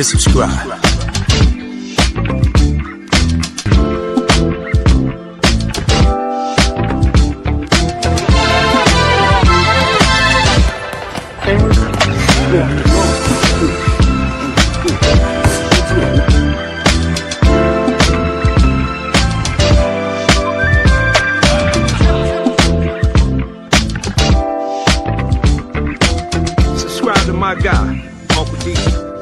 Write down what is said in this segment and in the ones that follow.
hit subscribe. Subscribe to my guy, Uncle D.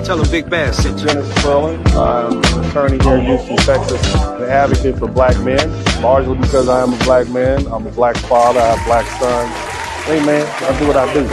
Tell him Big Bass sent you. Spurling. I'm an attorney here in Houston, Texas, an advocate for black men, largely because I am a black man. I'm a black father, I have black sons. Hey man, I do what I do.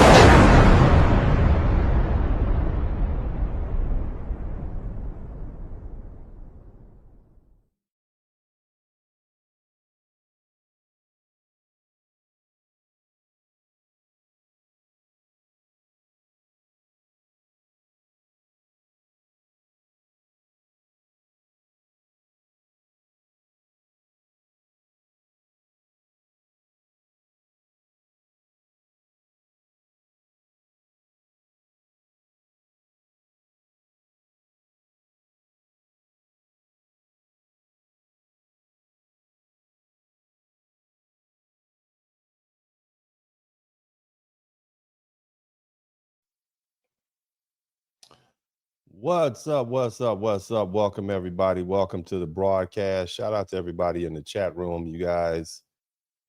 What's up? What's up? What's up? Welcome, everybody. Welcome to the broadcast. Shout out to everybody in the chat room. You guys,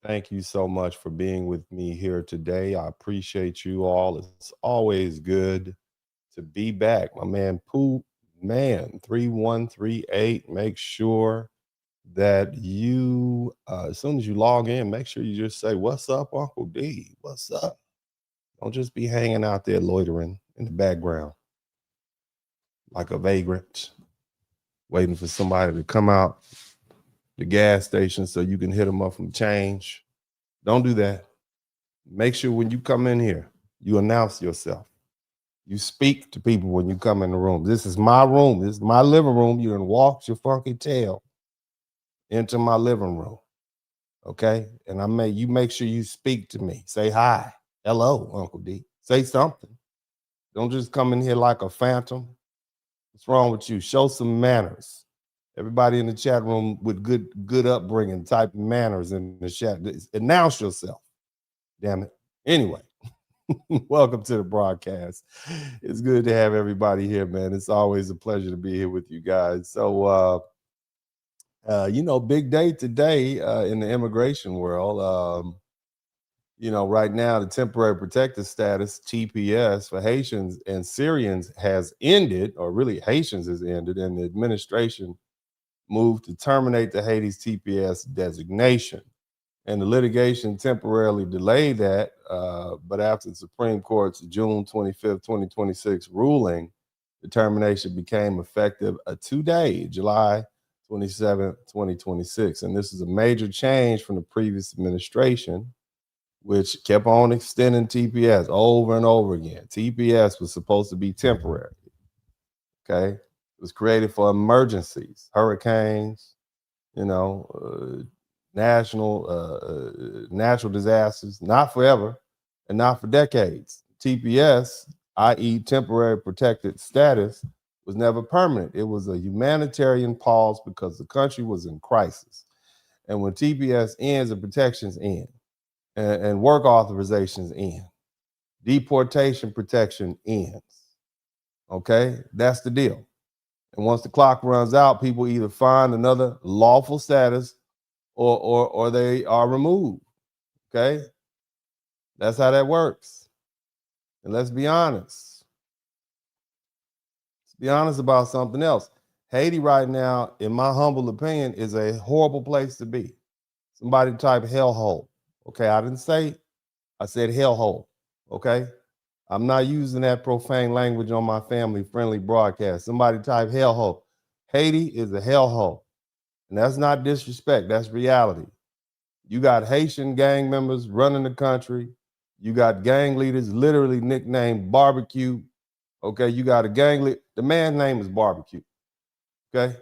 thank you so much for being with me here today. I appreciate you all. It's always good to be back. My man, Pooh Man 3138. Make sure that you, as soon as you log in, make sure you just say, "What's up, Uncle D? What's up?" Don't just be hanging out there loitering in the background like a vagrant, waiting for somebody to come out the gas station so you can hit them up from change. Don't do that. Make sure when you come in here, you announce yourself. You speak to people when you come in the room. This is my room. This is my living room. You done walked your funky tail into my living room, okay? And you make sure you speak to me. Say hi, hello, Uncle D. Say something. Don't just come in here like a phantom. What's wrong with you? Show some manners. Everybody in the chat room with good upbringing, type manners in the chat. Announce yourself. Damn it. Anyway, welcome to the broadcast. It's good to have everybody here, man. It's always a pleasure to be here with you guys. So, big day today in the immigration world. Right now, the temporary protected status, TPS, for Haitians and Syrians has ended, or really Haitians has ended, and the administration moved to terminate the Haiti's TPS designation. And the litigation temporarily delayed that, but after the Supreme Court's June 25th, 2026 ruling, the termination became effective today, July 27th, 2026. And this is a major change from the previous administration, which kept on extending TPS over and over again. TPS was supposed to be temporary, okay? It was created for emergencies, hurricanes, natural disasters, not forever and not for decades. TPS, i.e. temporary protected status, was never permanent. It was a humanitarian pause because the country was in crisis. And when TPS ends, the protections end. And work authorizations end. Deportation protection ends. Okay, that's the deal. And once the clock runs out, people either find another lawful status or they are removed. Okay, that's how that works. And let's be honest. Let's be honest about something else. Haiti right now, in my humble opinion, is a horrible place to be. Somebody type hellhole. Okay, I didn't say, I said hellhole, okay? I'm not using that profane language on my family-friendly broadcast. Somebody type hellhole. Haiti is a hellhole, and that's not disrespect, that's reality. You got Haitian gang members running the country. You got gang leaders literally nicknamed Barbecue, okay? You got a gang leader, the man's name is Barbecue, okay?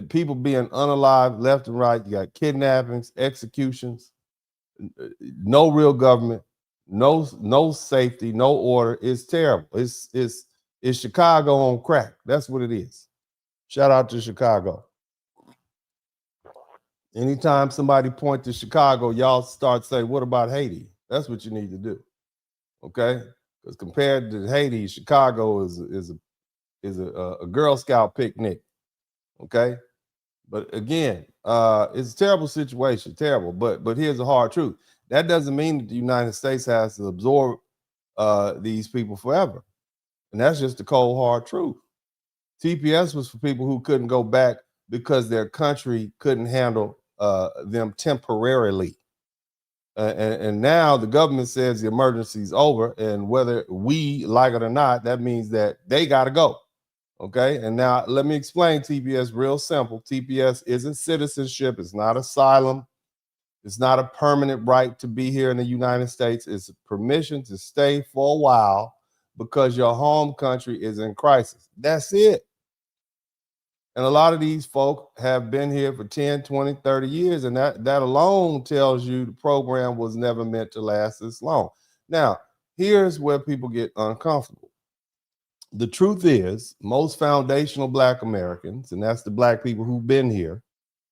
People being unalived left and right. You got kidnappings, executions, no real government, no safety, no order. It's terrible. It's It's Chicago on crack. That's what it is. Shout out to Chicago. Anytime somebody point to Chicago, y'all start saying, what about Haiti? That's what you need to do. Okay? Because compared to Haiti, Chicago is a Girl Scout picnic. Okay? But again, it's a terrible situation, terrible. But here's the hard truth. That doesn't mean that the United States has to absorb these people forever. And that's just the cold, hard truth. TPS was for people who couldn't go back because their country couldn't handle them temporarily. And now the government says the emergency's over, and whether we like it or not, that means that they got to go. Okay, and now let me explain TPS real simple. TPS isn't citizenship. It's not asylum. It's not a permanent right to be here in the United States. It's permission to stay for a while because your home country is in crisis. That's it. And a lot of these folk have been here for 10, 20, 30 years, and that alone tells you the program was never meant to last this long. Now, here's where people get uncomfortable. The truth is, most foundational Black Americans, and that's the Black people who've been here,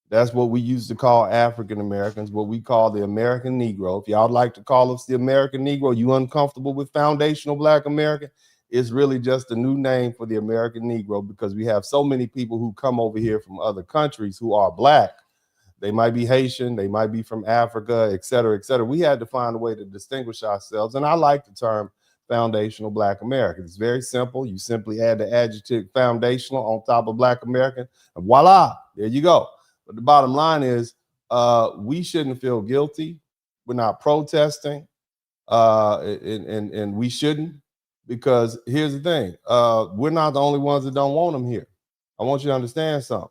that's what we used to call African Americans, what we call the American Negro. If y'all like to call us the American Negro, you uncomfortable with foundational Black American? It's really just a new name for the American Negro because we have so many people who come over here from other countries who are Black. They might be Haitian, they might be from Africa, et cetera, et cetera. We had to find a way to distinguish ourselves. And I like the term foundational Black American. It's very simple. You simply add the adjective foundational on top of Black American, and voila, there you go. But the bottom line is we shouldn't feel guilty. We're not protesting, and we shouldn't, because here's the thing. We're not the only ones that don't want them here. I want you to understand something.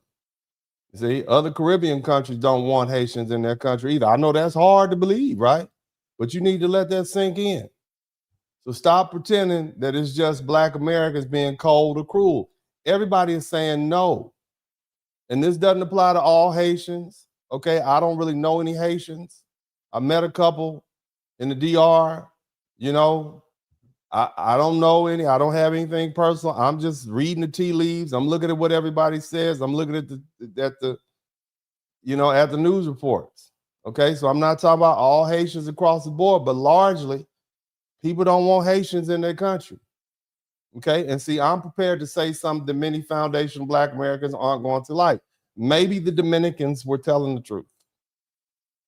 See, other Caribbean countries don't want Haitians in their country either. I know that's hard to believe, right? But you need to let that sink in. So stop pretending that it's just Black Americans being cold or cruel. Everybody is saying no. And this doesn't apply to all Haitians. Okay, I don't really know any Haitians. I met a couple in the DR. You know, I don't know any. I don't have anything personal. I'm just reading the tea leaves. I'm looking at what everybody says. I'm looking at the news reports. Okay, so I'm not talking about all Haitians across the board, but largely people don't want Haitians in their country. Okay, and see, I'm prepared to say something that many foundational Black Americans aren't going to like. Maybe the Dominicans were telling the truth.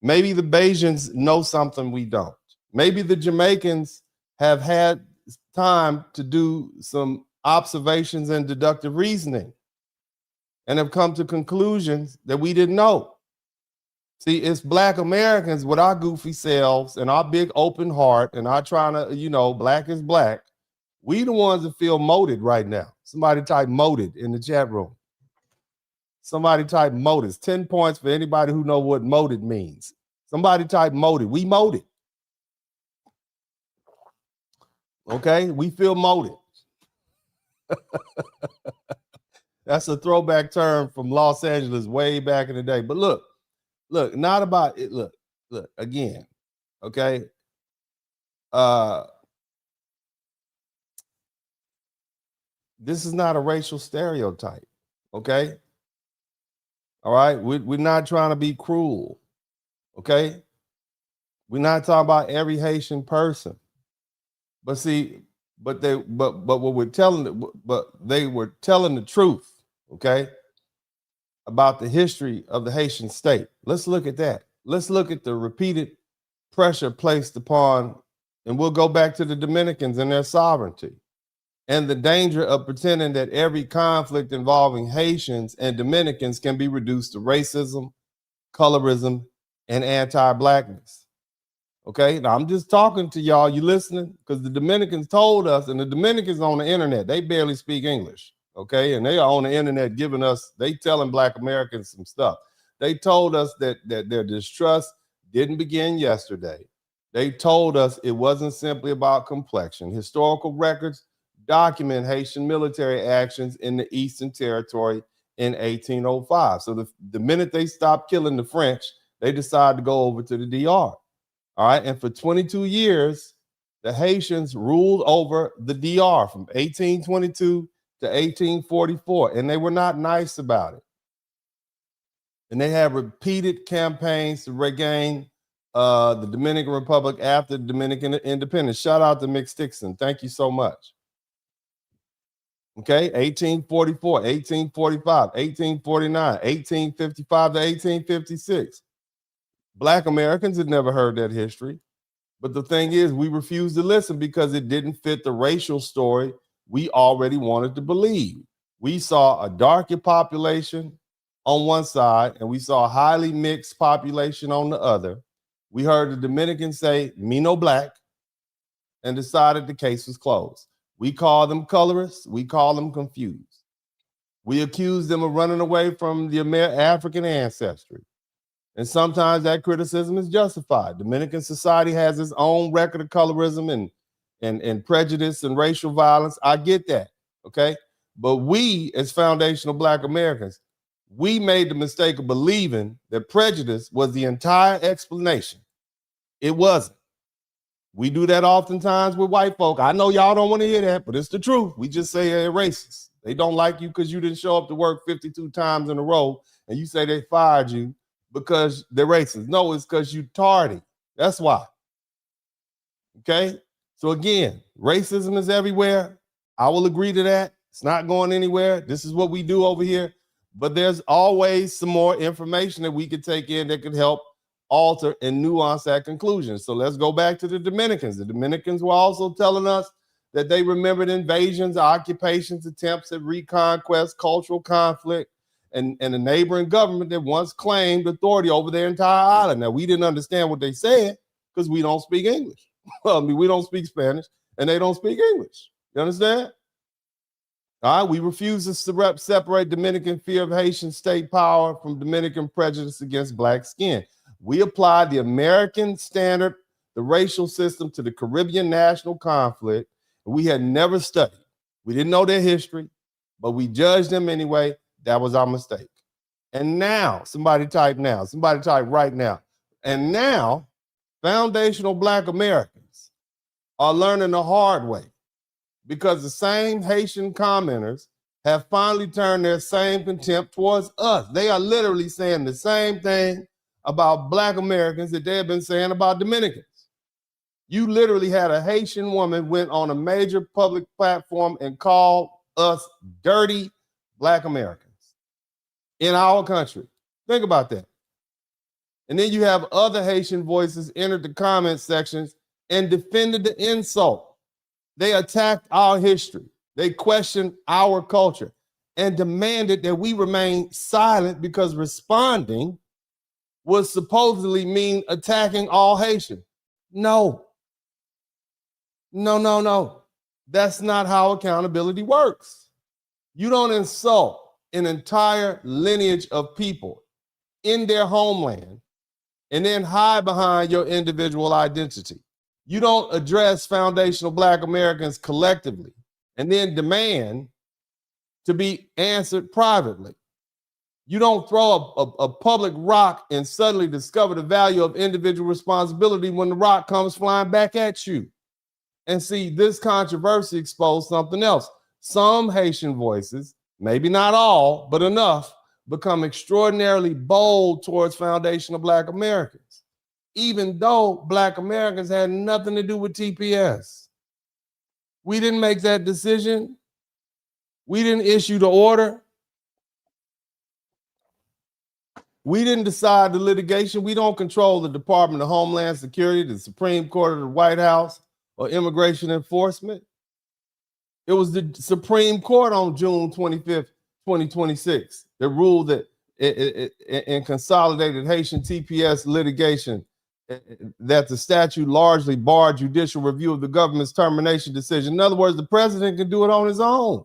Maybe the Bajans know something we don't. Maybe the Jamaicans have had time to do some observations and deductive reasoning and have come to conclusions that we didn't know. See, it's Black Americans with our goofy selves and our big open heart and our trying to, Black is Black. We the ones that feel moted right now. Somebody type moted in the chat room. Somebody type moted. 10 points for anybody who know what moted means. Somebody type moted. We moted. Okay, we feel moted. That's a throwback term from Los Angeles way back in the day. But look, not about it. Look, again, okay? This is not a racial stereotype, okay? All right, we're not trying to be cruel, okay? We're not talking about every Haitian person, but see, but they were telling the truth, okay, about the history of the Haitian state. Let's look at that. Let's look at the repeated pressure placed upon, and we'll go back to the Dominicans and their sovereignty, and the danger of pretending that every conflict involving Haitians and Dominicans can be reduced to racism, colorism, and anti-Blackness. Okay, now I'm just talking to y'all. You listening? Because the Dominicans told us, and the Dominicans on the internet, they barely speak English. Okay, and they are on the internet giving us, they telling Black Americans some stuff. They told us that their distrust didn't begin yesterday. They told us it wasn't simply about complexion. Historical records document Haitian military actions in the Eastern Territory in 1805. So the minute they stopped killing the French, they decided to go over to the DR. All right, and for 22 years, the Haitians ruled over the DR from 1822 to 1844, and they were not nice about it. And they had repeated campaigns to regain the Dominican Republic after the Dominican independence. Shout out to Mick Stixon. Thank you so much. Okay, 1844, 1845, 1849, 1855 to 1856. Black Americans had never heard that history. But the thing is, we refused to listen because it didn't fit the racial story we already wanted to believe. We saw a darker population on one side, and we saw a highly mixed population on the other. We heard the Dominicans say, "Me no black," and decided the case was closed. We call them colorists. We call them confused. We accuse them of running away from the African ancestry. And sometimes that criticism is justified. Dominican society has its own record of colorism and prejudice and racial violence. I get that, okay? But we, as foundational Black Americans, we made the mistake of believing that prejudice was the entire explanation. It wasn't. We do that oftentimes with white folk. I know y'all don't want to hear that, but it's the truth. We just say they're racist. They don't like you because you didn't show up to work 52 times in a row, and you say they fired you because they're racist. No, it's because you tardy. That's why. Okay? So again, racism is everywhere. I will agree to that. It's not going anywhere. This is what we do over here. But there's always some more information that we could take in that could help alter and nuance that conclusion. So let's go back to the Dominicans. The Dominicans were also telling us that they remembered invasions, occupations, attempts at reconquest, cultural conflict, and a neighboring government that once claimed authority over their entire island. Now, we didn't understand what they said because we don't speak English. I mean, we don't speak Spanish, and they don't speak English. You understand? All right, we refuse to separate Dominican fear of Haitian state power from Dominican prejudice against black skin. We applied the American standard, the racial system, to the Caribbean national conflict. We had never studied. We didn't know their history, but we judged them anyway. That was our mistake. And now, somebody type right now. And now, foundational Black Americans are learning the hard way because the same Haitian commenters have finally turned their same contempt towards us. They are literally saying the same thing about Black Americans that they have been saying about Dominicans. You literally had a Haitian woman went on a major public platform and called us dirty Black Americans in our country. Think about that. And then you have other Haitian voices entered the comment sections and defended the insult. They attacked our history. They questioned our culture and demanded that we remain silent because responding would supposedly mean attacking all Haitians. No. That's not how accountability works. You don't insult an entire lineage of people in their homeland and then hide behind your individual identity. You don't address foundational Black Americans collectively and then demand to be answered privately. You don't throw a public rock and suddenly discover the value of individual responsibility when the rock comes flying back at you. And see, this controversy exposed something else. Some Haitian voices, maybe not all, but enough, become extraordinarily bold towards foundational Black Americans, even though Black Americans had nothing to do with TPS. We didn't make that decision. We didn't issue the order. We didn't decide the litigation. We don't control the Department of Homeland Security, the Supreme Court of the White House, or immigration enforcement. It was the Supreme Court on June 25th, 2026 that ruled that in consolidated Haitian TPS litigation that the statute largely barred judicial review of the government's termination decision. In other words, the president can do it on his own.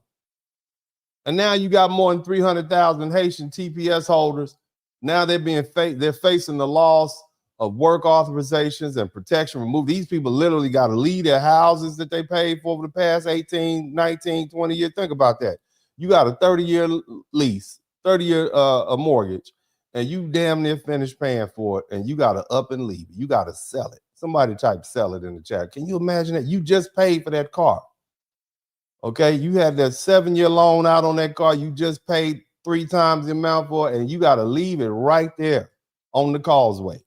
And now you got more than 300,000 Haitian TPS holders. Now they're facing the loss of work authorizations and protection removed. These people literally got to leave their houses that they paid for over the past 18, 19, 20 years. Think about that. You got a 30-year lease, 30-year mortgage, and you damn near finished paying for it, and you got to up and leave. You got to sell it. Somebody type sell it in the chat. Can you imagine that? You just paid for that car. Okay, you had that 7-year loan out on that car. You just paid 3 times the amount for it, and you got to leave it right there on the causeway.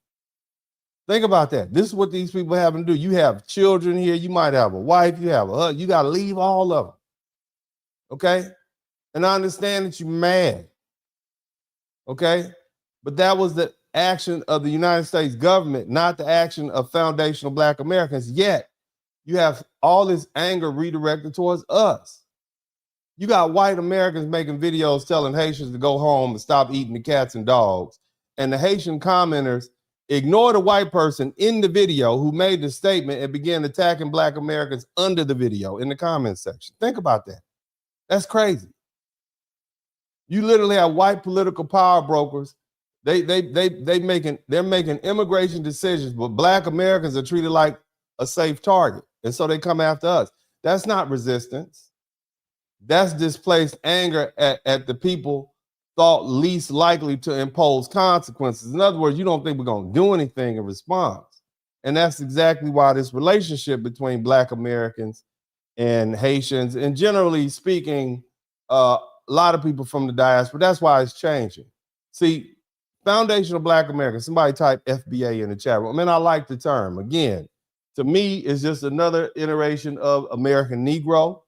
Think about that. This is what these people have to do. You have children here. You might have a wife. You have a husband. You got to leave all of them. Okay? And I understand that you're mad. Okay? But that was the action of the United States government, not the action of foundational Black Americans. Yet, you have all this anger redirected towards us. You got white Americans making videos telling Haitians to go home and stop eating the cats and dogs. And the Haitian commenters ignore the white person in the video who made the statement and began attacking Black Americans under the video in the comment section. Think about that. That's crazy. You literally have white political power brokers. They're making immigration decisions, but Black Americans are treated like a safe target. And so they come after us. That's not resistance. That's displaced anger at the people thought least likely to impose consequences. In other words, you don't think we're going to do anything in response. And that's exactly why this relationship between Black Americans and Haitians, and generally speaking, a lot of people from the diaspora, that's why it's changing. See, foundational Black Americans, somebody type FBA in the chat room. I mean, I like the term. Again, to me, it's just another iteration of American Negro.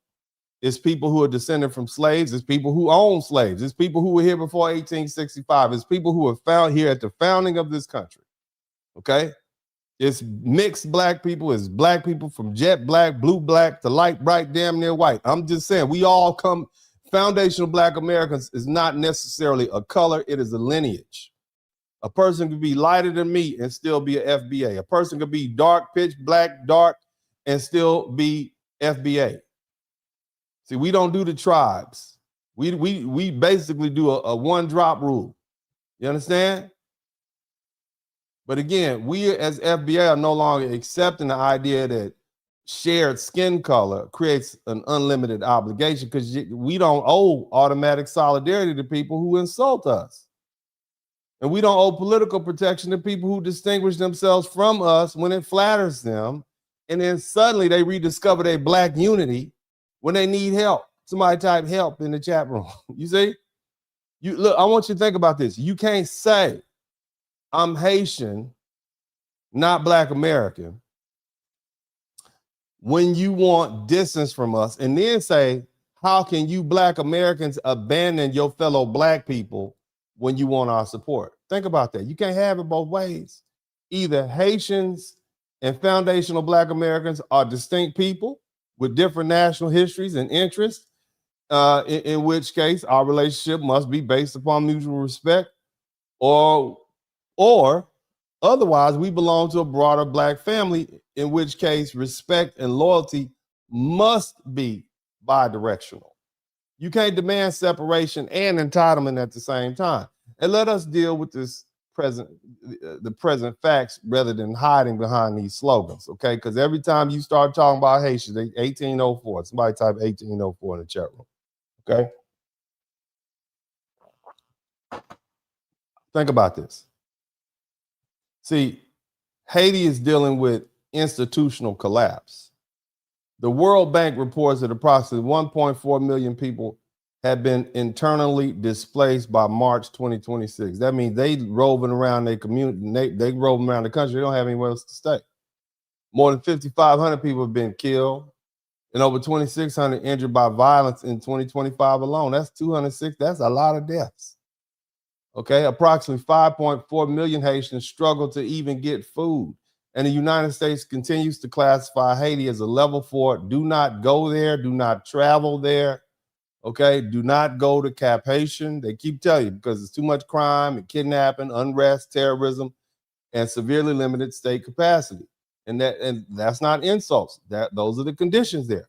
It's people who are descended from slaves. It's people who own slaves. It's people who were here before 1865. It's people who were found here at the founding of this country. Okay? It's mixed Black people. It's Black people from jet black, blue black to light bright, damn near white. I'm just saying, we all come, foundational Black Americans is not necessarily a color. It is a lineage. A person could be lighter than me and still be an FBA. A person could be dark, pitch black, dark, and still be FBA. See, we don't do the tribes. We basically do a one-drop rule. You understand? But again, we as FBA are no longer accepting the idea that shared skin color creates an unlimited obligation, because we don't owe automatic solidarity to people who insult us. And we don't owe political protection to people who distinguish themselves from us when it flatters them. And then suddenly they rediscover their Black unity when they need help. Somebody type help in the chat room. You see? Look, I want you to think about this. You can't say I'm Haitian, not Black American, when you want distance from us, and then say, how can you Black Americans abandon your fellow Black people when you want our support? Think about that. You can't have it both ways. Either Haitians and foundational Black Americans are distinct people with different national histories and interests, in which case our relationship must be based upon mutual respect, or otherwise we belong to a broader Black family, in which case respect and loyalty must be bidirectional. You can't demand separation and entitlement at the same time. And let us deal with the present facts rather than hiding behind these slogans, okay? Because every time you start talking about Haitians, 1804, somebody type 1804 in the chat room, okay? Think about this. See, Haiti is dealing with institutional collapse. The World Bank reports that approximately 1.4 million people have been internally displaced by March 2026. That means they roving around their community, they roving around the country, they don't have anywhere else to stay. More than 5,500 people have been killed and over 2,600 injured by violence in 2025 alone. That's 206, that's a lot of deaths. Okay, approximately 5.4 million Haitians struggle to even get food. And the United States continues to classify Haiti as a level 4. Do not go there, do not travel there. Okay, do not go to Cap Haitian. They keep telling you, because it's too much crime and kidnapping, unrest, terrorism, and severely limited state capacity. And that's not insults. Those are the conditions there.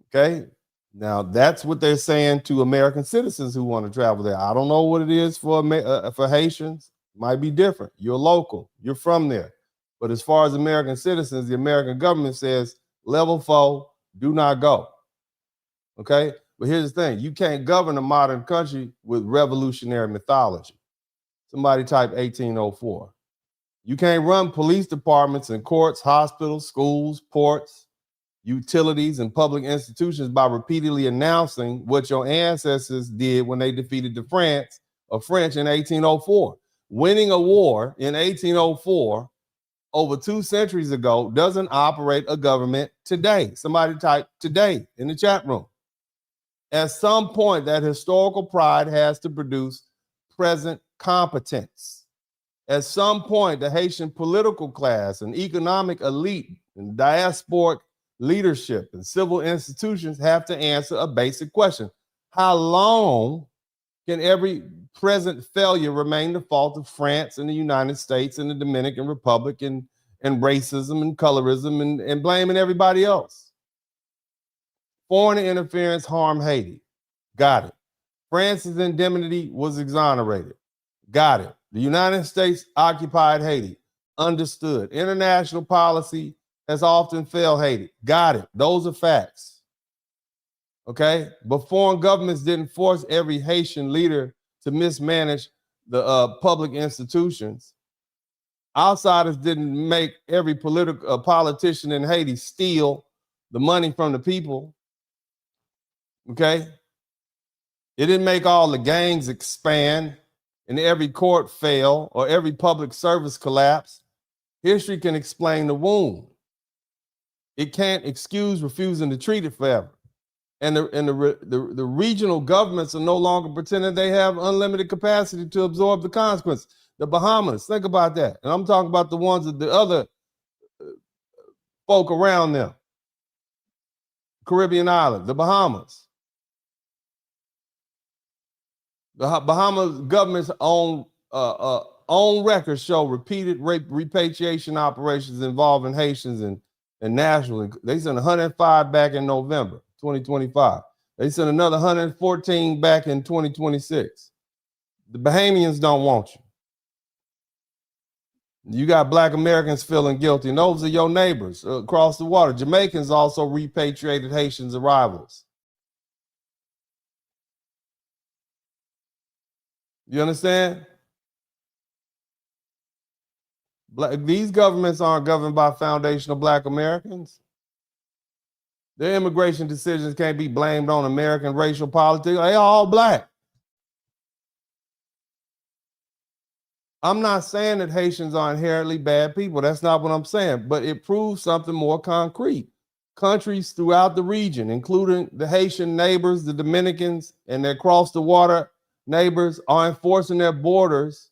Okay, now that's what they're saying to American citizens who want to travel there. I don't know what it is for Haitians. It might be different. You're local. You're from there. But as far as American citizens, the American government says level 4, do not go. Okay, but here's the thing. You can't govern a modern country with revolutionary mythology. Somebody type 1804. You can't run police departments and courts, hospitals, schools, ports, utilities, and public institutions by repeatedly announcing what your ancestors did when they defeated the French in 1804. Winning a war in 1804 over 2 centuries ago doesn't operate a government today. Somebody type today in the chat room. At some point, that historical pride has to produce present competence. At some point, the Haitian political class and economic elite and diasporic leadership and civil institutions have to answer a basic question. How long can every present failure remain the fault of France and the United States and the Dominican Republic and racism and colorism and blaming everybody else? Foreign interference harmed Haiti. Got it. France's indemnity was exonerated. Got it. The United States occupied Haiti. Understood. International policy has often failed Haiti. Got it. Those are facts. Okay? But foreign governments didn't force every Haitian leader to mismanage the public institutions. Outsiders didn't make every politician in Haiti steal the money from the people. Okay? It didn't make all the gangs expand and every court fail or every public service collapse. History can explain the wound. It can't excuse refusing to treat it forever. And the regional governments are no longer pretending they have unlimited capacity to absorb the consequences. The Bahamas, think about that. And I'm talking about the ones that the other folk around them. Caribbean islands, the Bahamas. The Bahamas government's own records show repeated repatriation operations involving Haitians and nationally. They sent 105 back in November 2025. They sent another 114 back in 2026. The Bahamians don't want you. You got Black Americans feeling guilty, and those are your neighbors across the water. Jamaicans also repatriated Haitians' arrivals. You understand? These governments aren't governed by foundational Black Americans. Their immigration decisions can't be blamed on American racial politics. They all Black. I'm not saying that Haitians are inherently bad people. That's not what I'm saying. But it proves something more concrete. Countries throughout the region, including the Haitian neighbors, the Dominicans, and their across the water neighbors, are enforcing their borders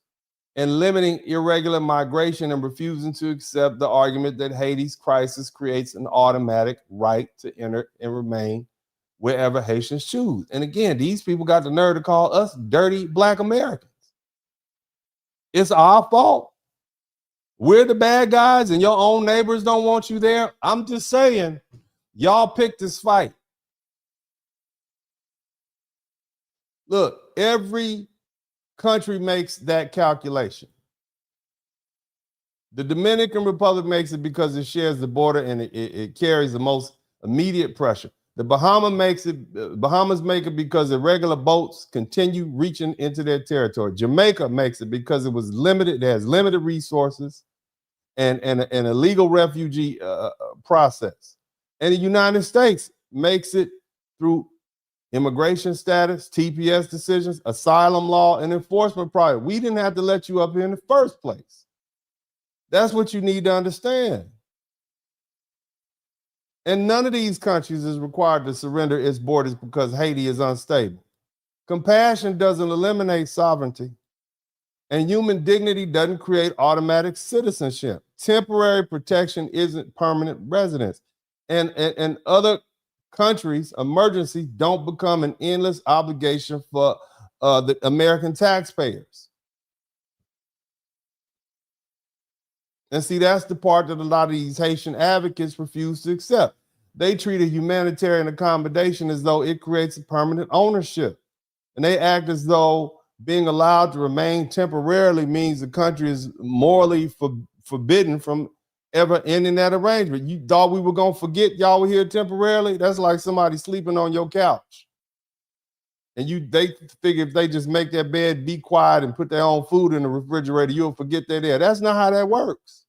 and limiting irregular migration and refusing to accept the argument that Haiti's crisis creates an automatic right to enter and remain wherever Haitians choose. And again, these people got the nerve to call us dirty Black Americans. It's our fault. We're the bad guys and your own neighbors don't want you there. I'm just saying, y'all picked this fight. Look, every country makes that calculation. The Dominican Republic makes it because it shares the border and it carries the most immediate pressure. The Bahamas make it because irregular boats continue reaching into their territory. Jamaica makes it because it was limited, it has limited resources and a legal refugee process. And the United States makes it through immigration status, TPS decisions, asylum law, and enforcement power. We didn't have to let you up here in the first place. That's what you need to understand. And none of these countries is required to surrender its borders because Haiti is unstable. Compassion doesn't eliminate sovereignty. And human dignity doesn't create automatic citizenship. Temporary protection isn't permanent residence. And other countries, emergencies don't become an endless obligation for the American taxpayers. And see, that's the part that a lot of these Haitian advocates refuse to accept. They treat a humanitarian accommodation as though it creates a permanent ownership. And they act as though being allowed to remain temporarily means the country is morally forbidden from ever ending that arrangement. You thought we were going to forget y'all were here temporarily? That's like somebody sleeping on your couch. And they figure if they just make their bed, be quiet, and put their own food in the refrigerator, you'll forget they're there. That's not how that works.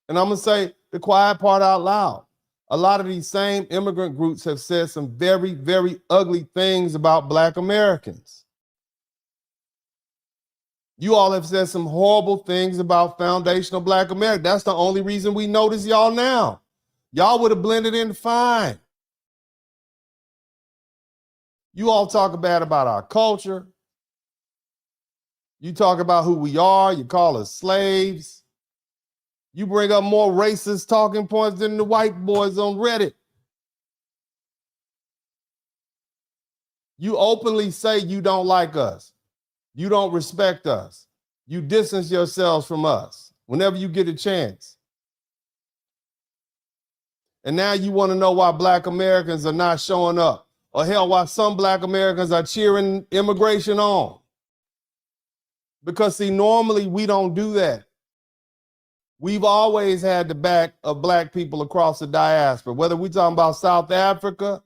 And I'm going to say the quiet part out loud. A lot of these same immigrant groups have said some very, very ugly things about Black Americans. You all have said some horrible things about foundational Black America. That's the only reason we notice y'all now. Y'all would have blended in fine. You all talk bad about our culture. You talk about who we are. You call us slaves. You bring up more racist talking points than the white boys on Reddit. You openly say you don't like us. You don't respect us. You distance yourselves from us whenever you get a chance. And now you want to know why Black Americans are not showing up. Or hell, why some Black Americans are cheering immigration on. Because see, normally we don't do that. We've always had the back of Black people across the diaspora, whether we're talking about South Africa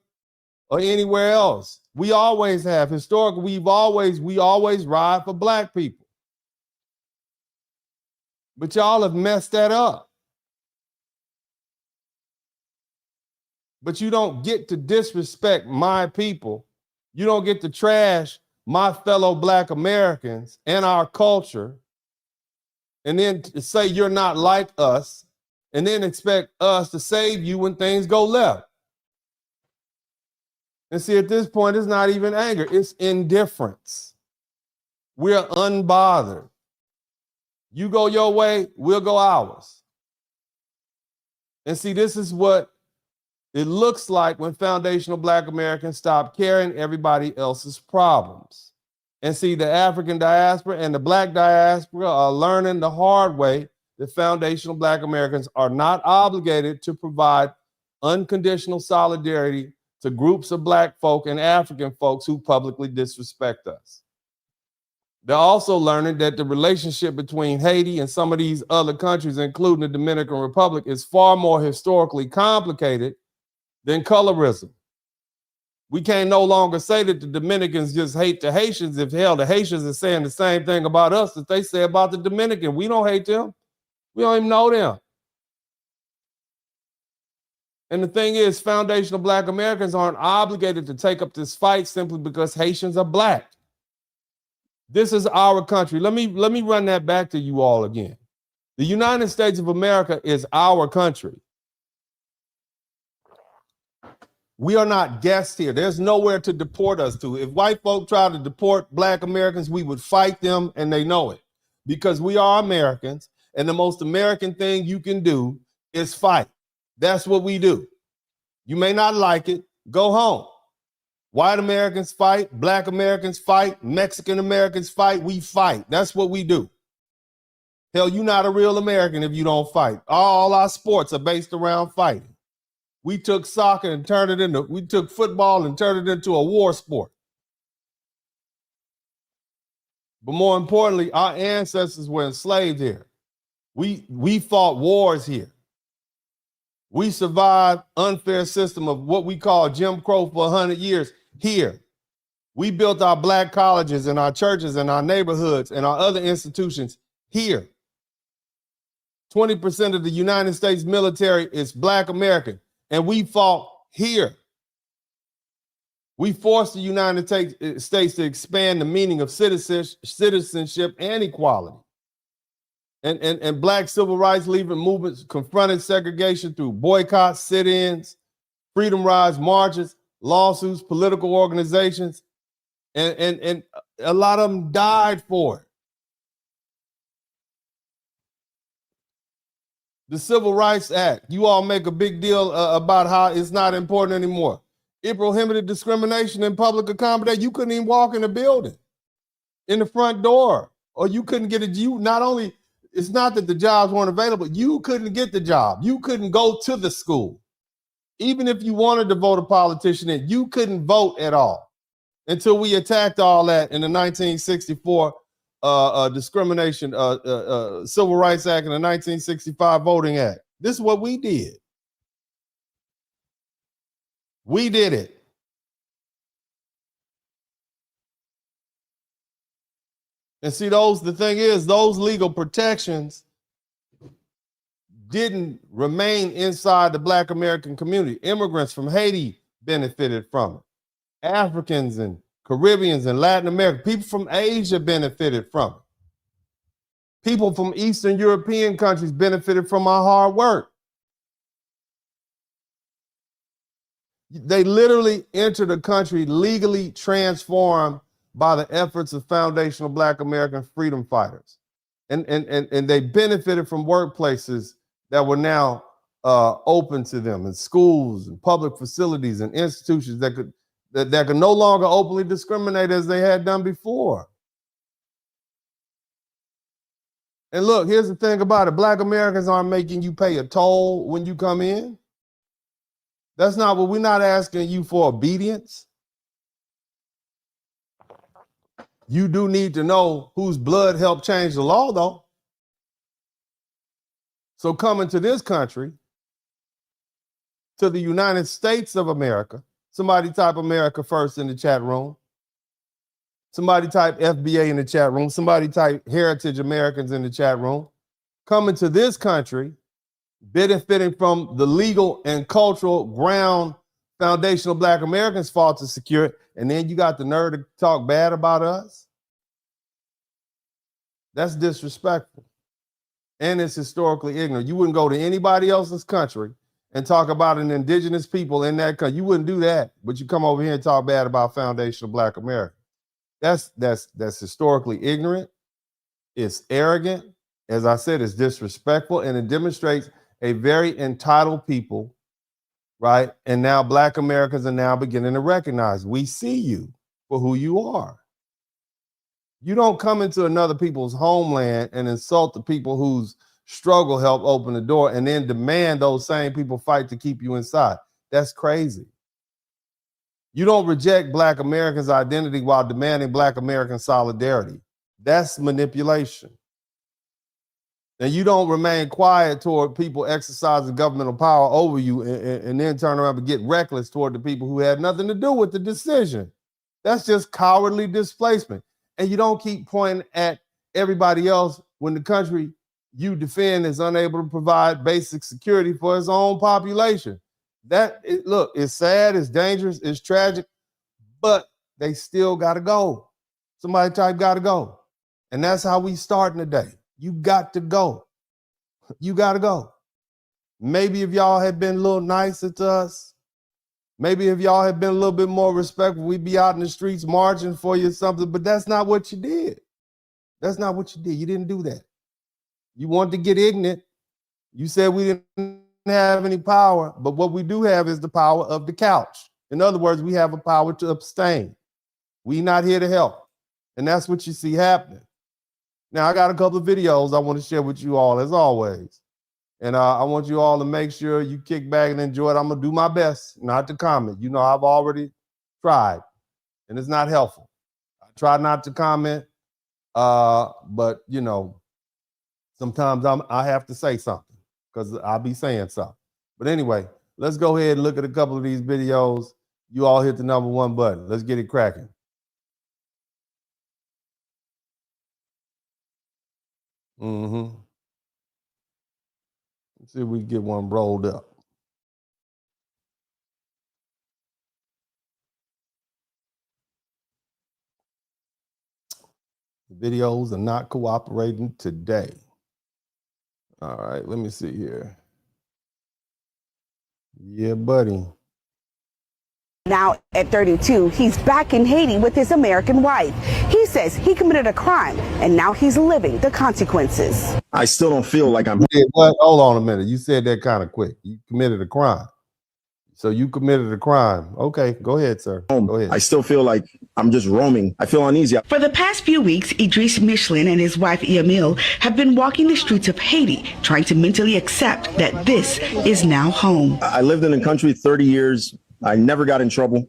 or anywhere else. We always have. Historically, we always ride for Black people. But y'all have messed that up. But you don't get to disrespect my people. You don't get to trash my fellow Black Americans and our culture, and then to say you're not like us, and then expect us to save you when things go left. And see, at this point, it's not even anger, it's indifference. We're unbothered. You go your way, we'll go ours. And see, this is what it looks like when foundational Black Americans stop carrying everybody else's problems. And see, the African diaspora and the Black diaspora are learning the hard way that foundational Black Americans are not obligated to provide unconditional solidarity to groups of Black folk and African folks who publicly disrespect us. They're also learning that the relationship between Haiti and some of these other countries, including the Dominican Republic, is far more historically complicated than colorism. We can't no longer say that the Dominicans just hate the Haitians if hell, the Haitians are saying the same thing about us that they say about the Dominican. We don't hate them. We don't even know them. And the thing is, foundational Black Americans aren't obligated to take up this fight simply because Haitians are Black. This is our country. Let me run that back to you all again. The United States of America is our country. We are not guests here. There's nowhere to deport us to. If white folk try to deport Black Americans, we would fight them, and they know it, because we are Americans, and the most American thing you can do is fight. That's what we do. You may not like it, go home. White Americans fight, Black Americans fight, Mexican Americans fight, we fight. That's what we do. Hell, you're not a real American if you don't fight. All our sports are based around fighting. We took soccer and turned it into, we took football and turned it into a war sport. But more importantly, our ancestors were enslaved here. We fought wars here. We survived unfair system of what we call Jim Crow for 100 years here. We built our Black colleges and our churches and our neighborhoods and our other institutions here. 20% of the United States military is Black American, and we fought here. We forced the United States to expand the meaning of citizenship and equality. And Black civil rights movements confronted segregation through boycotts, sit-ins, freedom rides, marches, lawsuits, political organizations, and a lot of them died for it. The Civil Rights Act, you all make a big deal about how it's not important anymore. It prohibited discrimination in public accommodation. You couldn't even walk in the building, in the front door, or you couldn't get it's not that the jobs weren't available. You couldn't get the job. You couldn't go to the school. Even if you wanted to vote a politician in, you couldn't vote at all until we attacked all that in the 1964 discrimination, Civil Rights Act and the 1965 Voting Act. This is what we did. We did it. And see, the thing is, those legal protections didn't remain inside the Black American community. Immigrants from Haiti benefited from it. Africans and Caribbeans and Latin America, people from Asia benefited from it. People from Eastern European countries benefited from our hard work. They literally entered the country legally transformed by the efforts of foundational Black American freedom fighters. And they benefited from workplaces that were now open to them, and schools and public facilities and institutions that could no longer openly discriminate as they had done before. And look, here's the thing about it. Black Americans aren't making you pay a toll when you come in. That's not what we're not asking you for obedience. You do need to know whose blood helped change the law, though. So coming to this country, to the United States of America, somebody type America first in the chat room. Somebody type FBA in the chat room. Somebody type Heritage Americans in the chat room. Coming to this country, benefiting from the legal and cultural ground foundational Black Americans fought to secure it, and then you got the nerve to talk bad about us? That's disrespectful. And it's historically ignorant. You wouldn't go to anybody else's country and talk about an indigenous people in that country. You wouldn't do that, but you come over here and talk bad about foundational Black America. That's historically ignorant. It's arrogant. As I said, it's disrespectful, and it demonstrates a very entitled people, right? And now Black Americans are now beginning to recognize, we see you for who you are. You don't come into another people's homeland and insult the people whose struggle helped open the door and then demand those same people fight to keep you inside. That's crazy. You don't reject Black Americans' identity while demanding Black American solidarity. That's manipulation. And you don't remain quiet toward people exercising governmental power over you and then turn around and get reckless toward the people who had nothing to do with the decision. That's just cowardly displacement. And you don't keep pointing at everybody else when the country you defend is unable to provide basic security for its own population. Look, it's sad, it's dangerous, it's tragic, but they still got to go. Somebody type got to go. And that's how we starting today. You got to go. You got to go. Maybe if y'all had been a little nicer to us, maybe if y'all had been a little bit more respectful, we'd be out in the streets marching for you or something, but that's not what you did. That's not what you did. You didn't do that. You wanted to get ignorant. You said we didn't have any power, but what we do have is the power of the couch. In other words, we have a power to abstain. We not here to help. And that's what you see happening. Now, I got a couple of videos I want to share with you all, as always. And I want you all to make sure you kick back and enjoy it. I'm going to do my best not to comment. You know, I've already tried, and it's not helpful. I try not to comment, but, you know, sometimes I have to say something because I'll be saying something. But anyway, let's go ahead and look at a couple of these videos. You all hit the #1 button. Let's get it cracking. Let's see if we can get one rolled up. The videos are not cooperating today. All right, let me see here. Yeah, buddy. Now at 32, he's back in Haiti with his American wife. He says he committed a crime and now he's living the consequences. I still don't feel like I'm. What? Hold on a minute. You said that kind of quick. You committed a crime. So you committed a crime. Okay, go ahead, sir. Go ahead. I still feel like I'm just roaming. I feel uneasy. For the past few weeks, Idris Michelin and his wife Emil have been walking the streets of Haiti, trying to mentally accept that this is now home. I lived in the country 30 years. I never got in trouble,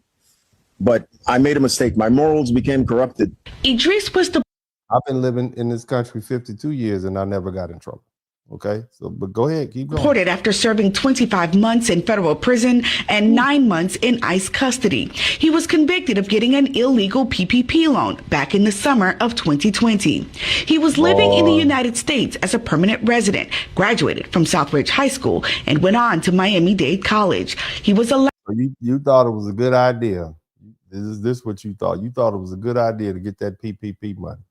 but I made a mistake. My morals became corrupted. Idris was the... I've been living in this country 52 years and I never got in trouble. Okay, so but go ahead, keep going. Deported after serving 25 months in federal prison and 9 months in ICE custody. He was convicted of getting an illegal PPP loan back in the summer of 2020. He was living in the United States as a permanent resident, graduated from Southridge High School, and went on to Miami-Dade College. He was allowed. So you thought it was a good idea. Is this what you thought? You thought it was a good idea to get that PPP money.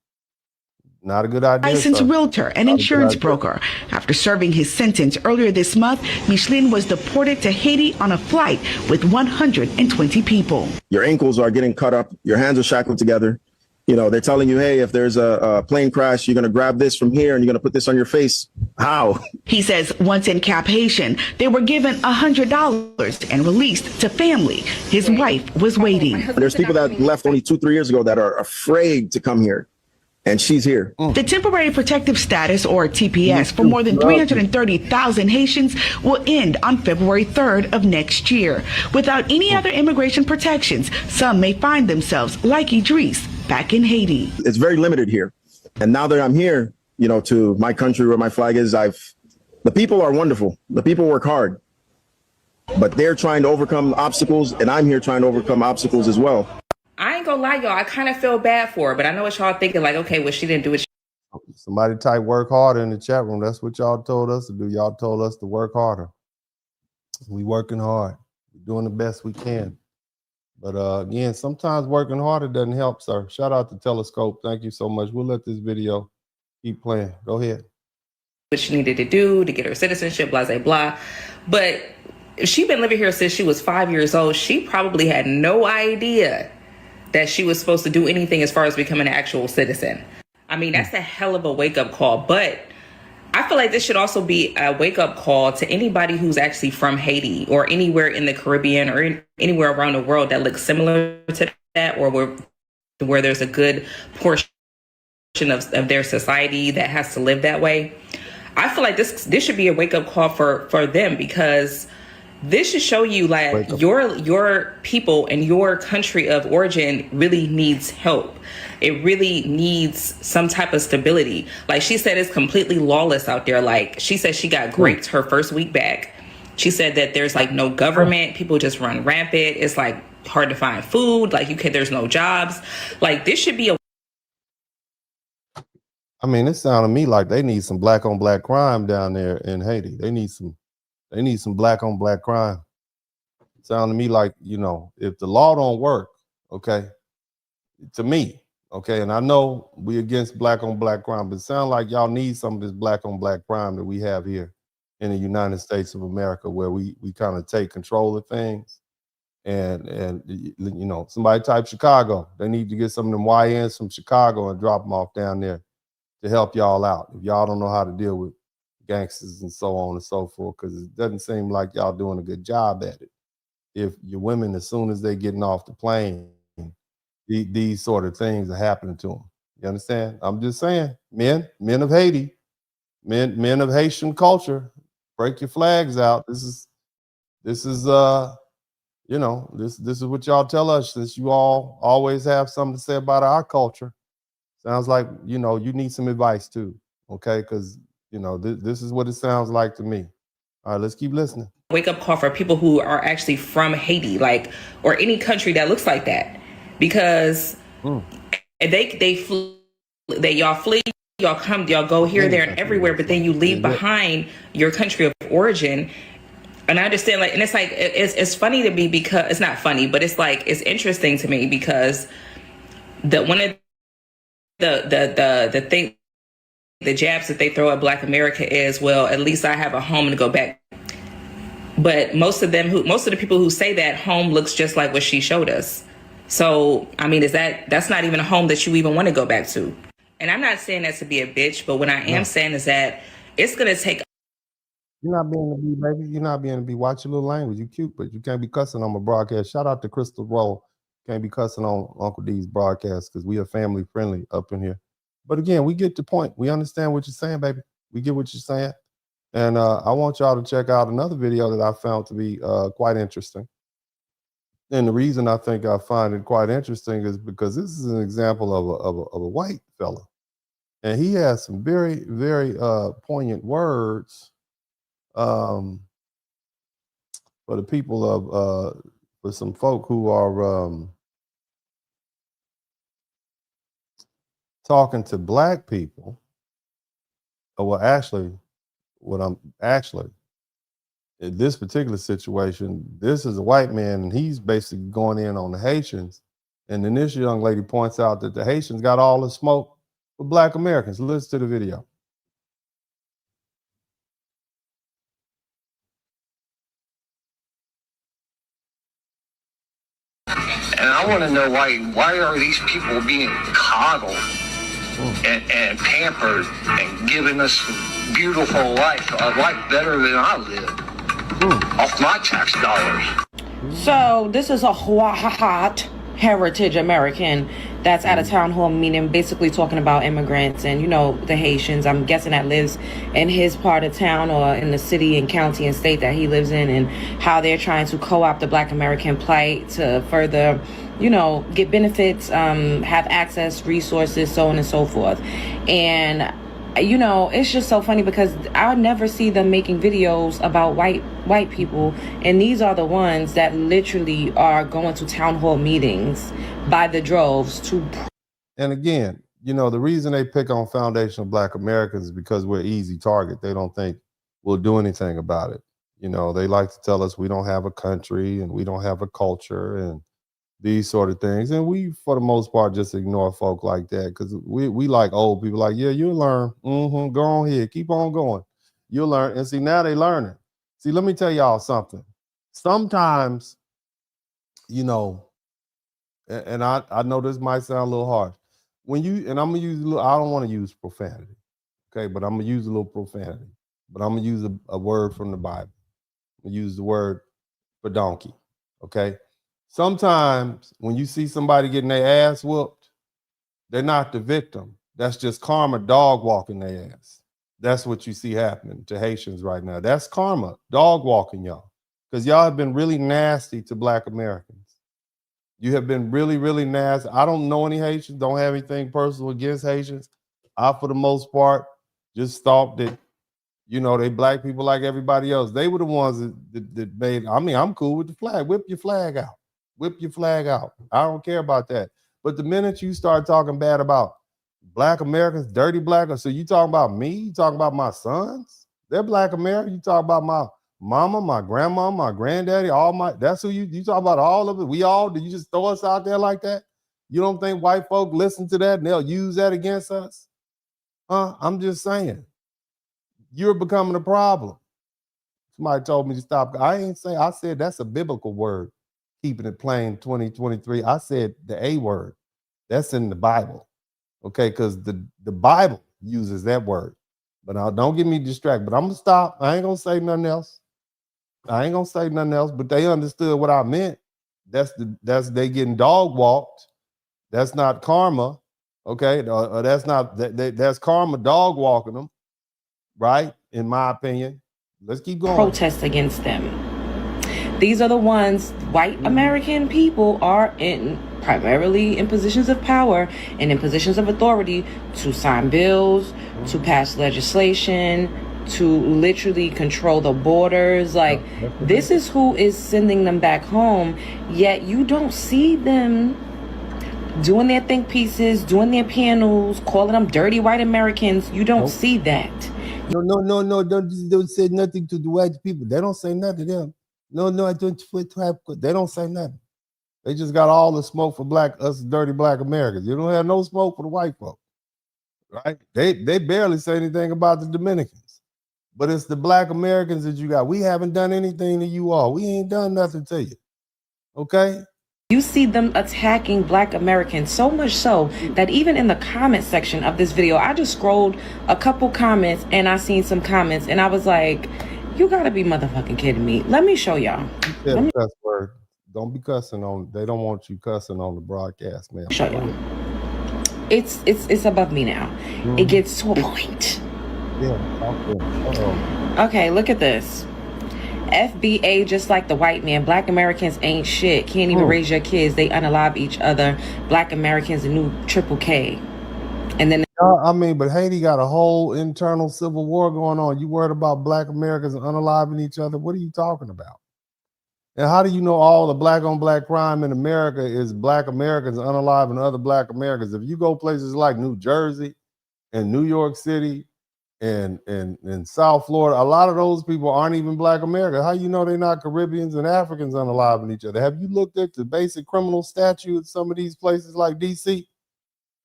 Not a good idea. Licensed realtor and insurance broker. After serving his sentence earlier this month, Michelin was deported to Haiti on a flight with 120 people. Your ankles are getting cut up. Your hands are shackled together. You know, they're telling you, hey, if there's a plane crash, you're going to grab this from here and you're going to put this on your face. How? He says once in Cap Haitian, they were given $100 and released to family. His wife was waiting. There's people that left only 2-3 years ago that are afraid to come here. And she's here. The temporary protective status, or TPS, for more than 330,000 Haitians will end on February 3rd of next year. Without any other immigration protections, some may find themselves, like Idris, back in Haiti. It's very limited here. And now that I'm here, you know, to my country where my flag is, the people are wonderful. The people work hard. But they're trying to overcome obstacles, and I'm here trying to overcome obstacles as well. I ain't gonna lie, y'all. I kind of feel bad for her, but I know what y'all thinking. Like, okay, well, she didn't do it. Somebody type work harder in the chat room. That's what y'all told us to do. Y'all told us to work harder. We working hard. We're doing the best we can. But again, sometimes working harder doesn't help, sir. Shout out to Telescope. Thank you so much. We'll let this video keep playing. Go ahead. What she needed to do to get her citizenship, blah, blah, blah. But if she'd been living here since she was 5 years old, she probably had no idea that she was supposed to do anything as far as becoming an actual citizen. I mean, that's a hell of a wake-up call. But I feel like this should also be a wake-up call to anybody who's actually from Haiti or anywhere in the Caribbean or anywhere around the world that looks similar to that, or where there's a good portion of their society that has to live that way. I feel like this should be a wake-up call for them, because this should show you like your people and your country of origin really needs help. It really needs some type of stability. Like she said, it's completely lawless out there. Like she said, she got raped her first week back. She said that there's like no government. People just run rampant. It's like hard to find food. Like there's no jobs. Like this should be a. I mean, it sounded to me like they need some black on black crime down there in Haiti. They need some black on black crime. Sound to me like, you know, if the law don't work, okay, to me, okay, and I know we against black on black crime, but it sounds like y'all need some of this black on black crime that we have here in the United States of America, where we kind of take control of things. And you know, somebody type Chicago. They need to get some of them YNs from Chicago and drop them off down there to help y'all out if y'all don't know how to deal with gangsters and so on and so forth, because it doesn't seem like y'all doing a good job at it. If your women, as soon as they getting off the plane, these sort of things are happening to them. You understand? I'm just saying, men of Haiti, men of Haitian culture, break your flags out. This is you know, this is what y'all tell us, since you all always have something to say about our culture. Sounds like, you know, you need some advice too, okay? Because, you know, this is what it sounds like to me. All right, let's keep listening. Wake up call for people who are actually from Haiti, like, or any country that looks like that, because y'all flee, y'all come, y'all go here, there, and everywhere, but then you leave behind your country of origin. And I understand, like, and it's like it's funny to me, because it's not funny, but it's like it's interesting to me, because one of the thing, the jabs that they throw at Black America is, well, at least I have a home to go back. But most of the people who say that, home looks just like what she showed us. So, I mean, that's not even a home that you even want to go back to. And I'm not saying that to be a bitch, but what I am saying is that it's going to take. You're not being a B, baby. You're not being a B. Watch your little language. You cute, but you can't be cussing on my broadcast. Shout out to Crystal Roll. Can't be cussing on Uncle D's broadcast, because we are family friendly up in here. But again, we get the point. We understand what you're saying, baby. We get what you're saying. And I want y'all to check out another video that I found to be quite interesting. And the reason I think I find it quite interesting is because this is an example of a white fella And he has some very, very poignant words for the people of for some folk who are talking to black people. Well, actually, in this particular situation, this is a white man, and he's basically going in on the Haitians. And then this young lady points out that the Haitians got all the smoke for black Americans. Listen to the video. And I want to know why are these people being coddled and pampered and giving us a beautiful life, a life better than I lived, off my tax dollars. So this is a hot heritage American that's at a town hall meeting, basically talking about immigrants and, you know, the Haitians, I'm guessing, that lives in his part of town or in the city and county and state that he lives in, and how they're trying to co-opt the black American plight to further, you know, get benefits, have access, resources, so on and so forth. And you know, it's just so funny because I never see them making videos about white people, and these are the ones that literally are going to town hall meetings by the droves to. And again, you know, the reason they pick on foundational black Americans is because we're easy target. They don't think we'll do anything about it. You know, they like to tell us we don't have a country and we don't have a culture and these sort of things. And we, for the most part, just ignore folk like that because we like old people like, yeah, you'll learn. Go on here. Keep on going. You'll learn. And see, now they learning. See, let me tell y'all something. Sometimes, you know, and I know this might sound a little harsh. When you, and I'm going to use a little, I don't want to use profanity, okay? But I'm going to use a little profanity. But I'm going to use a word from the Bible. I'm going to use the word for donkey, okay? Sometimes when you see somebody getting their ass whooped, they're not the victim. That's just karma dog walking their ass. That's what you see happening to Haitians right now. That's karma dog walking y'all. Because y'all have been really nasty to black Americans. You have been really, really nasty. I don't know any Haitians, don't have anything personal against Haitians. I, for the most part, just thought that, you know, they black people like everybody else. They were the ones that made, I mean, I'm cool with the flag. Whip your flag out. Whip your flag out. I don't care about that. But the minute you start talking bad about black Americans, dirty black, so you talking about me? You talking about my sons? They're black Americans. You talk about my mama, my grandma, my granddaddy, all my, that's who you talk about, all of it. We all, do you just throw us out there like that? You don't think white folk listen to that and they'll use that against us? I'm just saying. You're becoming a problem. Somebody told me to stop. I ain't saying, I said that's a biblical word. Keeping it plain 2023. I said the A word. That's in the Bible. Okay, because the Bible uses that word. But now don't get me distracted. But I'm gonna stop. I ain't gonna say nothing else. But they understood what I meant. That's they getting dog walked. That's not karma. Okay, that's not that's karma dog walking them, right? In my opinion. Let's keep going. Protest against them. These are the ones white American people are in, primarily in positions of power and in positions of authority to sign bills, to pass legislation, to literally control the borders. Like, this is who is sending them back home, yet you don't see them doing their think pieces, doing their panels, calling them dirty white Americans. You don't see that. No, don't say nothing to the white people. They don't say nothing to them. No, I don't. They don't say nothing. They just got all the smoke for us dirty black Americans. You don't have no smoke for the white folk, right? They barely say anything about the Dominicans, but it's the black Americans that you got. We haven't done anything to you all. We ain't done nothing to you, okay? You see them attacking black Americans so much so that even in the comment section of this video, I just scrolled a couple comments and I seen some comments and I was like, you gotta be motherfucking kidding me. Let me show y'all. Cuss word. Don't be cussing on. They don't want you cussing on the broadcast, man. Show y'all. It's above me now. It gets to a point. Yeah. Okay, look at this. FBA, just like the white man, black Americans ain't shit. Can't even raise your kids. They unalive each other. Black Americans, the new triple K. And then I mean, but Haiti got a whole internal civil war going on. You worried about Black Americans unaliving each other? What are you talking about? And how do you know all the Black on Black crime in America is Black Americans unaliving other Black Americans? If you go places like New Jersey and New York City and South Florida, a lot of those people aren't even Black Americans. How you know they're not Caribbeans and Africans unaliving each other? Have you looked at the basic criminal statute at some of these places like DC?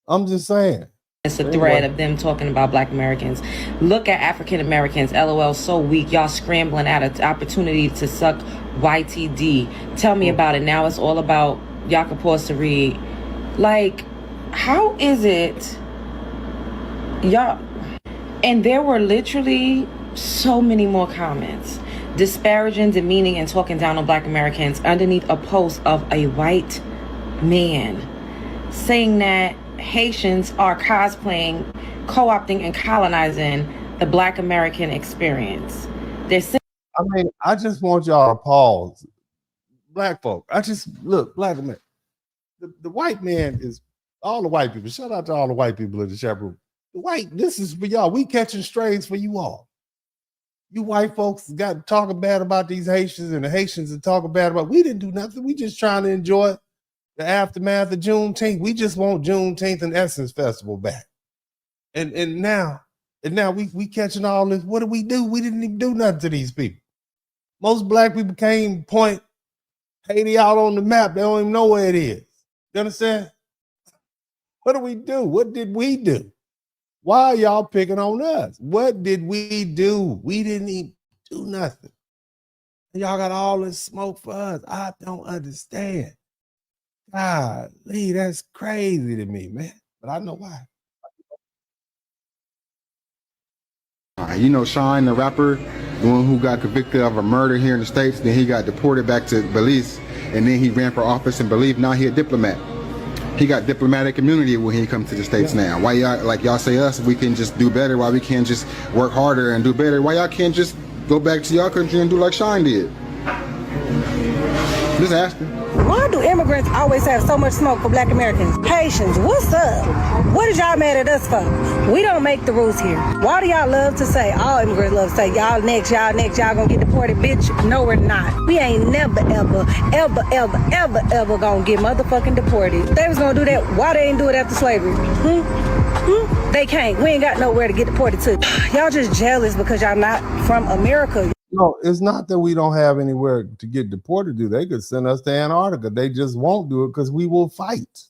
I'm just saying. it's a thread of them talking about Black Americans. Look at African Americans. LOL, so weak. Y'all scrambling at an opportunity to suck YTD. Tell me about it. Now it's all about y'all can pause to read. Like, how is it y'all? And there were literally so many more comments disparaging, demeaning, and talking down on Black Americans underneath a post of a white man saying that Haitians are cosplaying, co-opting, and colonizing the Black American experience. I mean, I just want y'all to pause. Black folk, Black America. The white man is all the white people. Shout out to all the white people in the chat room. This is for y'all. We catching strays for you all. You white folks got talking bad about these Haitians, and the Haitians are talking bad about. We didn't do nothing. We just trying to enjoy the aftermath of Juneteenth. We just want Juneteenth and Essence Festival back. And now we catching all this. What did we do? We didn't even do nothing to these people. Most Black people can't point Haiti out on the map. They don't even know where it is. You understand? What do we do? What did we do? Why are y'all picking on us? What did we do? We didn't even do nothing. And y'all got all this smoke for us. I don't understand. Golly, that's crazy to me, man. But I know why. You know Shine, the rapper, the one who got convicted of a murder here in the States, then he got deported back to Belize, and then he ran for office in Belize. Now he a diplomat. He got diplomatic immunity when he comes to the States now. Why y'all, like y'all say us, we can just do better, why we can't just work harder and do better? Why y'all can't just go back to y'all country and do like Shine did? Just asking. Why do immigrants always have so much smoke for Black Americans? Haitians, what's up? What is y'all mad at us for? We don't make the rules here. Why do y'all love to say, all immigrants love to say, y'all next, y'all gonna get deported? Bitch, no we're not. We ain't never, ever gonna get motherfucking deported. If they was gonna do that, why they ain't do it after slavery? They can't. We ain't got nowhere to get deported to. Y'all just jealous because y'all not from America. No, it's not that we don't have anywhere to get deported to. They could send us to Antarctica. They just won't do it because we will fight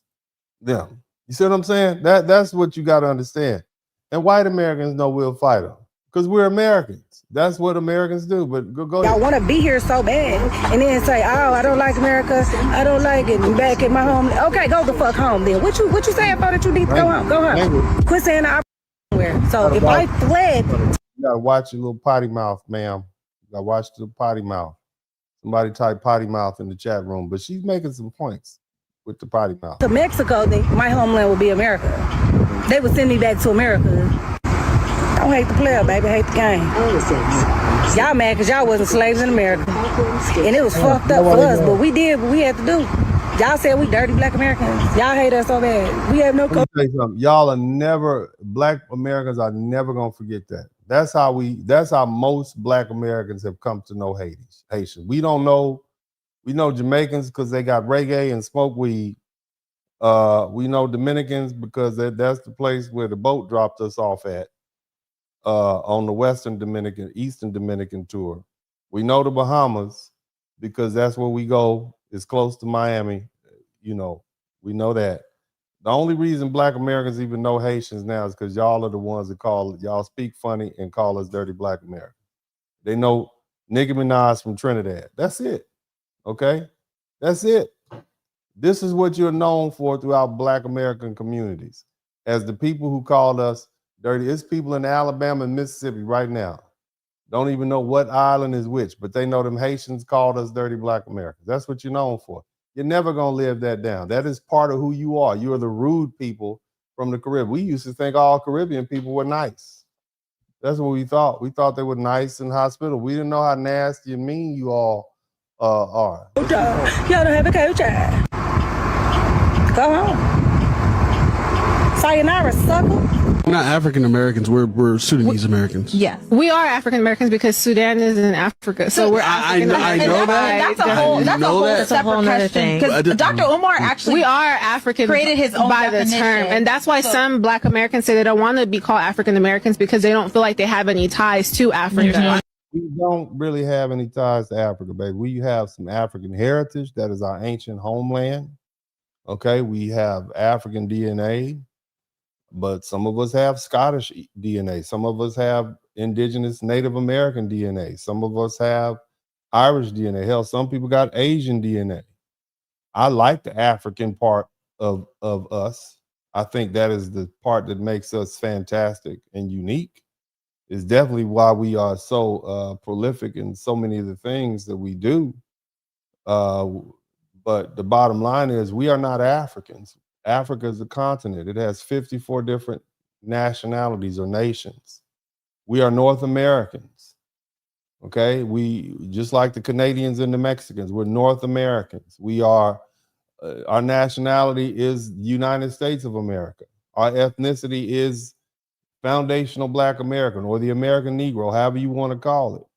them. You see what I'm saying? That's what you got to understand. And white Americans know we'll fight them because we're Americans. That's what Americans do. But go y'all want to be here so bad and then say, oh, I don't like America. I don't like it. Back at my home. Okay, go the fuck home then. What you saying about that you need to go home? Go home. Quit saying I'm somewhere. So if I fled. You got to watch your little potty mouth, ma'am. I watched the potty mouth. Somebody type potty mouth in the chat room, but she's making some points with the potty mouth. To Mexico, then my homeland would be America. They would send me back to America. I don't hate the player, baby. I hate the game. Y'all mad because y'all wasn't slaves in America. And it was fucked up for us, but we did what we had to do. Y'all said we dirty Black Americans. Y'all hate us so bad. We have no. Let me tell you something. Y'all are never, Black Americans are never gonna forget that. That's how most Black Americans have come to know Haitians. We know Jamaicans because they got reggae and smoke weed. We know Dominicans because that's the place where the boat dropped us off at on the Eastern Dominican tour. We know the Bahamas because that's where we go. It's close to Miami. You know, we know that. The only reason Black Americans even know Haitians now is because y'all are the ones that y'all speak funny and call us dirty Black Americans. They know Nicki Minaj from Trinidad. That's it. Okay? That's it. This is what you're known for throughout Black American communities. As the people who called us dirty. It's people in Alabama and Mississippi right now. Don't even know what island is which, but they know them Haitians called us dirty Black Americans. That's what you're known for. You're never going to live that down. That is part of who you are. You are the rude people from the Caribbean. We used to think all Caribbean people were nice. That's what we thought. We thought they were nice and hospitable. We didn't know how nasty and mean you all are. Y'all don't have a coach. Go home. Sayonara, sucker. We're not African Americans. We're Sudanese Americans. Yes, we are African Americans because Sudan is in Africa, so we're African Americans. I know that. That's a whole separate question. Because Dr. Umar actually, we are African, created his own by definition. The term, and that's why some Black Americans say they don't want to be called African Americans because they don't feel like they have any ties to Africa. We don't really have any ties to Africa, baby. We have some African heritage. That is our ancient homeland. Okay, we have African DNA. But some of us have Scottish DNA. Some of us have indigenous Native American DNA. Some of us have Irish DNA. Hell, some people got Asian DNA. I like the African part of us. I think that is the part that makes us fantastic and unique. It's definitely why we are so prolific in so many of the things that we do. But the bottom line is we are not Africans. Africa is a continent. It has 54 different nationalities or nations. We are North Americans. Okay, we just like the Canadians and the Mexicans. We're North Americans. We are. Our nationality is the United States of America. Our ethnicity is foundational Black American or the American Negro, however you want to call it.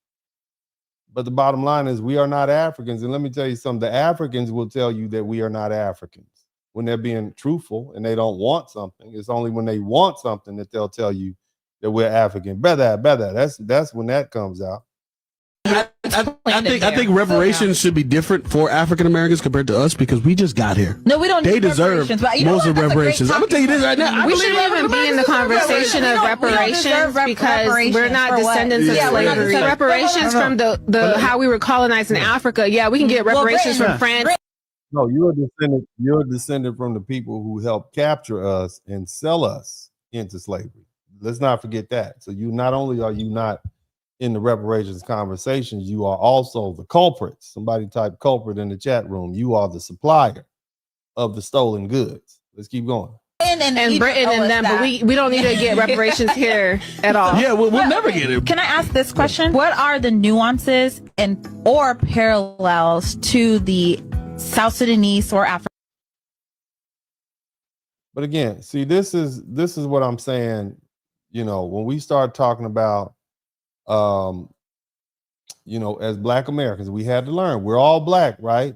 But the bottom line is we are not Africans. And let me tell you something. The Africans will tell you that we are not Africans. When they're being truthful and they don't want something, it's only when they want something that they'll tell you that we're African. Brother. That's when that comes out. I think reparations should be different for African Americans compared to us because we just got here. No, we don't. They deserve most of reparations. I'm gonna tell you this right now. We shouldn't even be in the conversation of reparations because we're not descendants of slavery. Reparations from the how we were colonized in Africa. Yeah, we can get reparations from France. No, you're a descendant from the people who helped capture us and sell us into slavery. Let's not forget that. So you not only are you not in the reparations conversations, you are also the culprits. Somebody type culprit in the chat room. You are the supplier of the stolen goods. Let's keep going. And Britain and them, but we don't need to get reparations here at all. Yeah, we'll never get it. Can I ask this question? What are the nuances or parallels to the South Sudanese or Africa? But again, see, this is what I'm saying. You know, when we start talking about, you know, as Black Americans, we had to learn we're all Black, right?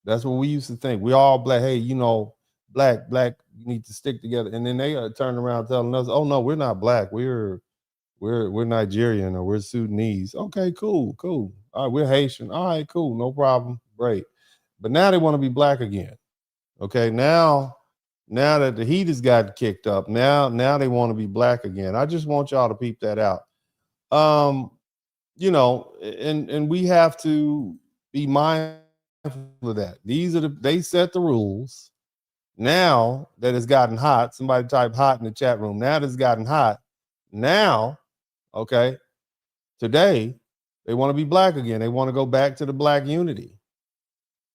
That's what we used to think. We all Black. Hey, you know, black, you need to stick together. And then they turn around telling us, oh no, we're not Black. We're Nigerian or we're Sudanese. Okay, cool. All right, we're Haitian. All right, cool, no problem, great. But now they want to be Black again. Okay, now that the heat has gotten kicked up, now they want to be Black again. I just want y'all to peep that out. You know, and we have to be mindful of that. They set the rules. Now that it's gotten hot, somebody type hot in the chat room. Now that it's gotten hot, now, okay, today they want to be Black again. They want to go back to the Black unity.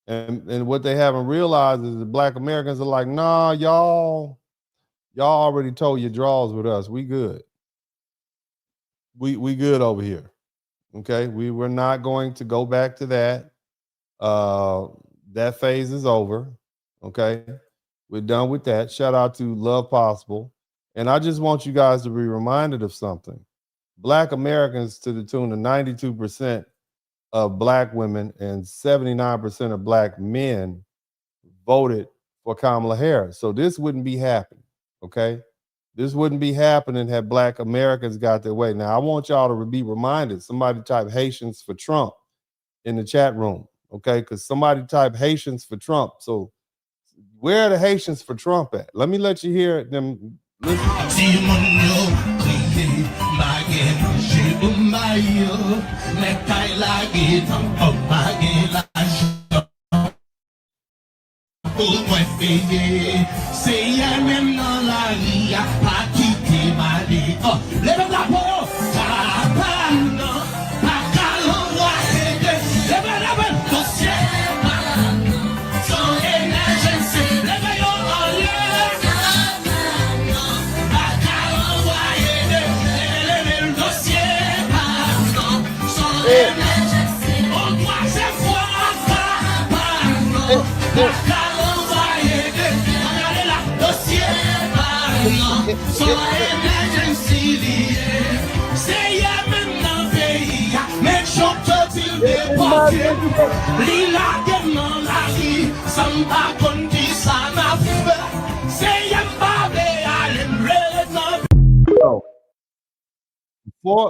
And what they haven't realized is that Black Americans are like, nah, y'all already told your draws with us. We good. We good over here. Okay. We're not going to go back to that. That phase is over. Okay. We're done with that. Shout out to Love Possible. And I just want you guys to be reminded of something. Black Americans, to the tune of 92% of Black women and 79% of Black men voted for Kamala Harris. So this wouldn't be happening, okay? This wouldn't be happening had Black Americans got their way. Now, I want y'all to be reminded. Somebody type Haitians for Trump in the chat room, okay? Because somebody type Haitians for Trump. So where are the Haitians for Trump at? Let me let you hear them.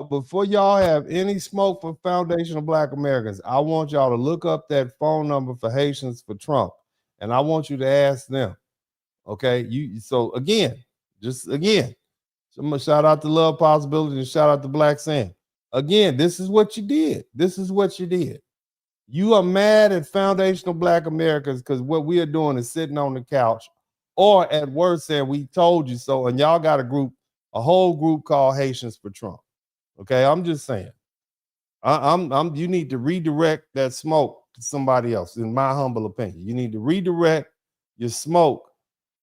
Before y'all have any smoke for Foundation of Black Americans, I want y'all to look up that phone number for Haitians for Trump, and I want you to ask them. Okay, so again, so shout out to Love Possibility and shout out to Black Sam. Again, this is what you did. This is what you did. You are mad at Foundational Black Americans because what we are doing is sitting on the couch, or at worst saying we told you so, and y'all got a whole group called Haitians for Trump. Okay, I'm just saying. You need to redirect that smoke to somebody else, in my humble opinion. You need to redirect your smoke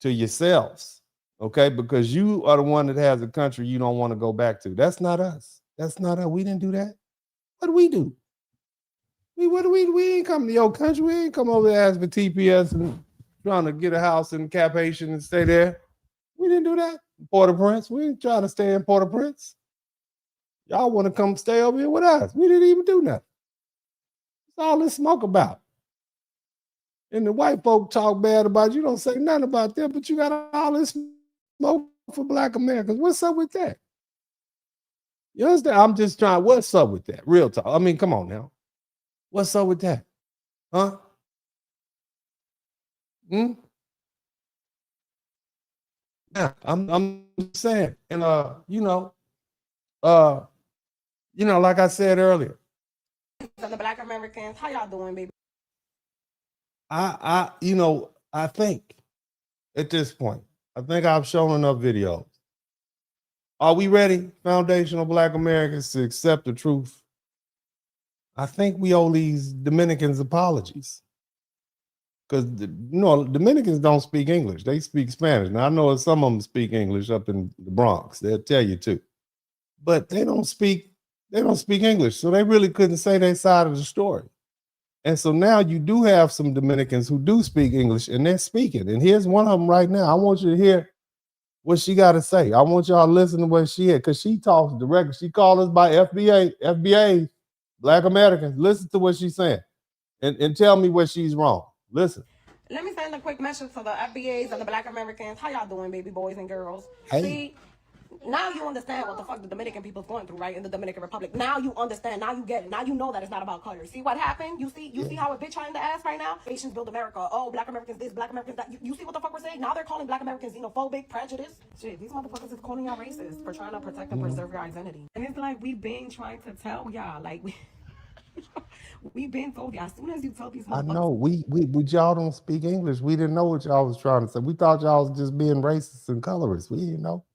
to yourselves, okay? Because you are the one that has a country you don't want to go back to. That's not us. That's not us. We didn't do that. What do we do? We ain't come to your country. We ain't come over there asking for TPS and trying to get a house in Cap Haitian and stay there. We didn't do that. Port-au-Prince. We ain't trying to stay in Port-au-Prince. Y'all want to come stay over here with us. We didn't even do nothing. That's all this smoke about. And the white folk talk bad about you. Don't say nothing about them, but you got all this smoke for Black Americans. What's up with that? You understand? I'm just trying. What's up with that? Real talk. I mean, come on now. What's up with that? Huh? Yeah, I'm saying, and like I said earlier. So the Black Americans, how y'all doing, baby? I think at this point, I think I've shown enough videos. Are we ready, Foundational Black Americans, to accept the truth? I think we owe these Dominicans apologies. Because, Dominicans don't speak English. They speak Spanish. Now, I know some of them speak English up in the Bronx. They'll tell you too. But they don't speak English. So they really couldn't say their side of the story. And so now you do have some Dominicans who do speak English, and they're speaking. And here's one of them right now. I want you to hear what she got to say. I want y'all to listen to what she had, because she talks directly. She called us by FBA, Black Americans. Listen to what she's saying and tell me where she's wrong. Listen. Let me send a quick message to the FBAs and the Black Americans. How y'all doing, baby boys and girls? Hey. See, now you understand what the fuck the Dominican people's going through, right? In the Dominican Republic. Now you understand. Now you get it. Now you know that it's not about color. See what happened? You see how it bit you in the ass right now? Haitians build America. Oh, Black Americans this, Black Americans that. You see what the fuck we're saying? Now they're calling Black Americans xenophobic, prejudice. Shit, these motherfuckers is calling y'all racist for trying to protect and preserve your identity. And it's like we've been trying to tell y'all, like we've been told y'all. As soon as you tell these motherfuckers, I know we y'all don't speak English. We didn't know what y'all was trying to say. We thought y'all was just being racist and colorist. We didn't know.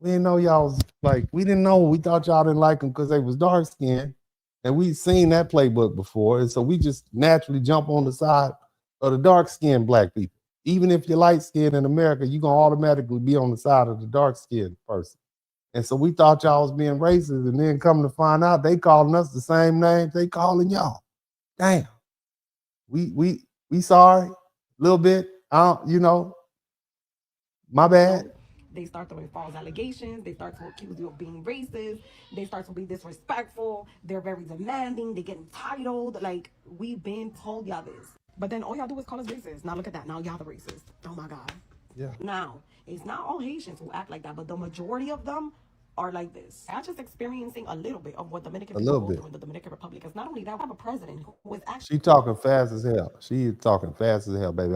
We didn't know y'all was like, we didn't know. We thought y'all didn't like them because they was dark skinned. And we'd seen that playbook before. And so we just naturally jump on the side of the dark skinned Black people. Even if you're light skinned in America, you're going to automatically be on the side of the dark skinned person. And so we thought y'all was being racist. And then come to find out, they calling us the same names they calling y'all. Damn. We sorry a little bit. My bad. they start throwing false allegations. They start to accuse you of being racist. They start to be disrespectful. They're very demanding. They get entitled. Like, we've been told y'all this. But then all y'all do is call us racist. Now look at that. Now y'all the racist. Oh my God. Yeah. Now, it's not all Haitians who act like that, but the majority of them are like this. I'm just experiencing a little bit of what Dominican people go through in the Dominican Republic. Because not only that, we have a president who is actually... She talking fast as hell. She is talking fast as hell, baby.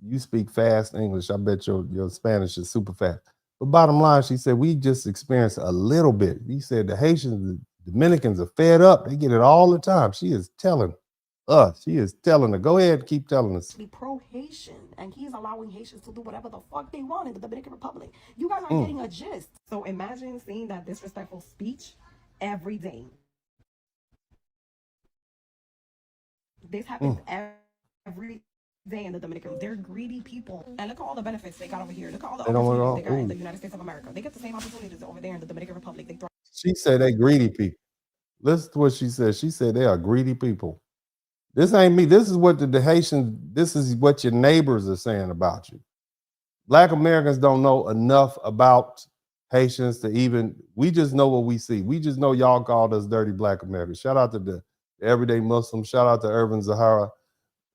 You speak fast English. I bet your Spanish is super fast. But bottom line, she said, we just experienced a little bit. He said the Haitians, the Dominicans are fed up. They get it all the time. She is telling us. She is telling her. Go ahead and keep telling us. Be pro-Haitian, and he's allowing Haitians to do whatever the fuck they want in the Dominican Republic. You guys are getting a gist. So imagine seeing that disrespectful speech every day. This happens every day in the Dominican. They're greedy people. And look at all the benefits they got over here. Look at all the opportunities they got in the United States of America. They get the same opportunities over there in the Dominican Republic. She said they greedy people. Listen to what she said. She said they are greedy people. This ain't me. This is what the Haitians, this is what your neighbors are saying about you. Black Americans don't know enough about Haitians to even, we just know what we see. We just know y'all called us dirty Black Americans. Shout out to the everyday Muslims. Shout out to Irvin Zahara.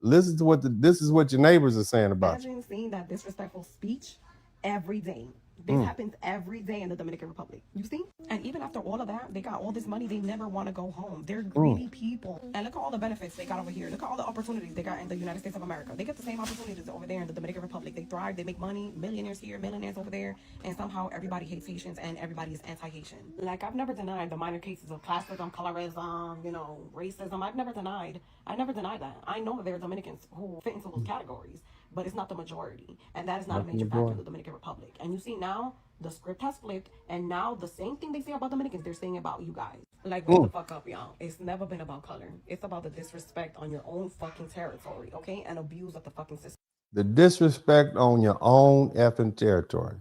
Listen to what this is what your neighbors are saying about you. Imagine seeing that disrespectful speech every day. This happens every day in the Dominican Republic. You see? And even after all of that, they got all this money. They never want to go home. They're greedy people. And look at all the benefits they got over here. Look at all the opportunities they got in the United States of America. They get the same opportunities over there in the Dominican Republic. They thrive. They make money. Millionaires here, millionaires over there. And somehow everybody hates Haitians and everybody is anti-Haitian. Like, I've never denied the minor cases of classism, colorism, you know, racism. I never denied that. I know that there are Dominicans who fit into those categories, but it's not the majority. And that is not a major factor in the Dominican Republic. And you see now, the script has flipped, and now the same thing they say about Dominicans, they're saying about you guys. Like, wake the fuck up, y'all. It's never been about color. It's about the disrespect on your own fucking territory, okay? And abuse of the fucking system. The disrespect on your own effing territory.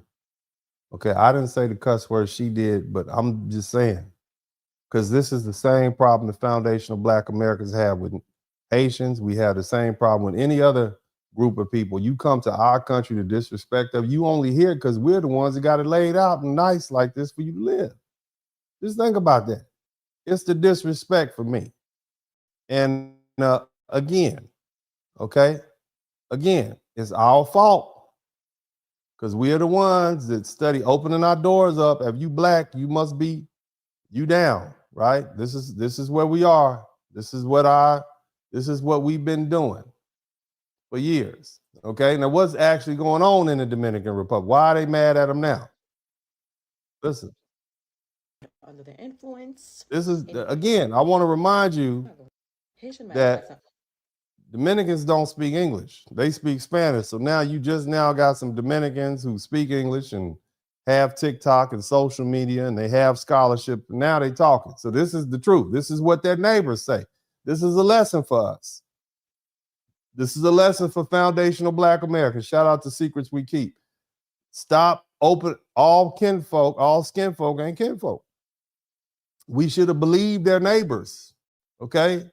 Okay, I didn't say the cuss word, she did, but I'm just saying, because this is the same problem the foundational Black Americans have with Haitians. We have the same problem with any other group of people. You come to our country to disrespect them. You only hear it because we're the ones that got it laid out and nice like this for you to live. Just think about that. It's the disrespect for me. And again, it's our fault because we're the ones that study opening our doors up. If you Black, you must be you down, right? This is where we are. This is what we've been doing for years. Okay, now what's actually going on in the Dominican Republic? Why are they mad at them now? Listen. Under the influence. This is, again, I want to remind you that Dominicans don't speak English. They speak Spanish. So now you just now got some Dominicans who speak English and have TikTok and social media and they have scholarship. And now they talking. So this is the truth. This is what their neighbors say. This is a lesson for us. This is a lesson for foundational Black Americans. Shout out to Secrets We Keep. Stop open all kinfolk, all skin folk ain't kinfolk. We should have believed their neighbors. Okay?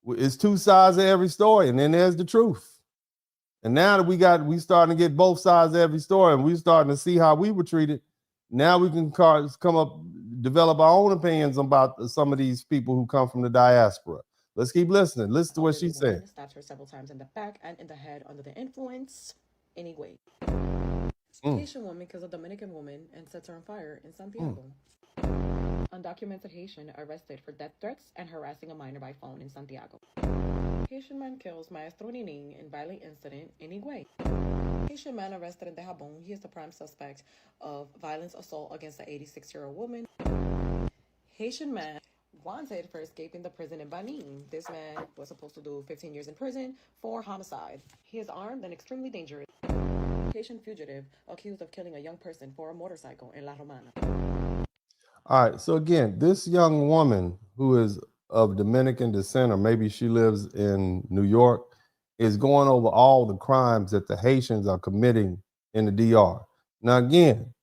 It's two sides of every story, and then there's the truth. And now that we starting to get both sides of every story, and we starting to see how we were treated. Now we can come up, develop our own opinions about some of these people who come from the diaspora. Let's keep listening. Listen to what she's saying. Stabbed her several times in the back and in the head under the influence. Anyway, Haitian woman kills a Dominican woman and sets her on fire in Santiago. Undocumented Haitian arrested for death threats and harassing a minor by phone in Santiago. Haitian man kills Maestro Ninin in violent incident in Higüey. Haitian man arrested in Dajabon. He is the prime suspect of violence assault against an 86-year-old woman. Haitian man wanted for escaping the prison in Benin. This man was supposed to do 15 years in prison for homicide. He is armed and extremely dangerous. Haitian fugitive accused of killing a young person for a motorcycle in La Romana. All right, so again, this young woman who is of Dominican descent, or maybe she lives in New York, is going over all the crimes that the Haitians are committing in the DR. Now, again,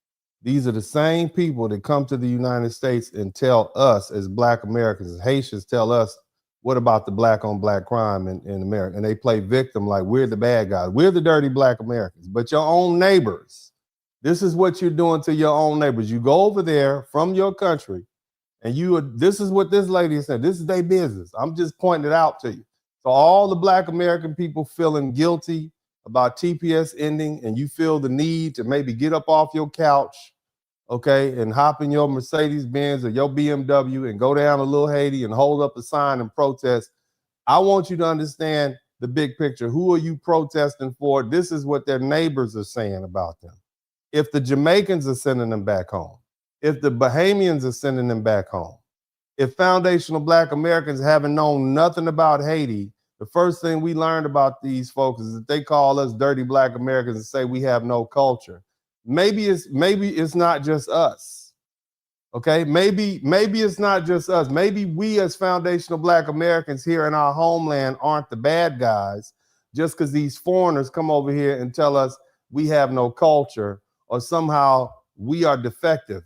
these are the same people that come to the United States and tell us as Black Americans, as Haitians tell us, what about the Black on Black crime in America? And they play victim like we're the bad guys. We're the dirty Black Americans, but your own neighbors. This is what you're doing to your own neighbors. You go over there from your country and this is what this lady said. This is their business. I'm just pointing it out to you. So all the Black American people feeling guilty about TPS ending, and you feel the need to maybe get up off your couch, okay, and hop in your Mercedes-Benz or your BMW and go down to Little Haiti and hold up a sign and protest. I want you to understand the big picture. Who are you protesting for? This is what their neighbors are saying about them. If the Jamaicans are sending them back home, if the Bahamians are sending them back home, if foundational Black Americans haven't known nothing about Haiti, the first thing we learned about these folks is that they call us dirty Black Americans and say we have no culture. Maybe it's not just us. Okay, maybe it's not just us. Maybe we as foundational Black Americans here in our homeland aren't the bad guys just because these foreigners come over here and tell us we have no culture or somehow we are defective.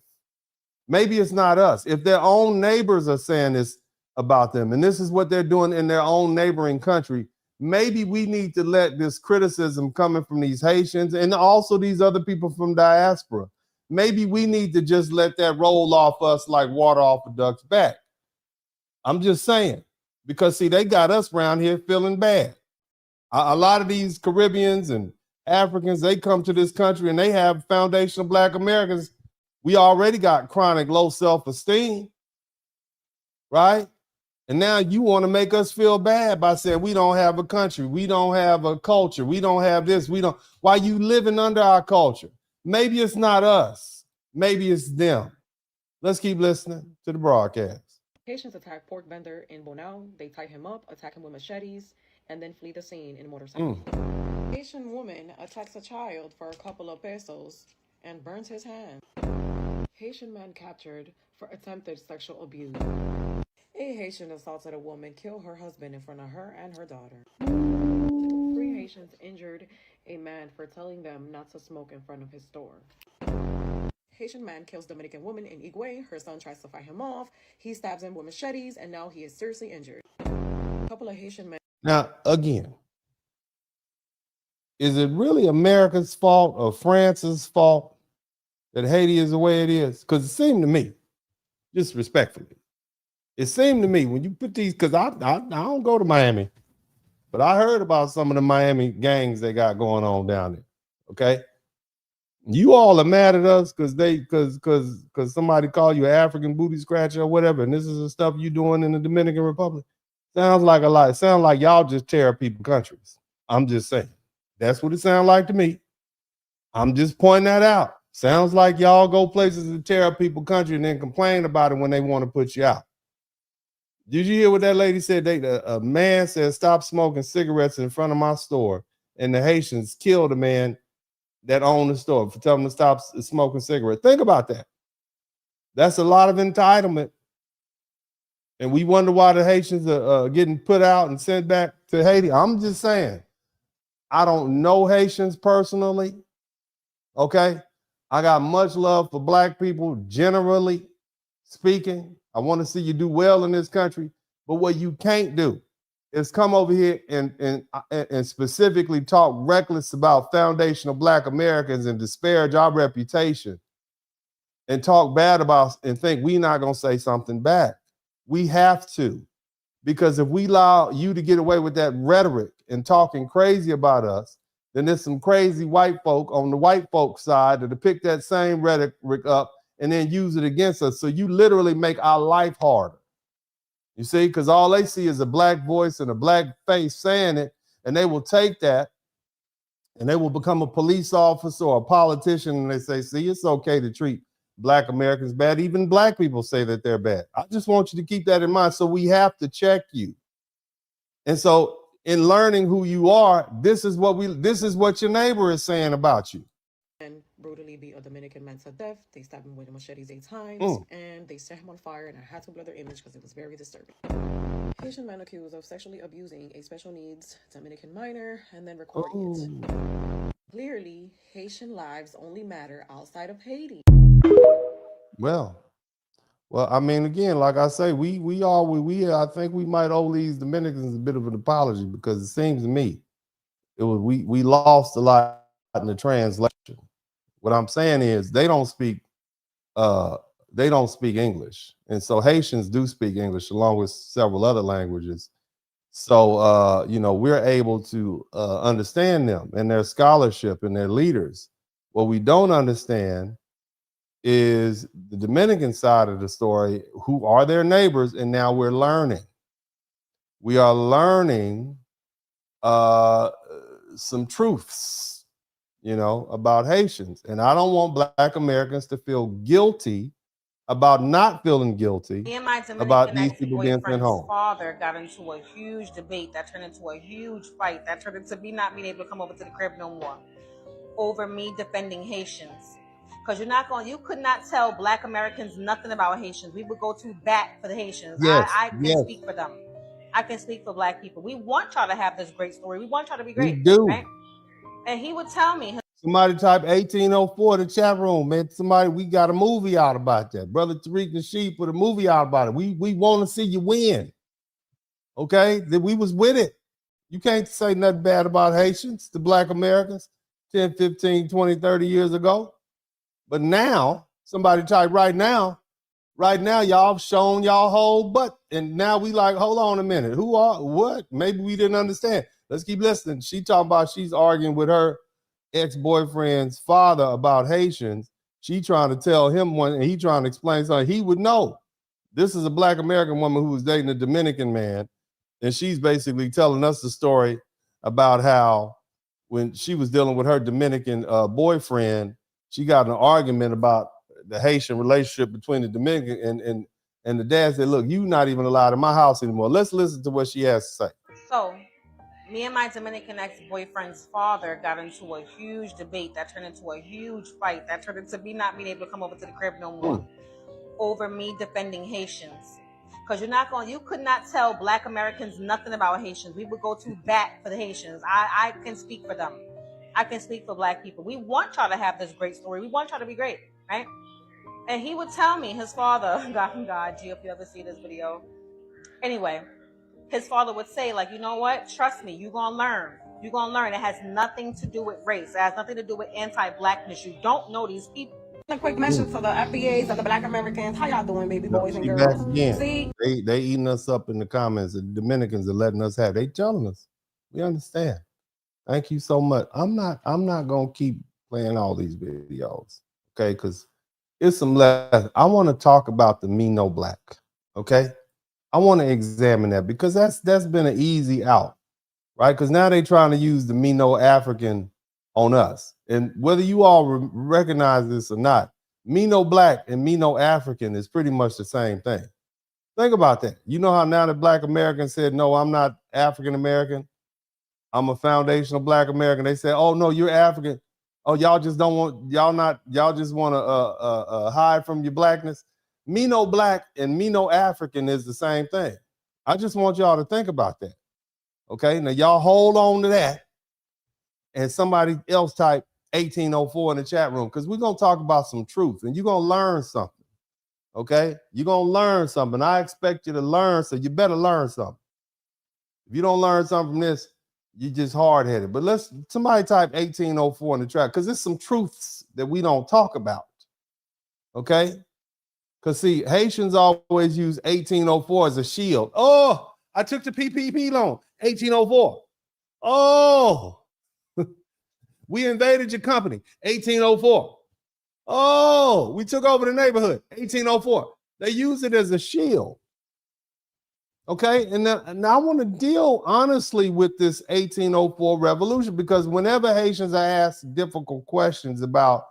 Maybe it's not us. If their own neighbors are saying this about them, and this is what they're doing in their own neighboring country, maybe we need to let this criticism coming from these Haitians and also these other people from diaspora, maybe we need to just let that roll off us like water off a duck's back. I'm just saying, because see, they got us around here feeling bad. A lot of these Caribbeans and Africans, they come to this country and they have foundation of Black Americans. We already got chronic low self-esteem, right? And now you want to make us feel bad by saying we don't have a country, we don't have a culture, we don't have this, we don't. Why you living under our culture? Maybe it's not us, maybe it's them. Let's keep listening to the broadcast. Haitians attack pork vendor in Bonao. They tie him up, attack him with machetes, and then flee the scene in motorcycle. Haitian woman attacks a child for a couple of pesos and burns his hand. Haitian man captured for attempted sexual abuse. A Haitian assaulted a woman, killed her husband in front of her and her daughter. 3 Haitians injured a man for telling them not to smoke in front of his store. Haitian man kills Dominican woman in Higüey. Her son tries to fight him off. He stabs him with machetes, and now he is seriously injured. A couple of Haitian men. Now, again, is it really America's fault or France's fault that Haiti is the way it is? Because it seemed to me, just respectfully, it seemed to me when you put these, because I don't go to Miami, but I heard about some of the Miami gangs they got going on down there. Okay, you all are mad at us because somebody called you an African booty scratcher or whatever, and this is the stuff you doing in the Dominican Republic. Sounds like a lot. It sounds like y'all just tear up people's countries. I'm just saying. That's what it sounds like to me. I'm just pointing that out. Sounds like y'all go places to tear up people's country and then complain about it when they want to put you out. Did you hear what that lady said? A man said, stop smoking cigarettes in front of my store. And the Haitians killed a man that owned the store for telling him to stop smoking cigarettes. Think about that. That's a lot of entitlement. And we wonder why the Haitians are getting put out and sent back to Haiti. I'm just saying, I don't know Haitians personally. Okay. I got much love for Black people, generally speaking. I want to see you do well in this country. But what you can't do is come over here and specifically talk reckless about foundational Black Americans and disparage our reputation and talk bad about and think we're not going to say something back. We have to, because if we allow you to get away with that rhetoric and talking crazy about us, then there's some crazy white folk on the white folk side that pick that same rhetoric up and then use it against us. So you literally make our life harder. You see, because all they see is a Black voice and a Black face saying it, and they will take that and they will become a police officer or a politician, and they say, see, it's okay to treat Black Americans bad. Even Black people say that they're bad. I just want you to keep that in mind. So we have to check you. And so in learning who you are, this is what your neighbor is saying about you. And brutally beat a Dominican man to death. They stabbed him with machetes 8 times, and they set him on fire, and I had to blur their image because it was very disturbing. Haitian man accused of sexually abusing a special needs Dominican minor and then recording it. Clearly, Haitian lives only matter outside of Haiti. Well, I mean, again, like I say, I think we might owe these Dominicans a bit of an apology, because it seems to me we lost a lot in the translation. What I'm saying is they don't speak English, and so Haitians do speak English along with several other languages. So we're able to understand them and their scholarship and their leaders. What we don't understand is the Dominican side of the story, who are their neighbors, and now we're learning. We are learning some truths, about Haitians. And I don't want Black Americans to feel guilty about not feeling guilty about these people being sent home. Father got into a huge debate that turned into a huge fight that turned into me not being able to come over to the crib no more over me defending Haitians. Because you could not tell Black Americans nothing about Haitians. We would go to bat for the Haitians. Yes, I can speak for them. I can speak for Black people. We want y'all to have this great story. We want y'all to be great. We do. Right? And he would tell me. Somebody type 1804 in the chat room, man. We got a movie out about that. Brother Tariq Nasheed put a movie out about it. We want to see you win. Okay? That we was with it. You can't say nothing bad about Haitians, the black Americans, 10, 15, 20, 30 years ago. But now, somebody type right now, y'all have shown y'all whole butt. And now we like, hold on a minute. Who are, what? Maybe we didn't understand. Let's keep listening. She talking about she's arguing with her ex-boyfriend's father about Haitians. She trying to tell him one, and he trying to explain something he would know. This is a black American woman who was dating a Dominican man. And she's basically telling us the story about how when she was dealing with her Dominican boyfriend, she got in an argument about the Haitian relationship between the Dominican and the dad said, look, you're not even allowed in my house anymore. Let's listen to what she has to say. So, me and my Dominican ex-boyfriend's father got into a huge debate that turned into a huge fight that turned into me not being able to come over to the crib no more over me defending Haitians. Because you could not tell black Americans nothing about Haitians. We would go to bat for the Haitians. I can speak for them. I can speak for black people. We want y'all to have this great story. We want y'all to be great, right? And he would tell me, his father, God, G, if you ever see this video. Anyway, his father would say, like, you know what? Trust me, you're going to learn. You're going to learn. It has nothing to do with race. It has nothing to do with anti-Blackness. You don't know these people. A quick message to the FBAs of the Black Americans. How y'all doing, baby boys and girls? See, they eating us up in the comments. The Dominicans are letting us have. They telling us. We understand. Thank you so much. I'm not gonna keep playing all these videos, okay? Because it's some less. I want to talk about the me no black, okay? I want to examine that because that's been an easy out, right? Because now they trying to use the me no African on us. And whether you all recognize this or not, me no black and me no African is pretty much the same thing. Think about that. You know how now the black American said, no, I'm not African American. I'm a foundational black American. They say, oh no, you're African. Oh, y'all just don't want, y'all just want to hide from your blackness. Me no black and me no African is the same thing. I just want y'all to think about that. Okay, now y'all hold on to that. And somebody else type 1804 in the chat room, because we're going to talk about some truth and you're going to learn something. Okay, you're going to learn something. I expect you to learn, so you better learn something. If you don't learn something from this, you're just hard-headed. But somebody type 1804 in the chat, because there's some truths that we don't talk about. Okay, because see, Haitians always use 1804 as a shield. Oh, I took the PPP loan, 1804. Oh, we invaded your company, 1804. Oh, we took over the neighborhood, 1804. They use it as a shield. Okay, and now I want to deal honestly with this 1804 revolution, because whenever Haitians are asked difficult questions about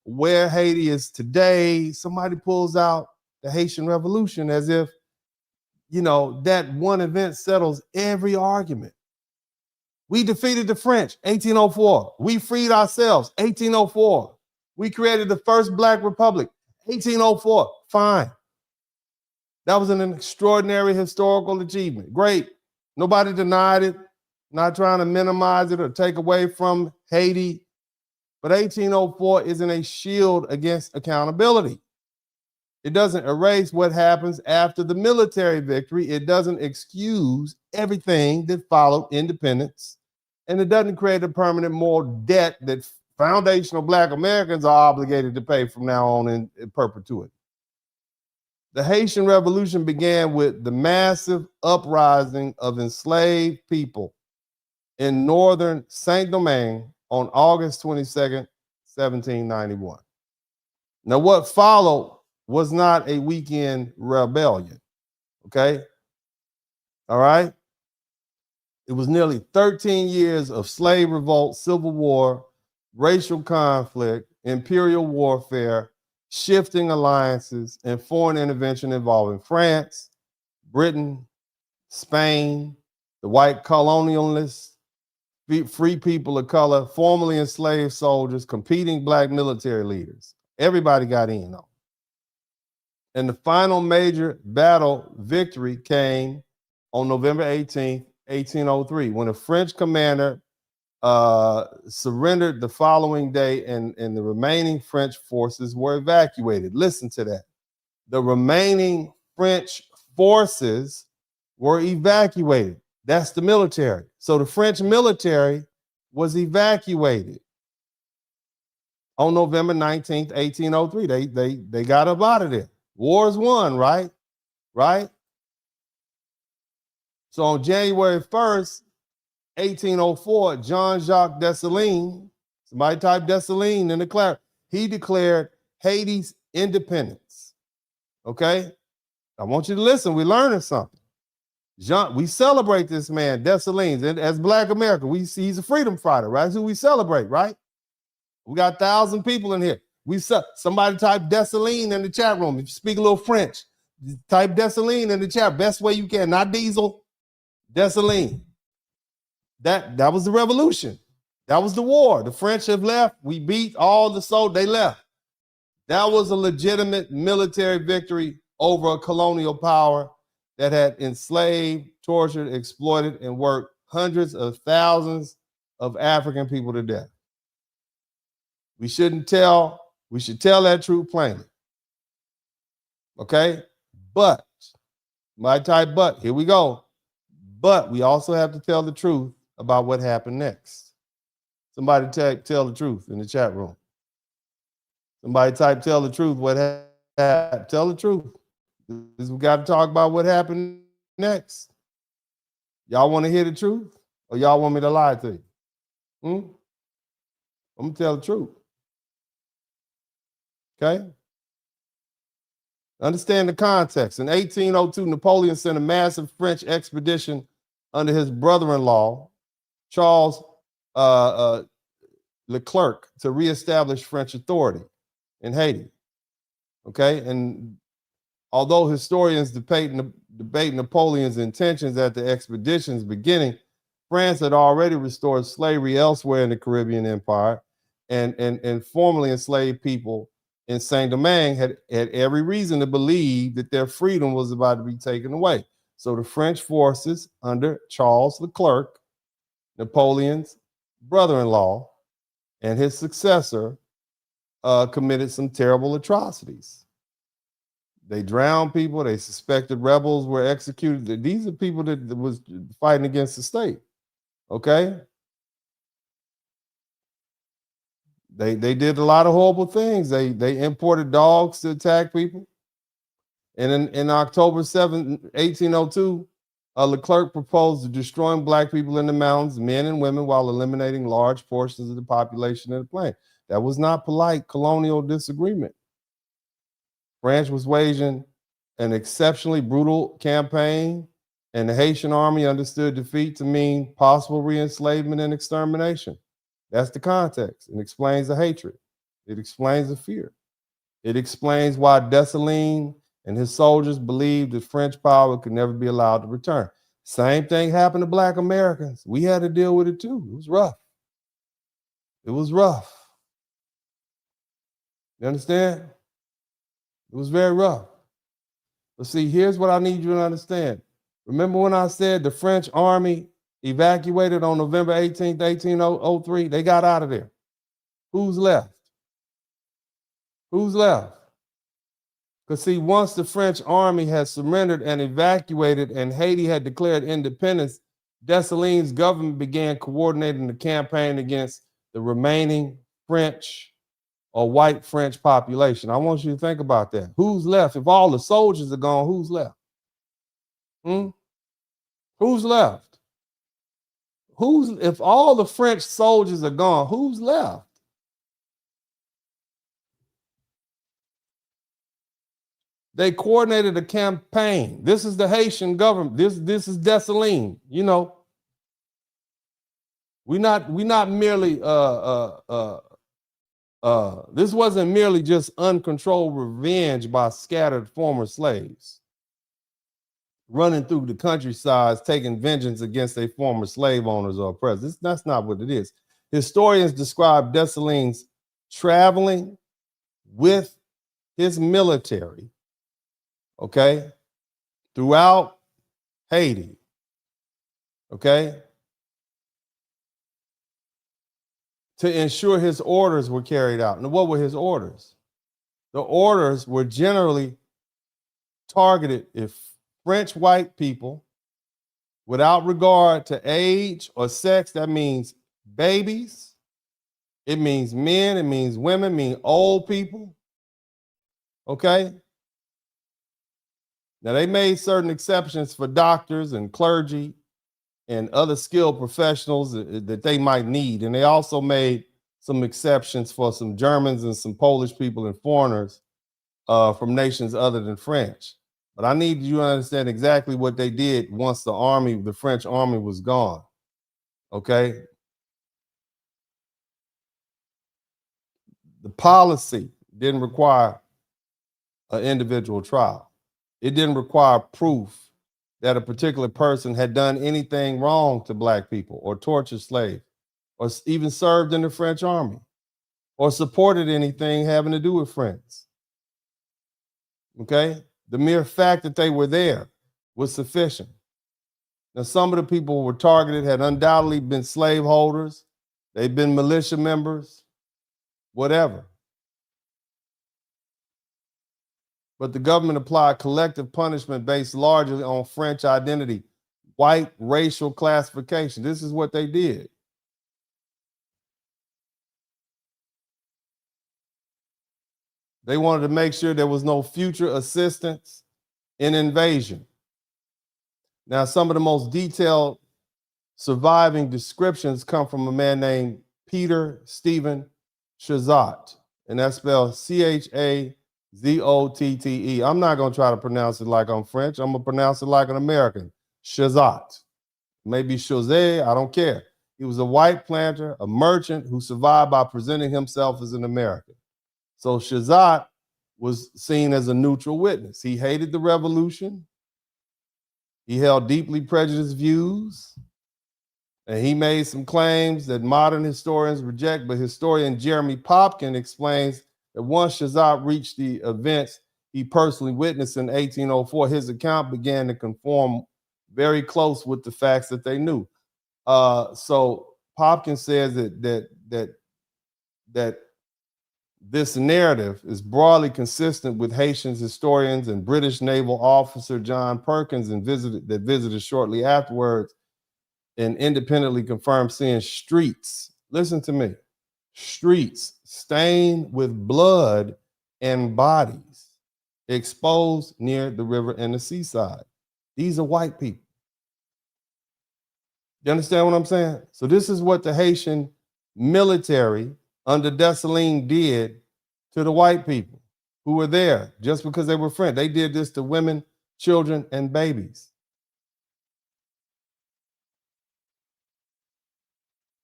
where Haiti is today, somebody pulls out the Haitian Revolution as if, you know, that one event settles every argument. We defeated the French, 1804. We freed ourselves, 1804. We created the first Black Republic, 1804. Fine. That was an extraordinary historical achievement. Great. Nobody denied it. Not trying to minimize it or take away from Haiti. But 1804 isn't a shield against accountability. It doesn't erase what happens after the military victory. It doesn't excuse everything that followed independence. And it doesn't create a permanent moral debt that foundational Black Americans are obligated to pay from now on in perpetuity. The Haitian Revolution began with the massive uprising of enslaved people in northern Saint-Domingue on August 22nd, 1791. Now, what followed was not a weekend rebellion, okay? All right? It was nearly 13 years of slave revolt, civil war, racial conflict, imperial warfare, shifting alliances, and foreign intervention involving France, Britain, Spain, the white colonialists, free people of color, formerly enslaved soldiers, competing Black military leaders. Everybody got in on it. And the final major battle victory came on November 18th, 1803, when a French commander surrendered the following day, and the remaining French forces were evacuated. Listen to that. The remaining French forces were evacuated. That's the military. So the French military was evacuated on November 19th, 1803. They got up out of there. War's won, right? Right? So on January 1st, 1804, Jean-Jacques Dessalines, somebody type Dessalines in the clear, he declared Haiti's independence. Okay? I want you to listen. We're learning something. We celebrate this man, Dessalines, and as Black America, we see he's a freedom fighter, right? That's who we celebrate, right? We got 1,000 people in here. Somebody type Dessalines in the chat room. If you speak a little French, type Dessalines in the chat. Best way you can, not Diesel, Dessalines. That was the revolution. That was the war. The French have left. We beat all the soldiers. They left. That was a legitimate military victory over a colonial power that had enslaved, tortured, exploited, and worked hundreds of thousands of African people to death. We should tell that truth plainly. Okay? But, my type but, here we go. But we also have to tell the truth about what happened next. Somebody tell the truth in the chat room. Somebody type tell the truth. What happened? Tell the truth. We got to talk about what happened next. Y'all want to hear the truth? Or y'all want me to lie to you? I'm going to tell the truth. Okay? Understand the context. In 1802, Napoleon sent a massive French expedition under his brother-in-law, Charles Leclerc, to reestablish French authority in Haiti. Okay? And although historians debate Napoleon's intentions at the expedition's beginning, France had already restored slavery elsewhere in the Caribbean Empire and formerly enslaved people in Saint-Domingue had every reason to believe that their freedom was about to be taken away. So the French forces under Charles Leclerc, Napoleon's brother-in-law, and his successor committed some terrible atrocities. They drowned people. They suspected rebels were executed. These are people that was fighting against the state. Okay? They did a lot of horrible things. They imported dogs to attack people. And in October 7, 1802, Leclerc proposed destroying Black people in the mountains, men and women, while eliminating large portions of the population in the plain. That was not polite colonial disagreement. France was waging an exceptionally brutal campaign, and the Haitian army understood defeat to mean possible re-enslavement and extermination. That's the context. It explains the hatred. It explains the fear. It explains why Dessalines and his soldiers believed that French power could never be allowed to return. Same thing happened to Black Americans. We had to deal with it too. It was rough. It was rough. You understand? It was very rough. But see, here's what I need you to understand. Remember when I said the French army evacuated on November 18th, 1803? They got out of there. Who's left? Who's left? Because see, once the French army had surrendered and evacuated and Haiti had declared independence, Dessalines' government began coordinating the campaign against the remaining French or white French population. I want you to think about that. Who's left? If all the soldiers are gone, who's left? Who's left? If all the French soldiers are gone, who's left? They coordinated a campaign. This is the Haitian government. This is Dessalines. You know, we not merely this wasn't merely just uncontrolled revenge by scattered former slaves running through the countryside, taking vengeance against their former slave owners or oppressors. That's not what it is. Historians describe Dessalines traveling with his military, okay, throughout Haiti, okay, to ensure his orders were carried out. And what were his orders? The orders were generally targeted if French white people without regard to age or sex. That means babies. It means men. It means women. It means old people. Okay? Now, they made certain exceptions for doctors and clergy and other skilled professionals that they might need. And they also made some exceptions for some Germans and some Polish people and foreigners from nations other than French. But I need you to understand exactly what they did once the French army was gone. Okay? The policy didn't require an individual trial. It didn't require proof that a particular person had done anything wrong to black people or tortured slaves or even served in the French army or supported anything having to do with France. Okay? The mere fact that they were there was sufficient. Now, some of the people who were targeted had undoubtedly been slaveholders. They've been militia members, whatever. But the government applied collective punishment based largely on French identity, white racial classification. This is what they did. They wanted to make sure there was no future assistance in invasion. Now, some of the most detailed surviving descriptions come from a man named Peter Stephen Chazot, and that's spelled Chazotte. I'm not going to try to pronounce it like I'm French. I'm going to pronounce it like an American. Chazot. Maybe Chazé, I don't care. He was a white planter, a merchant who survived by presenting himself as an American. So Chazot was seen as a neutral witness. He hated the revolution. He held deeply prejudiced views. And he made some claims that modern historians reject, but historian Jeremy Popkin explains that once Chazot reached the events he personally witnessed in 1804, his account began to conform very close with the facts that they knew. So Popkin says that this narrative is broadly consistent with Haitian historians and British naval officer John Perkins that visited shortly afterwards and independently confirmed seeing streets. Listen to me. Streets stained with blood and bodies exposed near the river and the seaside. These are white people. You understand what I'm saying? So this is what the Haitian military under Dessalines did to the white people who were there just because they were French. They did this to women, children, and babies.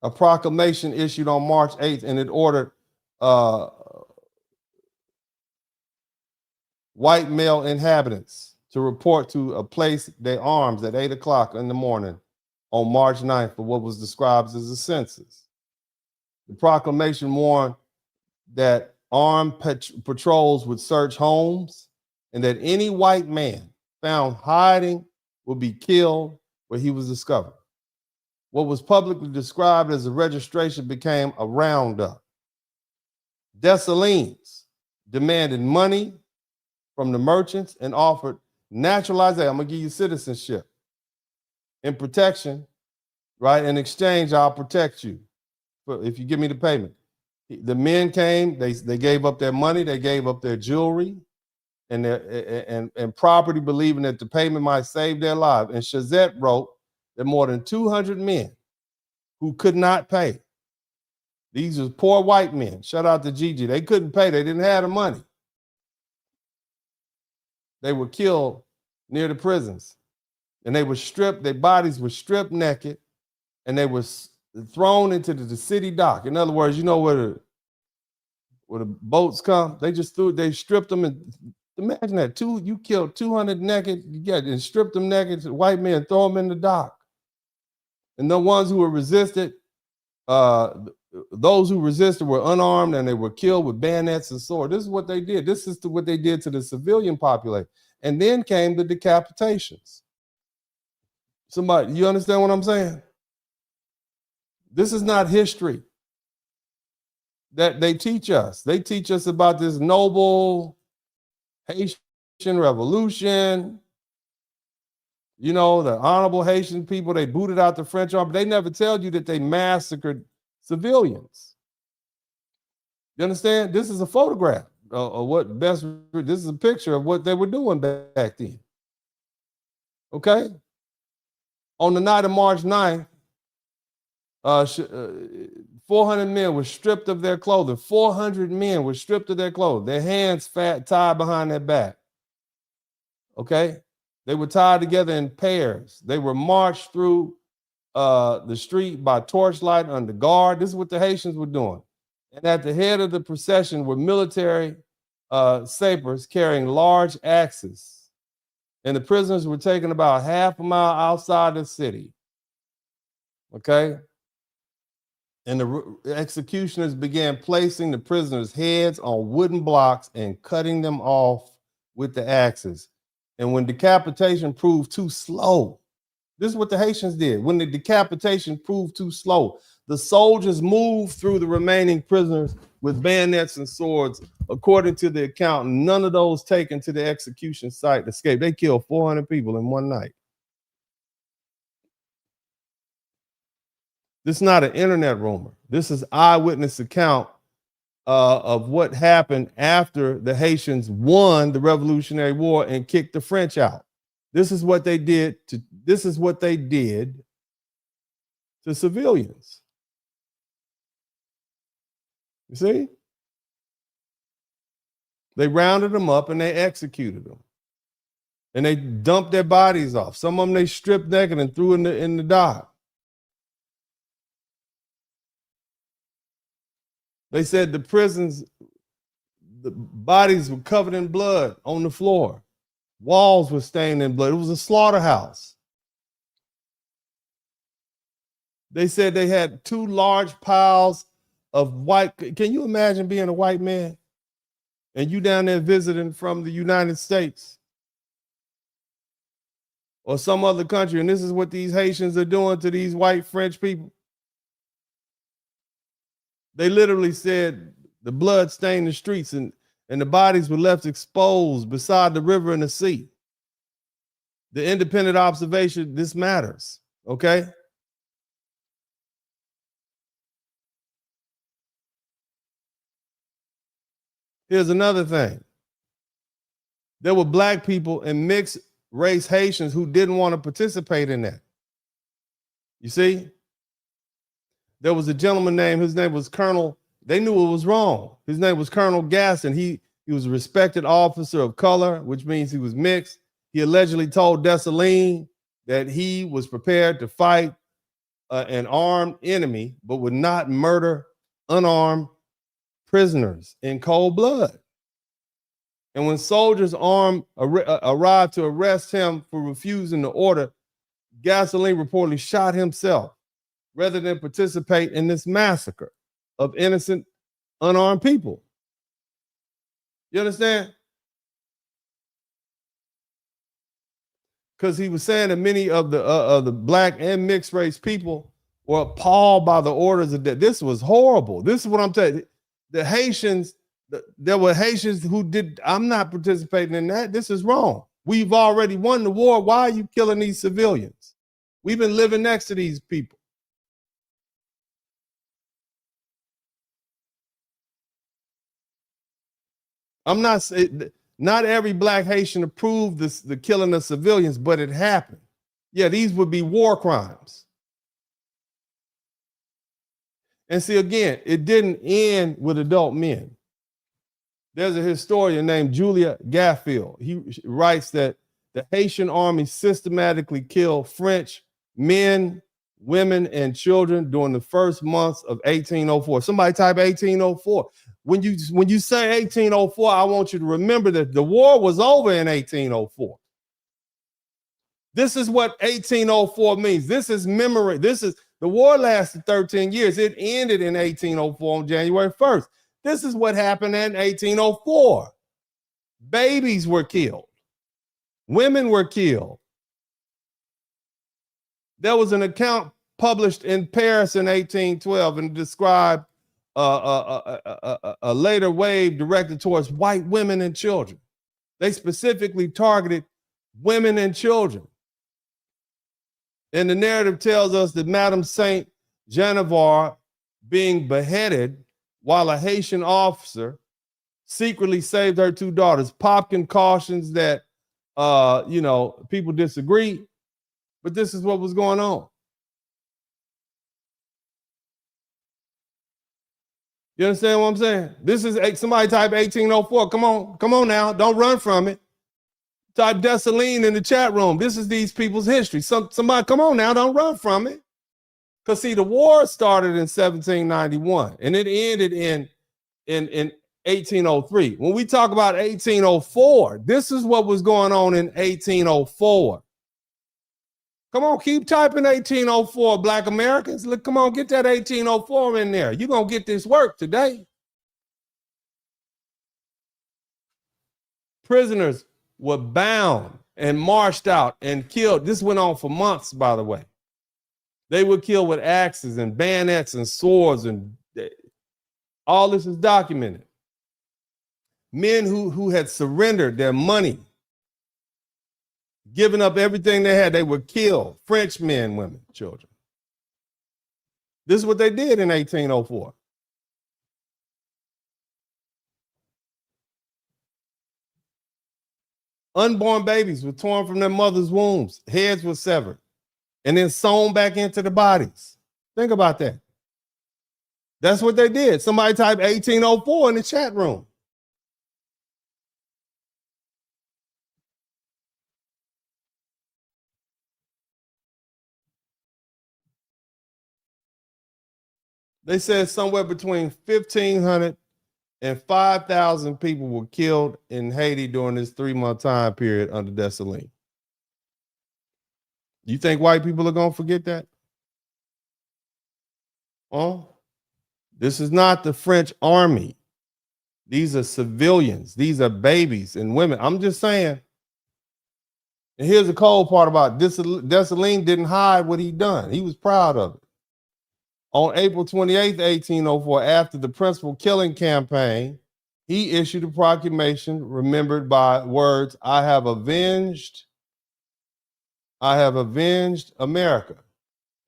A proclamation issued on March 8th, and it ordered white male inhabitants to report to a place their arms at 8 o'clock in the morning on March 9th for what was described as a census. The proclamation warned that armed patrols would search homes and that any white man found hiding would be killed where he was discovered. What was publicly described as a registration became a roundup. Dessalines demanded money from the merchants and offered naturalization. I'm going to give you citizenship and protection, right? In exchange, I'll protect you if you give me the payment. The men came, they gave up their money, they gave up their jewelry and their property, believing that the payment might save their lives. And Chazette wrote that more than 200 men who could not pay. These are poor white men. Shout out to Gigi. They couldn't pay. They didn't have the money. They were killed near the prisons. And they were stripped, their bodies were stripped naked, and they were thrown into the city dock. In other words, you know where the boats come? They stripped them. And imagine that. You killed 200 naked, and stripped them naked, white men, throw them in the dock. And the ones who were resisted, those who resisted were unarmed and they were killed with bayonets and swords. This is what they did. This is what they did to the civilian population. And then came the decapitations. Somebody, you understand what I'm saying? This is not history that they teach us. They teach us about this noble Haitian revolution. You know, the honorable Haitian people, they booted out the French army. They never tell you that they massacred civilians. You understand? This is a photograph of what this is a picture of what they were doing back then. Okay? On the night of March 9th, 400 men were stripped of their clothing. 400 men were stripped of their clothes. Their hands tied behind their back. Okay? They were tied together in pairs. They were marched through the street by torchlight under guard. This is what the Haitians were doing. And at the head of the procession were military sappers carrying large axes. And the prisoners were taken about half a mile outside the city. Okay? And the executioners began placing the prisoners' heads on wooden blocks and cutting them off with the axes. And when decapitation proved too slow, this is what the Haitians did. When the decapitation proved too slow, the soldiers moved through the remaining prisoners with bayonets and swords. According to the account, none of those taken to the execution site escaped. They killed 400 people in one night. This is not an internet rumor. This is eyewitness account of what happened after the Haitians won the Revolutionary War and kicked the French out. This is what they did to civilians. You see? They rounded them up and they executed them. And they dumped their bodies off. Some of them they stripped naked and threw in the dock. They said the prisons, the bodies were covered in blood on the floor. Walls were stained in blood. It was a slaughterhouse. They said they had 2 large piles of white. Can you imagine being a white man and you down there visiting from the United States or some other country, and this is what these Haitians are doing to these white French people? They literally said the blood stained the streets and the bodies were left exposed beside the river and the sea. The independent observation, this matters, okay? Here's another thing. There were black people and mixed race Haitians who didn't want to participate in that. You see? There was a gentleman his name was Colonel, they knew it was wrong. His name was Colonel Gaston. He was a respected officer of color, which means he was mixed. He allegedly told Dessalines that he was prepared to fight an armed enemy, but would not murder unarmed prisoners in cold blood. And when soldiers arrived to arrest him for refusing the order, Dessalines reportedly shot himself rather than participate in this massacre of innocent, unarmed people. You understand? Because he was saying that many of the black and mixed race people were appalled by the orders of death. This was horrible. This is what I'm telling you. The Haitians, there were Haitians who I'm not participating in that. This is wrong. We've already won the war. Why are you killing these civilians? We've been living next to these people. Not every black Haitian approved the killing of civilians, but it happened. Yeah, these would be war crimes. And see, again, it didn't end with adult men. There's a historian named Julia Gaffield. He writes that the Haitian army systematically killed French men, women, and children during the first months of 1804. Somebody type 1804. When you say 1804, I want you to remember that the war was over in 1804. This is what 1804 means. This is memory. The war lasted 13 years. It ended in 1804 on January 1st. This is what happened in 1804. Babies were killed. Women were killed. There was an account published in Paris in 1812 and described a later wave directed towards white women and children. They specifically targeted women and children. And the narrative tells us that Madame Saint Genevieve being beheaded while a Haitian officer secretly saved her 2 daughters. Popkin cautions that, people disagree, but this is what was going on. You understand what I'm saying? This is somebody type 1804. Come on now. Don't run from it. Type Dessalines in the chat room. This is these people's history. Somebody, come on now. Don't run from it. Because see, the war started in 1791 and it ended in 1803. When we talk about 1804, this is what was going on in 1804. Come on, keep typing 1804, Black Americans. Look, come on, get that 1804 in there. You're going to get this work today. Prisoners were bound and marched out and killed. This went on for months, by the way. They were killed with axes and bayonets and swords, and all this is documented. Men who had surrendered their money, giving up everything they had, they were killed. French men, women, children. This is what they did in 1804. Unborn babies were torn from their mother's wombs. Heads were severed and then sewn back into the bodies. Think about that. That's what they did. Somebody type 1804 in the chat room. They said somewhere between 1,500 and 5,000 people were killed in Haiti during this 3-month time period under Dessalines. You think white people are going to forget that? Oh, this is not the French army. These are civilians. These are babies and women. I'm just saying. And here's the cold part about Dessalines didn't hide what he'd done. He was proud of it. On April 28th, 1804, after the principal killing campaign, he issued a proclamation remembered by words, I have avenged America.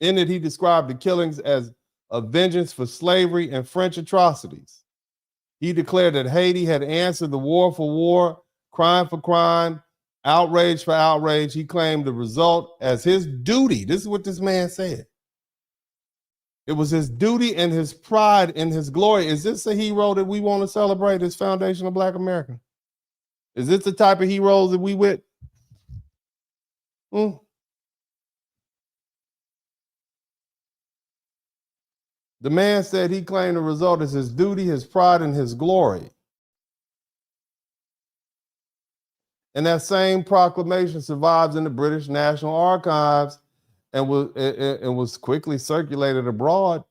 In it, he described the killings as a vengeance for slavery and French atrocities. He declared that Haiti had answered the war for war, crime for crime, outrage for outrage. He claimed the result as his duty. This is what this man said. It was his duty and his pride and his glory. Is this a hero that we want to celebrate as foundation of Black America? Is this the type of heroes that we with? The man said he claimed the result as his duty, his pride, and his glory. And that same proclamation survives in the British National Archives and was quickly circulated abroad.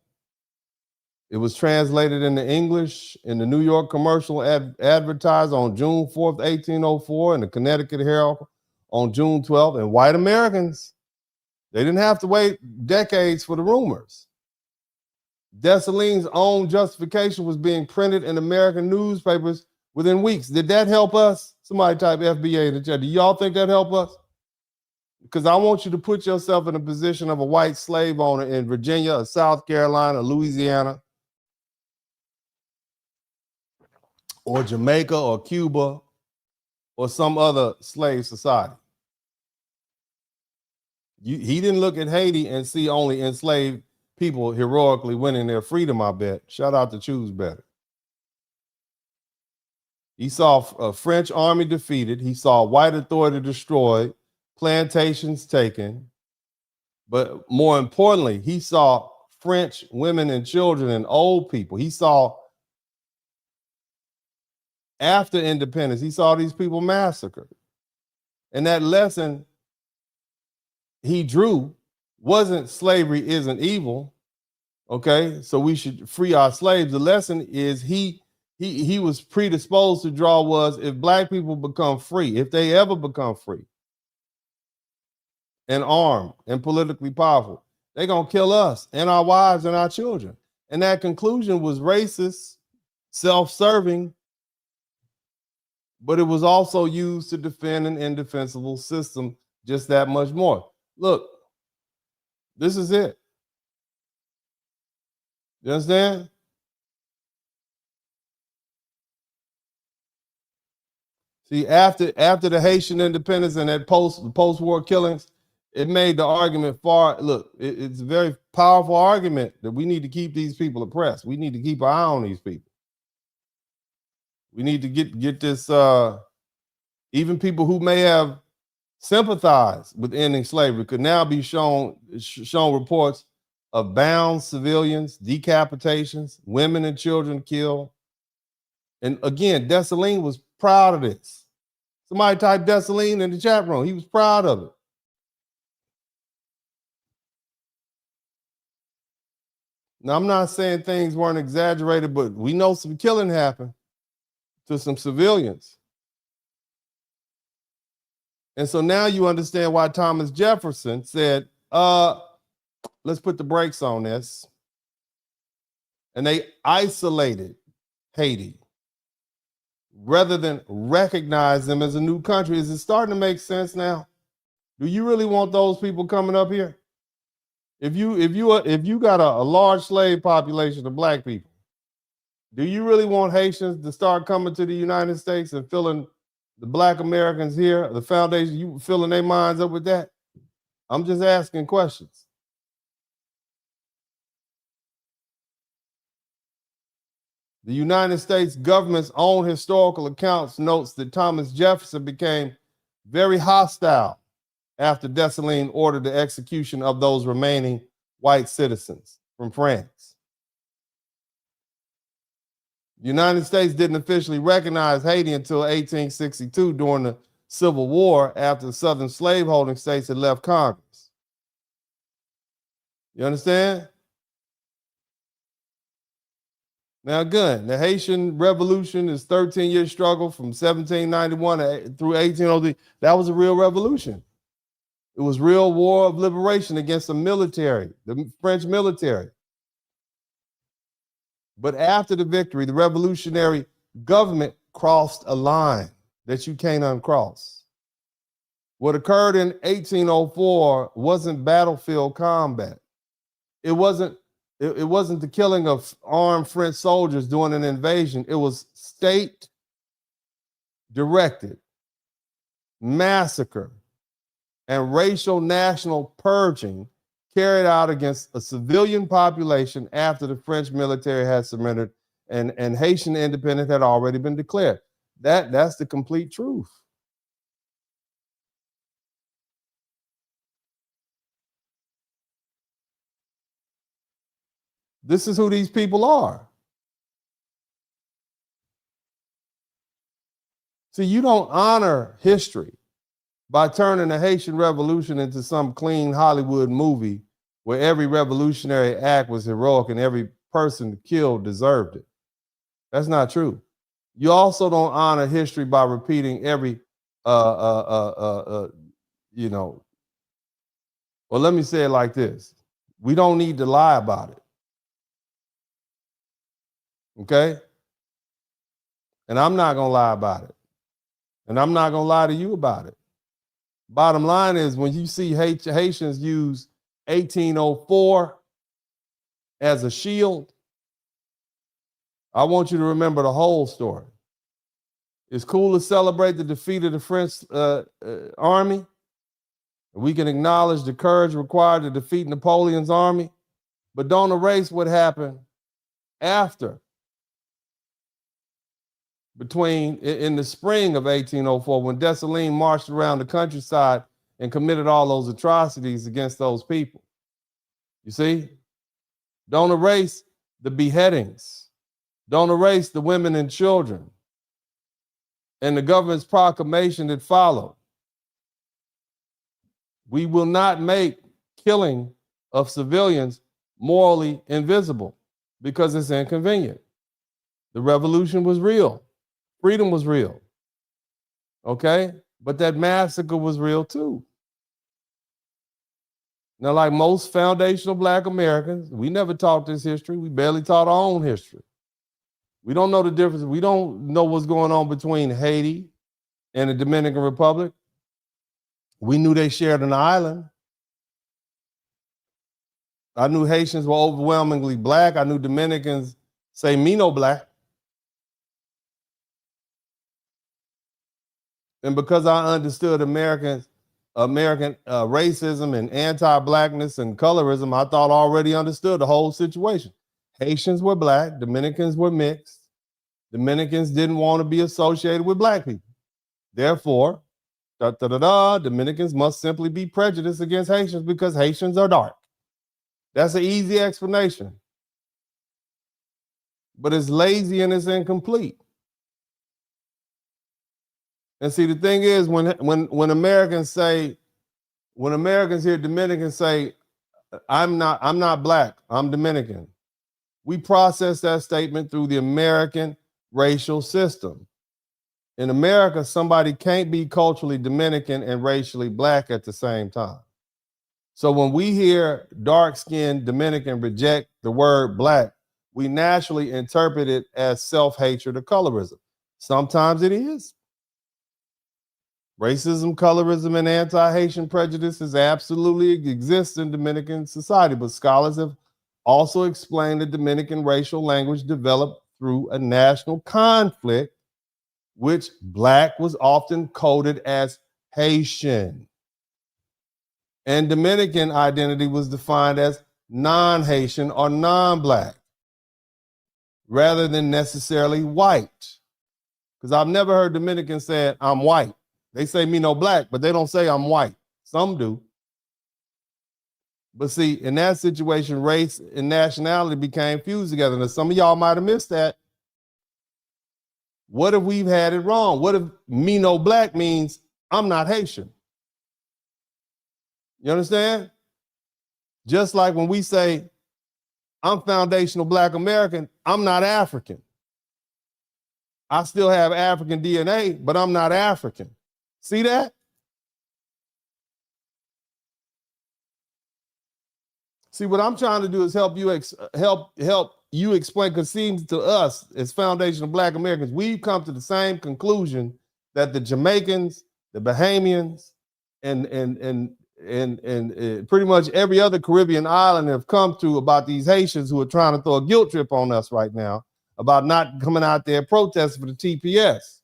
It was translated into English in the New York Commercial Advertiser on June 4th, 1804, and the Connecticut Herald on June 12th. And white Americans, they didn't have to wait decades for the rumors. Dessalines' own justification was being printed in American newspapers within weeks. Did that help us? Somebody type FBA in the chat. Do y'all think that helped us? Because I want you to put yourself in a position of a white slave owner in Virginia or South Carolina, or Louisiana, or Jamaica or Cuba or some other slave society. He didn't look at Haiti and see only enslaved people heroically winning their freedom, I bet. Shout out to Choose Better. He saw a French army defeated. He saw white authority destroyed, plantations taken. But more importantly, he saw French women and children and old people. He saw, after independence, he saw these people massacred. And that lesson he drew wasn't slavery isn't evil, okay? So we should free our slaves. The lesson is he was predisposed to draw was if black people become free, if they ever become free and armed and politically powerful, they're going to kill us and our wives and our children. And that conclusion was racist, self-serving, but it was also used to defend an indefensible system just that much more. Look, This is it. You understand? See, after the Haitian independence and that post-war killings, it made the argument it's a very powerful argument that we need to keep these people oppressed. We need to keep an eye on these people. We need to get this, even people who may have sympathized with ending slavery could now be shown reports of bound civilians, decapitations, women and children killed. And again, Dessalines was proud of this. Somebody typed Dessalines in the chat room. He was proud of it. Now, I'm not saying things weren't exaggerated, but we know some killing happened to some civilians. And so now you understand why Thomas Jefferson said, let's put the brakes on this. And they isolated Haiti rather than recognize them as a new country. Is it starting to make sense now? Do you really want those people coming up here? If you got a large slave population of black people, do you really want Haitians to start coming to the United States and filling the black Americans here, the foundation, you filling their minds up with that? I'm just asking questions. The United States government's own historical accounts notes that Thomas Jefferson became very hostile after Dessalines ordered the execution of those remaining white citizens from France. The United States didn't officially recognize Haiti until 1862 during the Civil War after the southern slaveholding states had left Congress. You understand? Now, again, the Haitian Revolution is 13-year struggle from 1791 through 1803. That was a real revolution. It was real war of liberation against the military, the French military. But after the victory, the revolutionary government crossed a line that you can't uncross. What occurred in 1804 wasn't battlefield combat. It wasn't the killing of armed French soldiers during an invasion. It was state-directed massacre and racial national purging carried out against a civilian population after the French military had surrendered and Haitian independence had already been declared. That's the complete truth. This is who these people are. See, you don't honor history by turning the Haitian Revolution into some clean Hollywood movie where every revolutionary act was heroic and every person killed deserved it. That's not true. You also don't honor history by repeating every, well, let me say it like this. We don't need to lie about it. Okay? And I'm not going to lie about it. And I'm not going to lie to you about it. Bottom line is when you see Haitians use 1804 as a shield, I want you to remember the whole story. It's cool to celebrate the defeat of the French army. We can acknowledge the courage required to defeat Napoleon's army, but don't erase what happened after. In the spring of 1804, when Dessalines marched around the countryside and committed all those atrocities against those people. You see? Don't erase the beheadings. Don't erase the women and children and the government's proclamation that followed. We will not make killing of civilians morally invisible because it's inconvenient. The revolution was real. Freedom was real. Okay? But that massacre was real too. Now, like most foundational Black Americans, we never taught this history. We barely taught our own history. We don't know the difference. We don't know what's going on between Haiti and the Dominican Republic. We knew they shared an island. I knew Haitians were overwhelmingly black. I knew Dominicans say me no black. And because I understood American racism and anti-Blackness and colorism, I thought I already understood the whole situation. Haitians were black, Dominicans were mixed. Dominicans didn't want to be associated with black people. Therefore, Dominicans must simply be prejudiced against Haitians because Haitians are dark. That's an easy explanation. But it's lazy and it's incomplete. And see, the thing is, when Americans hear Dominicans say, I'm not black, I'm Dominican, we process that statement through the American racial system. In America, somebody can't be culturally Dominican and racially black at the same time. So when we hear dark-skinned Dominican reject the word black, we naturally interpret it as self-hatred or colorism. Sometimes it is. Racism, colorism, and anti-Haitian prejudices absolutely exist in Dominican society, but scholars have also explained the Dominican racial language developed through a national conflict, which black was often coded as Haitian. And Dominican identity was defined as non-Haitian or non-black, rather than necessarily white. Because I've never heard Dominicans say, I'm white. They say me no black, but they don't say I'm white. Some do. But see, in that situation, race and nationality became fused together. Now, some of y'all might have missed that. What if we've had it wrong? What if me no black means I'm not Haitian? You understand? Just like when we say I'm foundational black American, I'm not African. I still have African DNA, but I'm not African. See that? See, what I'm trying to do is help you explain, because it seems to us as foundational black Americans, we've come to the same conclusion that the Jamaicans, the Bahamians, and pretty much every other Caribbean island have come to about these Haitians who are trying to throw a guilt trip on us right now about not coming out there protesting for the TPS.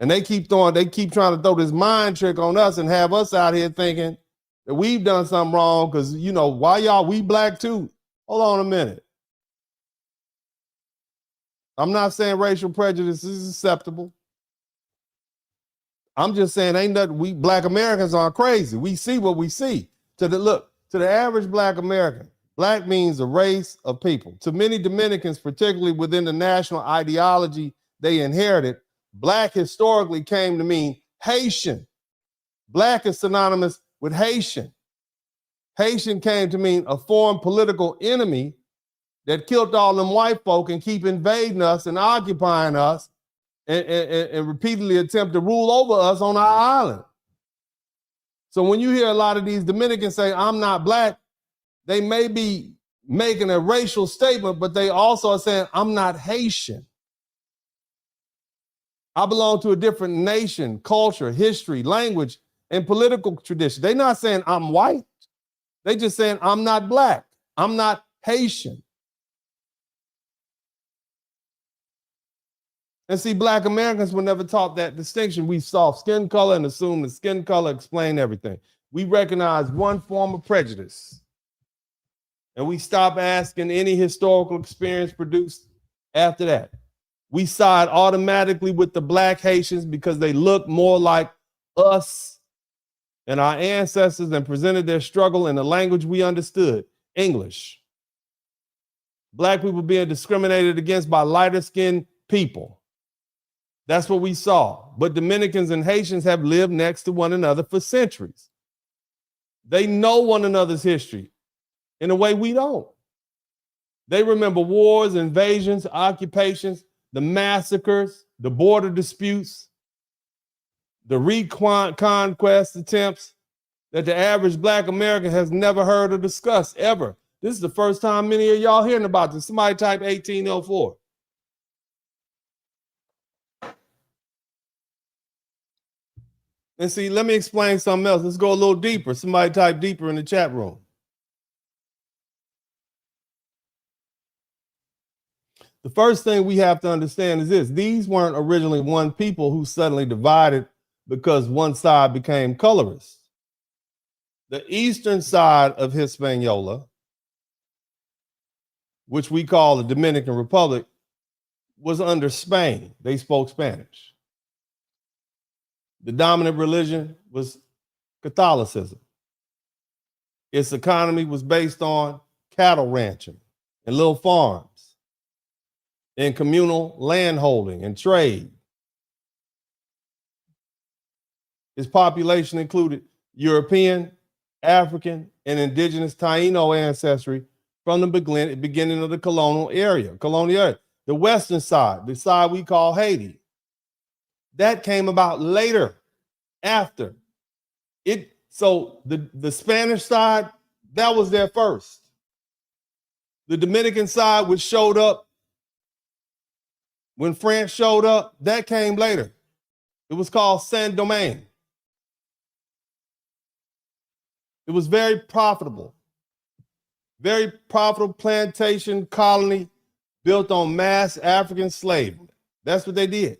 And they keep trying to throw this mind trick on us and have us out here thinking that we've done something wrong because, you know, why y'all, we black too. Hold on a minute. I'm not saying racial prejudice is acceptable. I'm just saying ain't nothing, we black Americans aren't crazy. We see what we see. To the average black American, black means a race of people. To many Dominicans, particularly within the national ideology they inherited, black historically came to mean Haitian. Black is synonymous with Haitian. Haitian came to mean a foreign political enemy that killed all them white folk and keep invading us and occupying us and repeatedly attempt to rule over us on our island. So when you hear a lot of these Dominicans say, I'm not black, they may be making a racial statement, but they also are saying, I'm not Haitian. I belong to a different nation, culture, history, language, and political tradition. They're not saying I'm white. They're just saying I'm not black. I'm not Haitian. And see, black Americans were never taught that distinction. We saw skin color and assumed that skin color explained everything. We recognize one form of prejudice. And we stop asking any historical experience produced after that. We side automatically with the black Haitians because they look more like us and our ancestors and presented their struggle in the language we understood, English. Black people being discriminated against by lighter skinned people. That's what we saw. But Dominicans and Haitians have lived next to one another for centuries. They know one another's history in a way we don't. They remember wars, invasions, occupations, the massacres, the border disputes, the reconquest attempts that the average black American has never heard or discussed ever. This is the first time many of y'all hearing about this. Somebody type 1804. And see, let me explain something else. Let's go a little deeper. Somebody type deeper in the chat room. The first thing we have to understand is this. These weren't originally one people who suddenly divided because one side became colorist. The eastern side of Hispaniola, which we call the Dominican Republic, was under Spain. They spoke Spanish. The dominant religion was Catholicism. Its economy was based on cattle ranching and little farms, and communal landholding and trade. Its population included European, African, and indigenous Taino ancestry from the beginning of the colonial area. The western side, the side we call Haiti, that came about later, after. So the Spanish side, that was there first. The Dominican side, which showed up when France showed up, that came later. It was called Saint-Domingue. It was very profitable plantation colony built on mass African slavery. That's what they did.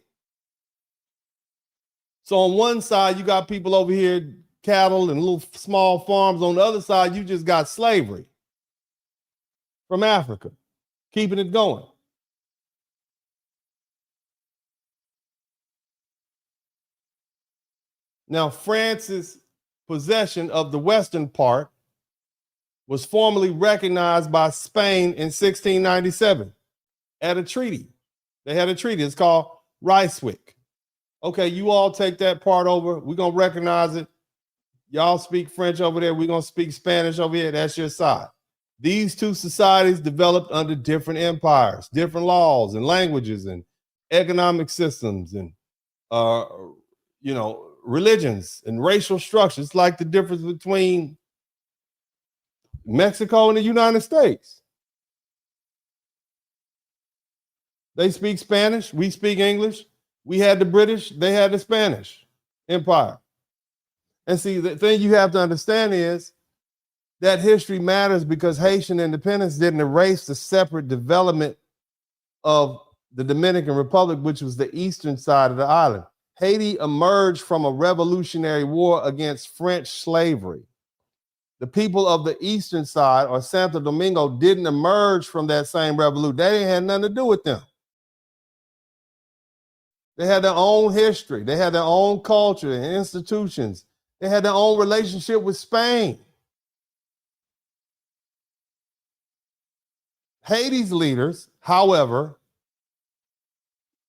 So on one side, you got people over here, cattle and little small farms. On the other side, you just got slavery from Africa, keeping it going. Now, France's possession of the western part was formally recognized by Spain in 1697 at a treaty. They had a treaty. It's called Ryswick. Okay, you all take that part over. We're going to recognize it. Y'all speak French over there. We're going to speak Spanish over here. That's your side. These two societies developed under different empires, different laws and languages and economic systems and, religions and racial structures. It's like the difference between Mexico and the United States. They speak Spanish, we speak English. We had the British, they had the Spanish Empire. And see, the thing you have to understand is that history matters because Haitian independence didn't erase the separate development of the Dominican Republic, which was the eastern side of the island. Haiti emerged from a revolutionary war against French slavery. The people of the eastern side, or Santo Domingo, didn't emerge from that same revolution. They didn't have nothing to do with them. They had their own history. They had their own culture and institutions. They had their own relationship with Spain. Haiti's leaders, however,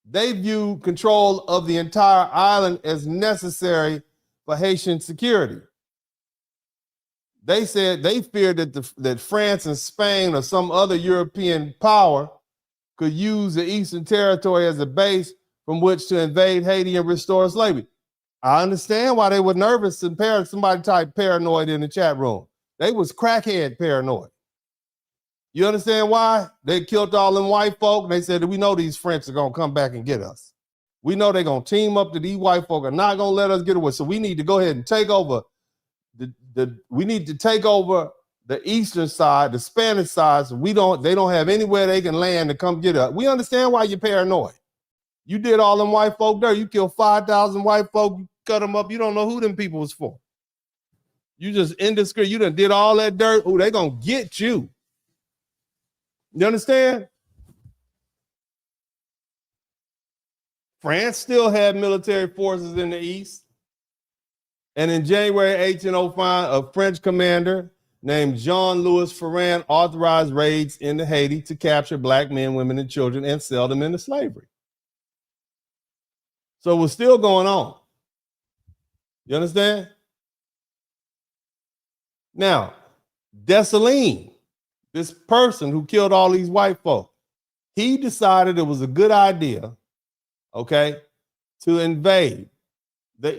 they view control of the entire island as necessary for Haitian security. They said they feared that France and Spain or some other European power could use the Eastern Territory as a base from which to invade Haiti and restore slavery. I understand why they were nervous and somebody typed paranoid in the chat room. They was crackhead paranoid. You understand why? They killed all them white folk. We know these French are going to come back and get us. We know they're going to team up, these white folk are not going to let us get away. So we need to go ahead and take over we need to take over the eastern side, the Spanish side, so they don't have anywhere they can land to come get us. We understand why you're paranoid. You did all them white folk there. You killed 5,000 white folk, you cut them up. You don't know who them people was for. You just indiscreet. You done did all that dirt. Oh, they going to get you. You understand? France still had military forces in the east. And in January 1805, a French commander named Jean-Louis Ferrand authorized raids into Haiti to capture black men, women, and children and sell them into slavery. So it was still going on. You understand? Now, Dessalines, this person who killed all these white folk, he decided it was a good idea, okay, to invade the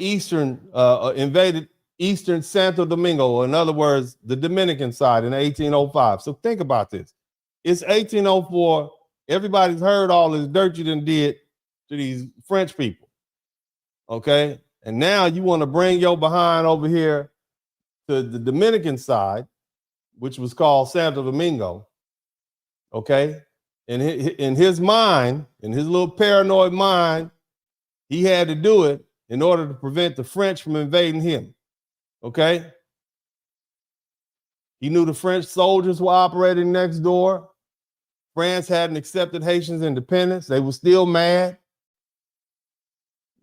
invaded eastern Santo Domingo, or in other words, the Dominican side in 1805. So think about this. It's 1804. Everybody's heard all this dirt you done did to these French people, okay? And now you want to bring your behind over here to the Dominican side, which was called Santo Domingo, okay? In his mind, in his little paranoid mind, he had to do it in order to prevent the French from invading him. Okay? He knew the French soldiers were operating next door. France hadn't accepted Haitians' independence. They were still mad.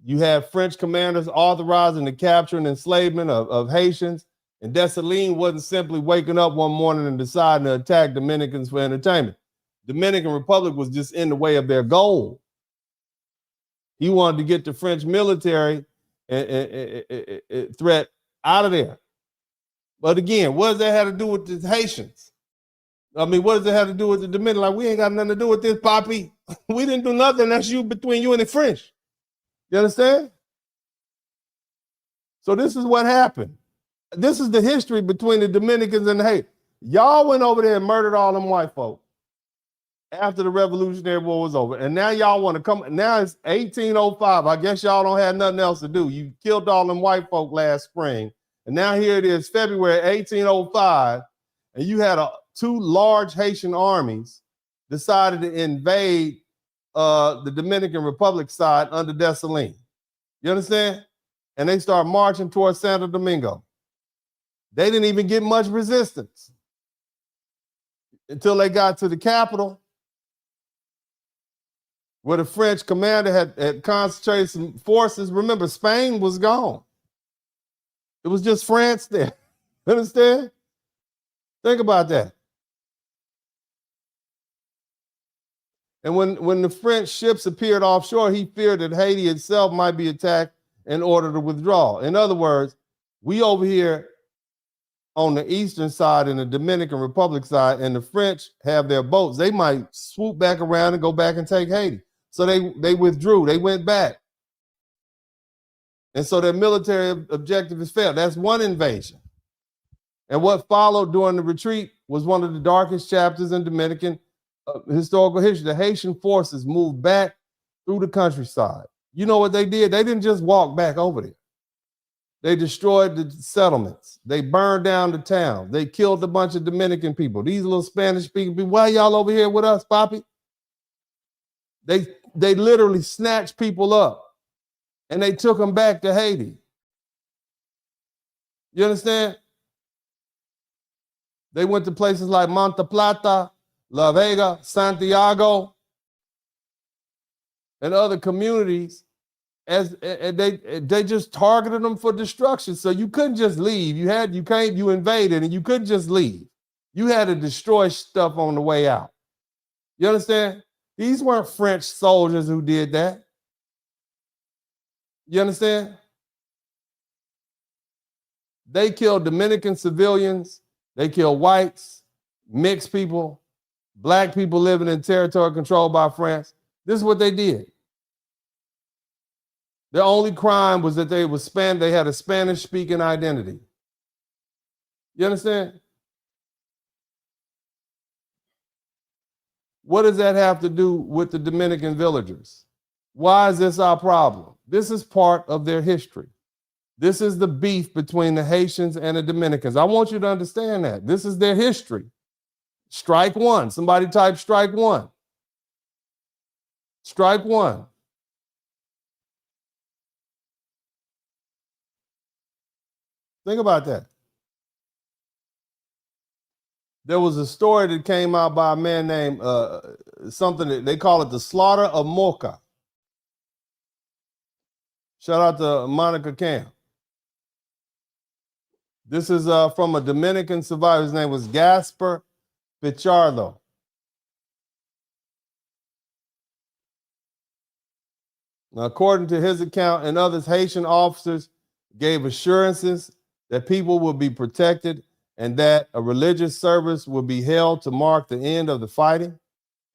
You had French commanders authorizing the capture and enslavement of Haitians. And Dessalines wasn't simply waking up one morning and deciding to attack Dominicans for entertainment. Dominican Republic was just in the way of their goal. He wanted to get the French military threat out of there. But again, what does that have to do with the Haitians? I mean, what does it have to do with the Dominican? Like, we ain't got nothing to do with this, Poppy. We didn't do nothing. That's between you and the French. You understand? So this is what happened. This is the history between the Dominicans and the Haiti. Y'all went over there and murdered all them white folk after the Revolutionary War was over. And now y'all want to come. Now it's 1805. I guess y'all don't have nothing else to do. You killed all them white folk last spring. And now here it is, February 1805. And you had two large Haitian armies decided to invade the Dominican Republic side under Dessalines. You understand? And they start marching towards Santo Domingo. They didn't even get much resistance until they got to the capital, where the French commander had concentrated some forces. Remember, Spain was gone. It was just France there. You understand? Think about that. And when the French ships appeared offshore, he feared that Haiti itself might be attacked in order to withdraw. In other words, we over here on the eastern side and the Dominican Republic side, and the French have their boats. They might swoop back around and go back and take Haiti. So they withdrew. They went back. And so their military objective is failed. That's one invasion. And what followed during the retreat was one of the darkest chapters in Dominican historical history. The Haitian forces moved back through the countryside. You know what they did? They didn't just walk back over there. They destroyed the settlements. They burned down the town. They killed a bunch of Dominican people. These little Spanish-speaking people, why y'all over here with us, Poppy? They literally snatched people up and they took them back to Haiti. You understand? They went to places like Monte Plata, La Vega, Santiago, and other communities. As they just targeted them for destruction. So you couldn't just leave. You invaded and you couldn't just leave. You had to destroy stuff on the way out. You understand? These weren't French soldiers who did that. You understand? They killed Dominican civilians. They killed whites, mixed people, black people living in territory controlled by France. This is what they did. Their only crime was that they had a Spanish-speaking identity. You understand? What does that have to do with the Dominican villagers? Why is this our problem? This is part of their history. This is the beef between the Haitians and the Dominicans. I want you to understand that. This is their history. Strike one. Somebody type strike one. Strike one. Think about that. There was a story that came out by a man named something that they call it the slaughter of Mocha. Shout out to Monica Camp. This is from a Dominican survivor. His name was Gaspar Pichardo. Now, according to his account and others, Haitian officers gave assurances that people would be protected and that a religious service would be held to mark the end of the fighting.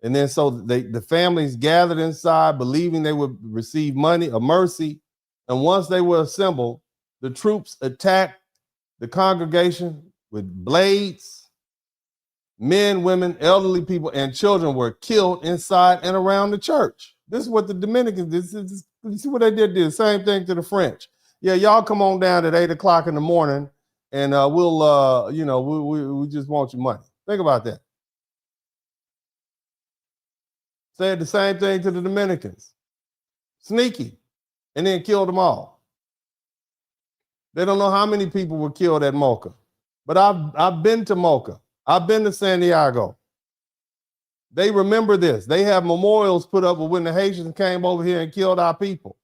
And then so the families gathered inside, believing they would receive money or mercy. And once they were assembled, the troops attacked the congregation with blades. Men, women, elderly people, and children were killed inside and around the church. This is what the Dominicans did. You see what they did? The same thing to the French. Yeah, y'all come on down at 8 o'clock in the morning and we just want your money. Think about that. Said the same thing to the Dominicans. Sneaky. And then killed them all. They don't know how many people were killed at Mocha. But I've been to Mocha. I've been to Santiago. They remember this. They have memorials put up when the Haitians came over here and killed our people.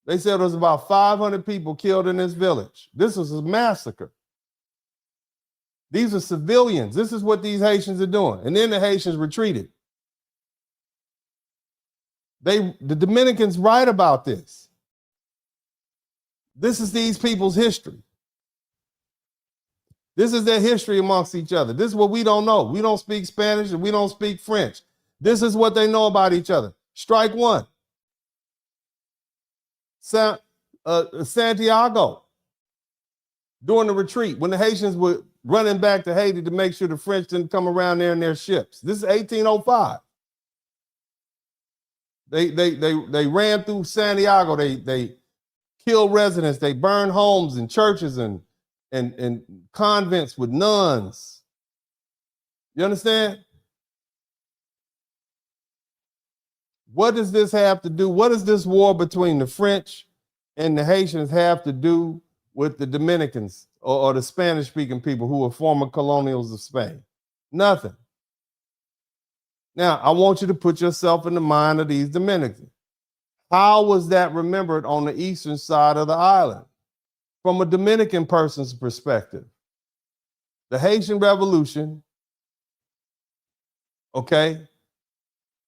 They said there was about 500 people killed in this village. This was a massacre. These are civilians. This is what these Haitians are doing. And then the Haitians retreated. The Dominicans write about this. This is these people's history. This is their history amongst each other. This is what we don't know. We don't speak Spanish and we don't speak French. This is what they know about each other. Strike one. Santiago, during the retreat, when the Haitians were running back to Haiti to make sure the French didn't come around there in their ships. This is 1805. They ran through Santiago. They killed residents. They burned homes and churches and convents with nuns. You understand? What does this have to do? What does this war between the French and the Haitians have to do with the Dominicans or the Spanish-speaking people who were former colonials of Spain? Nothing. Now, I want you to put yourself in the mind of these Dominicans. How was that remembered on the eastern side of the island? From a Dominican person's perspective, the Haitian Revolution, okay,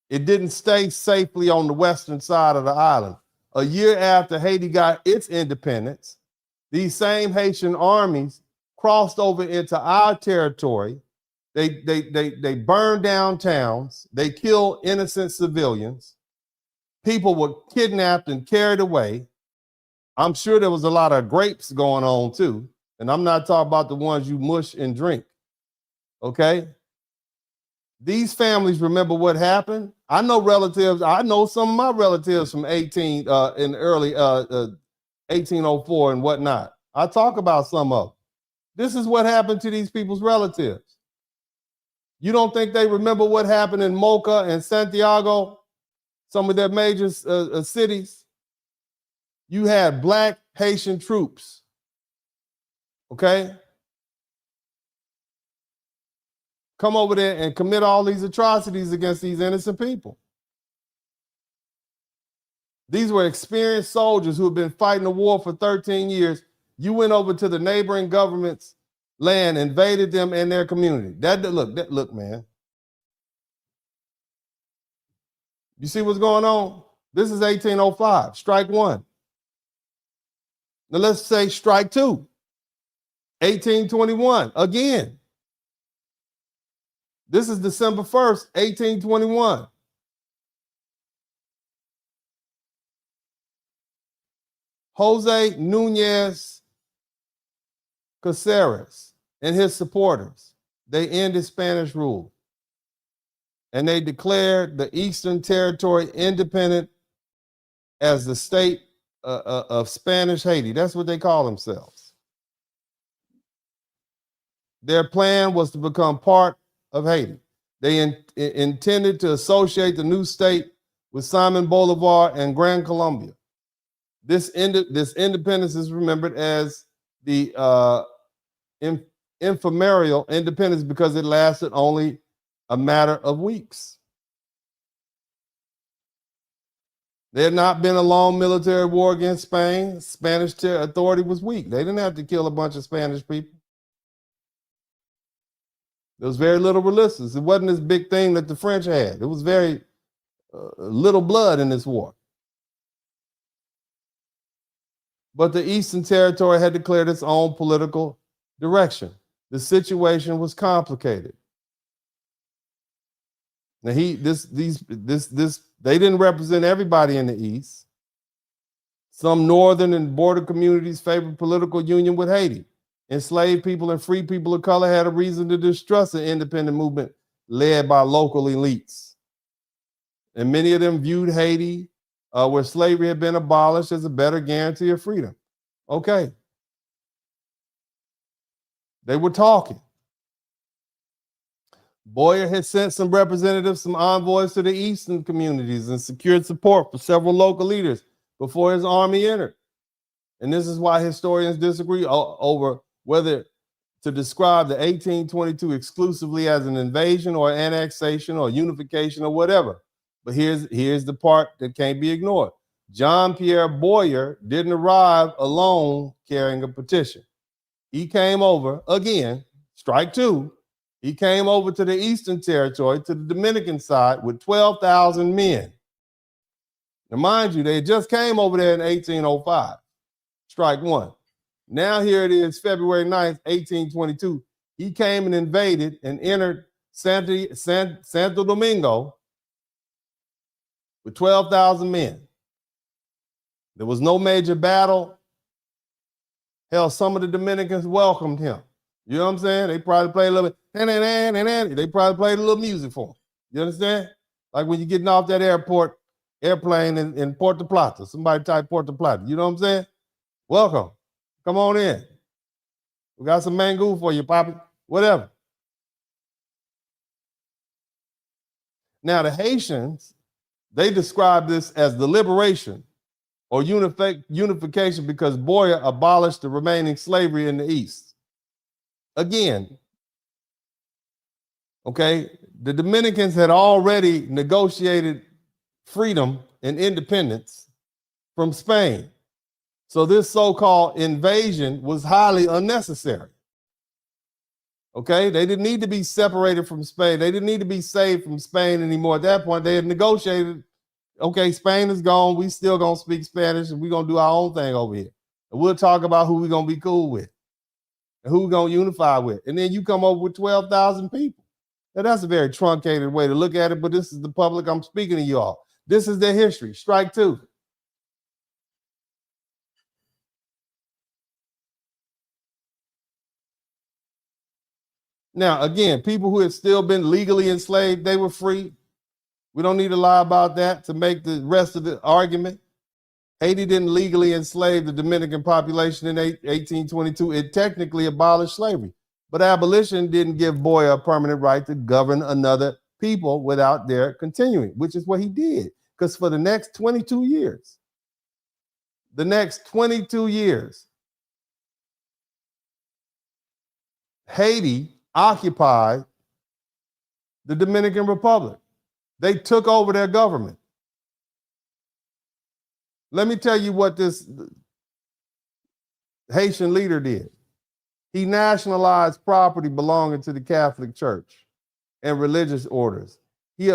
it didn't stay safely on the western side of the island. A year after Haiti got its independence, these same Haitian armies crossed over into our territory. They burned down towns. They killed innocent civilians. People were kidnapped and carried away. I'm sure there was a lot of grapes going on too. And I'm not talking about the ones you mush and drink. Okay? These families remember what happened. I know relatives. I know some of my relatives from in early 1804 and whatnot. I talk about some of them. This is what happened to these people's relatives. You don't think they remember what happened in Mocha and Santiago, some of their major cities? You had black Haitian troops, okay? Come over there and commit all these atrocities against these innocent people. These were experienced soldiers who had been fighting the war for 13 years. You went over to the neighboring government's land, invaded them and their community. Look, man. You see what's going on? This is 1805, strike one. Now let's say strike two, 1821, again. This is December 1st, 1821. Jose Nunez Caceres and his supporters, they ended Spanish rule. And they declared the Eastern Territory independent as the state of Spanish Haiti. That's what they call themselves. Their plan was to become part of Haiti. They intended to associate the new state with Simon Bolivar and Gran Colombia. This independence is remembered as the ephemeral independence because it lasted only a matter of weeks. There had not been a long military war against Spain. Spanish authority was weak. They didn't have to kill a bunch of Spanish people. There was very little resistance. It wasn't this big thing that the French had. It was very little blood in this war. But the Eastern Territory had declared its own political direction. The situation was complicated. Now they didn't represent everybody in the East. Some northern and border communities favored political union with Haiti. Enslaved people and free people of color had a reason to distrust the independent movement led by local elites. And many of them viewed Haiti, where slavery had been abolished, as a better guarantee of freedom. Okay. They were talking. Boyer had sent some representatives, some envoys to the eastern communities and secured support for several local leaders before his army entered. And this is why historians disagree over whether to describe the 1822 exclusively as an invasion or annexation or unification or whatever. But here's the part that can't be ignored. John Pierre Boyer didn't arrive alone carrying a petition. He came over, again, strike two, he came over to the Eastern Territory, to the Dominican side, with 12,000 men. Now, mind you, they just came over there in 1805, strike one. Now here it is, February 9th, 1822. He came and invaded and entered Santo Domingo with 12,000 men. There was no major battle. Hell, some of the Dominicans welcomed him. You know what I'm saying? They probably played a little bit, they probably played a little music for him. You understand? Like when you're getting off that airplane in Puerto Plata. Somebody type Puerto Plata. You know what I'm saying? Welcome. Come on in. We got some mango for you, Poppy. Whatever. Now, the Haitians, they describe this as the liberation or unification because Boyer abolished the remaining slavery in the East. Again, okay, the Dominicans had already negotiated freedom and independence from Spain. So this so-called invasion was highly unnecessary. Okay, they didn't need to be separated from Spain. They didn't need to be saved from Spain anymore. At that point, they had negotiated, okay, Spain is gone. We still gonna speak Spanish and we're gonna do our own thing over here. And we'll talk about who we're gonna be cool with and who we're gonna unify with. And then you come over with 12,000 people. Now that's a very truncated way to look at it, but this is the public I'm speaking to you all. This is their history, strike two. Now, again, people who had still been legally enslaved, they were free. We don't need to lie about that to make the rest of the argument. Haiti didn't legally enslave the Dominican population in 1822. It technically abolished slavery. But abolition didn't give Boyer a permanent right to govern another people without their continuing, which is what he did. Because for the next 22 years, Haiti occupied the Dominican Republic. They took over their government. Let me tell you what this Haitian leader did. He nationalized property belonging to the Catholic Church and religious orders. He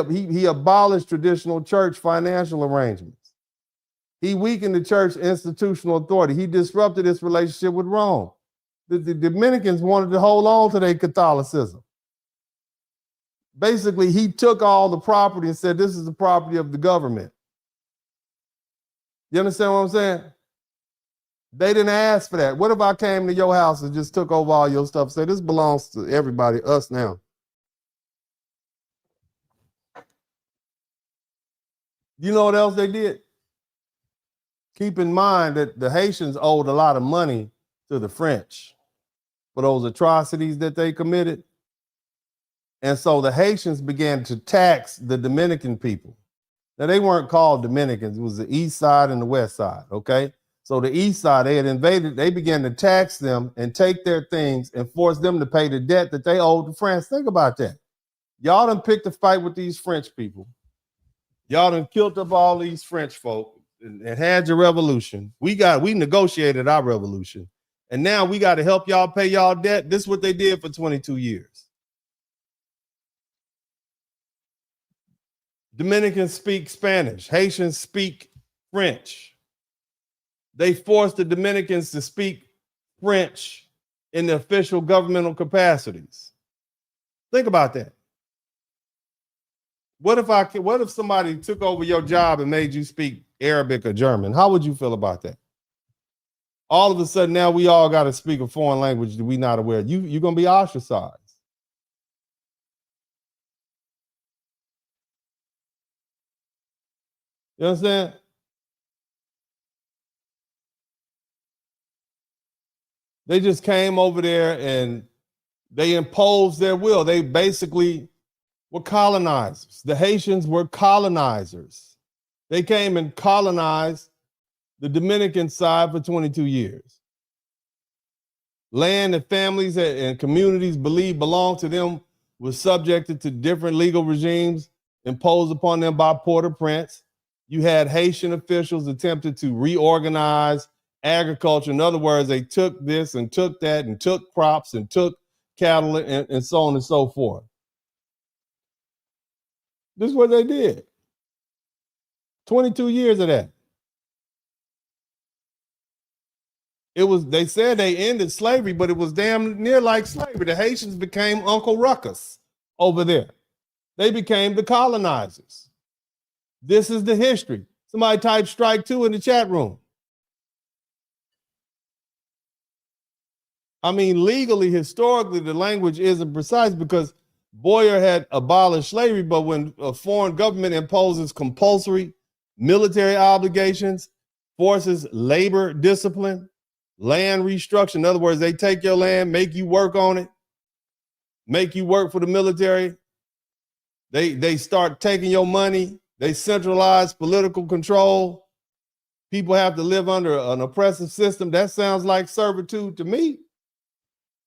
abolished traditional church financial arrangements. He weakened the church institutional authority. He disrupted its relationship with Rome. The Dominicans wanted to hold on to their Catholicism. Basically, he took all the property and said, this is the property of the government. You understand what I'm saying? They didn't ask for that. What if I came to your house and just took over all your stuff and said, this belongs to everybody, us now? You know what else they did? Keep in mind that the Haitians owed a lot of money to the French for those atrocities that they committed. And so the Haitians began to tax the Dominican people. Now, they weren't called Dominicans. It was the east side and the west side, okay? So the east side, they had invaded. They began to tax them and take their things and force them to pay the debt that they owed to France. Think about that. Y'all done picked a fight with these French people. Y'all done killed up all these French folk and had your revolution. We negotiated our revolution. And now we got to help y'all pay y'all debt. This is what they did for 22 years. Dominicans speak Spanish. Haitians speak French. They forced the Dominicans to speak French in the official governmental capacities. Think about that. What if somebody took over your job and made you speak Arabic or German? How would you feel about that? All of a sudden, now we all got to speak a foreign language that we're not aware of. You're going to be ostracized. You understand? They just came over there and they imposed their will. They basically were colonizers. The Haitians were colonizers. They came and colonized the Dominican side for 22 years. Land that families and communities believed belonged to them was subjected to different legal regimes imposed upon them by Port-au-Prince. You had Haitian officials attempted to reorganize agriculture. In other words, they took this and took that and took crops and took cattle and so on and so forth. This is what they did. 22 years of that. It was, they said they ended slavery, but it was damn near like slavery. The Haitians became Uncle Ruckus over there. They became the colonizers. This is the history. Somebody type strike 2 in the chat room. I mean, legally, historically, the language isn't precise because Boyer had abolished slavery, but when a foreign government imposes compulsory military obligations, forces labor discipline, land restructure, in other words, they take your land, make you work on it, make you work for the military. They start taking your money. They centralize political control. People have to live under an oppressive system. That sounds like servitude to me.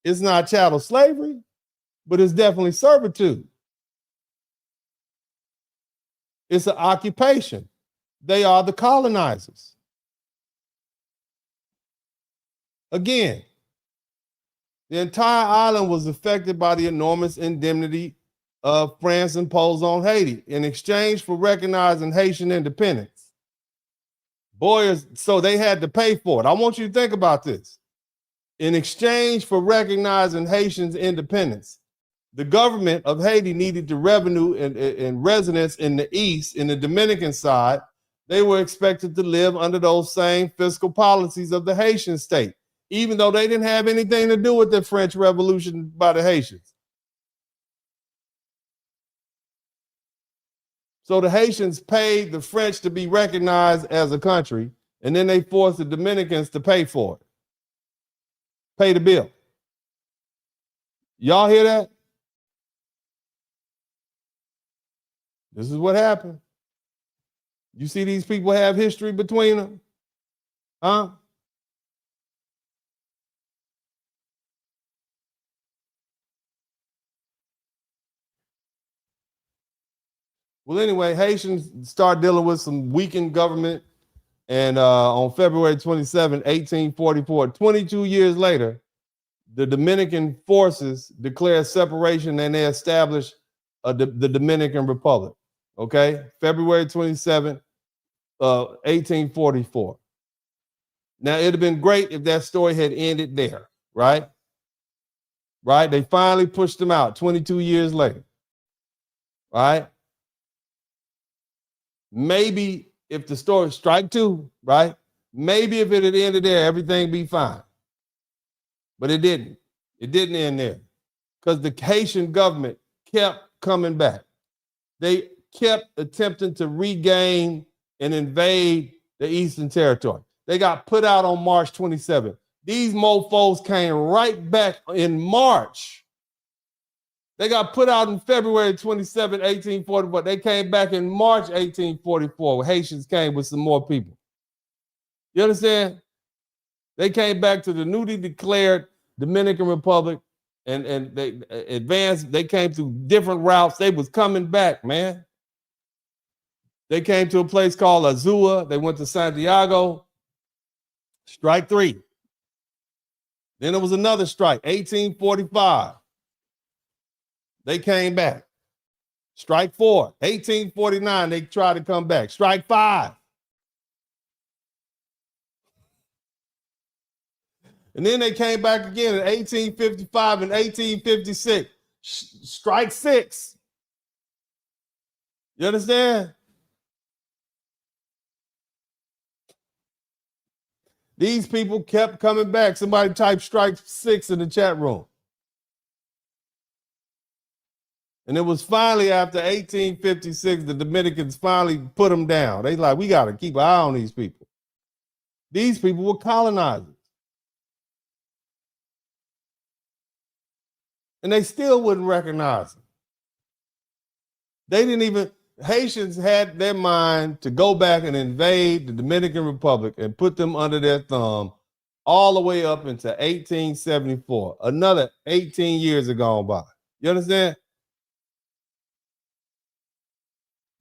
It's not chattel slavery, but it's definitely servitude. It's an occupation. They are the colonizers. Again, the entire island was affected by the enormous indemnity of France imposed on Haiti in exchange for recognizing Haitian independence. Boyers, so they had to pay for it. I want you to think about this. In exchange for recognizing Haitians' independence, the government of Haiti needed the revenue and residents in the East, in the Dominican side. They were expected to live under those same fiscal policies of the Haitian state, even though they didn't have anything to do with the French Revolution by the Haitians. So the Haitians paid the French to be recognized as a country, and then they forced the Dominicans to pay for it. Pay the bill. Y'all hear that? This is what happened. You see these people have history between them? Huh? Well, anyway, Haitians start dealing with some weakened government. And on February 27, 1844, 22 years later, the Dominican forces declared separation and they established the Dominican Republic. Okay? February 27, 1844. Now, it'd have been great if that story had ended there, right? Right? They finally pushed them out 22 years later. Right? Maybe if the story strike 2, right? Maybe if it had ended there, everything be fine. But it didn't. It didn't end there because the Haitian government kept coming back. They kept attempting to regain and invade the Eastern Territory. They got put out on March 27th. These mofos came right back in March. They got put out in February 27, 1844. They came back in March 1844. Haitians came with some more people. You understand? They came back to the newly declared Dominican Republic and they advanced. They came through different routes. They was coming back, man. They came to a place called Azua. They went to Santiago. Strike 3. Then there was another strike, 1845. They came back. Strike 4, 1849, they tried to come back. Strike 5. And then they came back again in 1855 and 1856. Strike 6. You understand? These people kept coming back. Somebody type strike 6 in the chat room. And it was finally after 1856, the Dominicans finally put them down. They like, we got to keep an eye on these people. These people were colonizers. And they still wouldn't recognize them. Haitians had their mind to go back and invade the Dominican Republic and put them under their thumb all the way up into 1874. Another 18 years have gone by. You understand?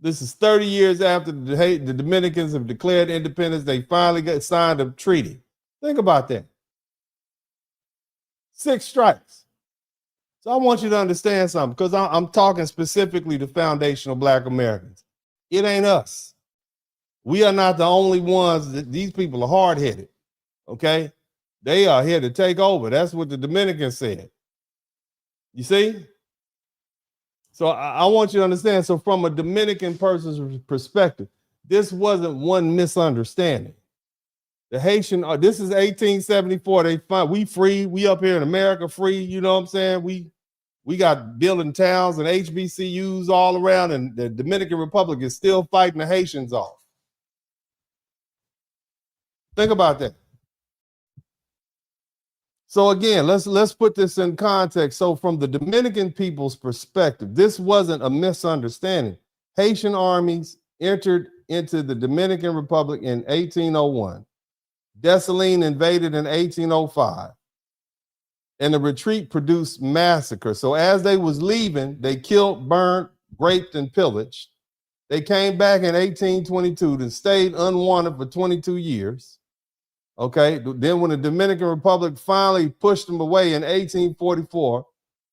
This is 30 years after the Dominicans have declared independence. They finally signed a treaty. Think about that. 6 strikes. So I want you to understand something, because I'm talking specifically to foundational Black Americans. It ain't us. We are not the only ones. These people are hard-headed, okay? They are here to take over. That's what the Dominicans said. You see? So I want you to understand. So from a Dominican person's perspective, this wasn't one misunderstanding. The Haitian, this is 1874. We free. We up here in America free. You know what I'm saying? We got building towns and HBCUs all around, and the Dominican Republic is still fighting the Haitians off. Think about that. So again, let's put this in context. So from the Dominican people's perspective, this wasn't a misunderstanding. Haitian armies entered into the Dominican Republic in 1801. Dessalines invaded in 1805. And the retreat produced massacre. So as they was leaving, they killed, burned, raped, and pillaged. They came back in 1822 and stayed unwanted for 22 years. Okay, then when the Dominican Republic finally pushed them away in 1844,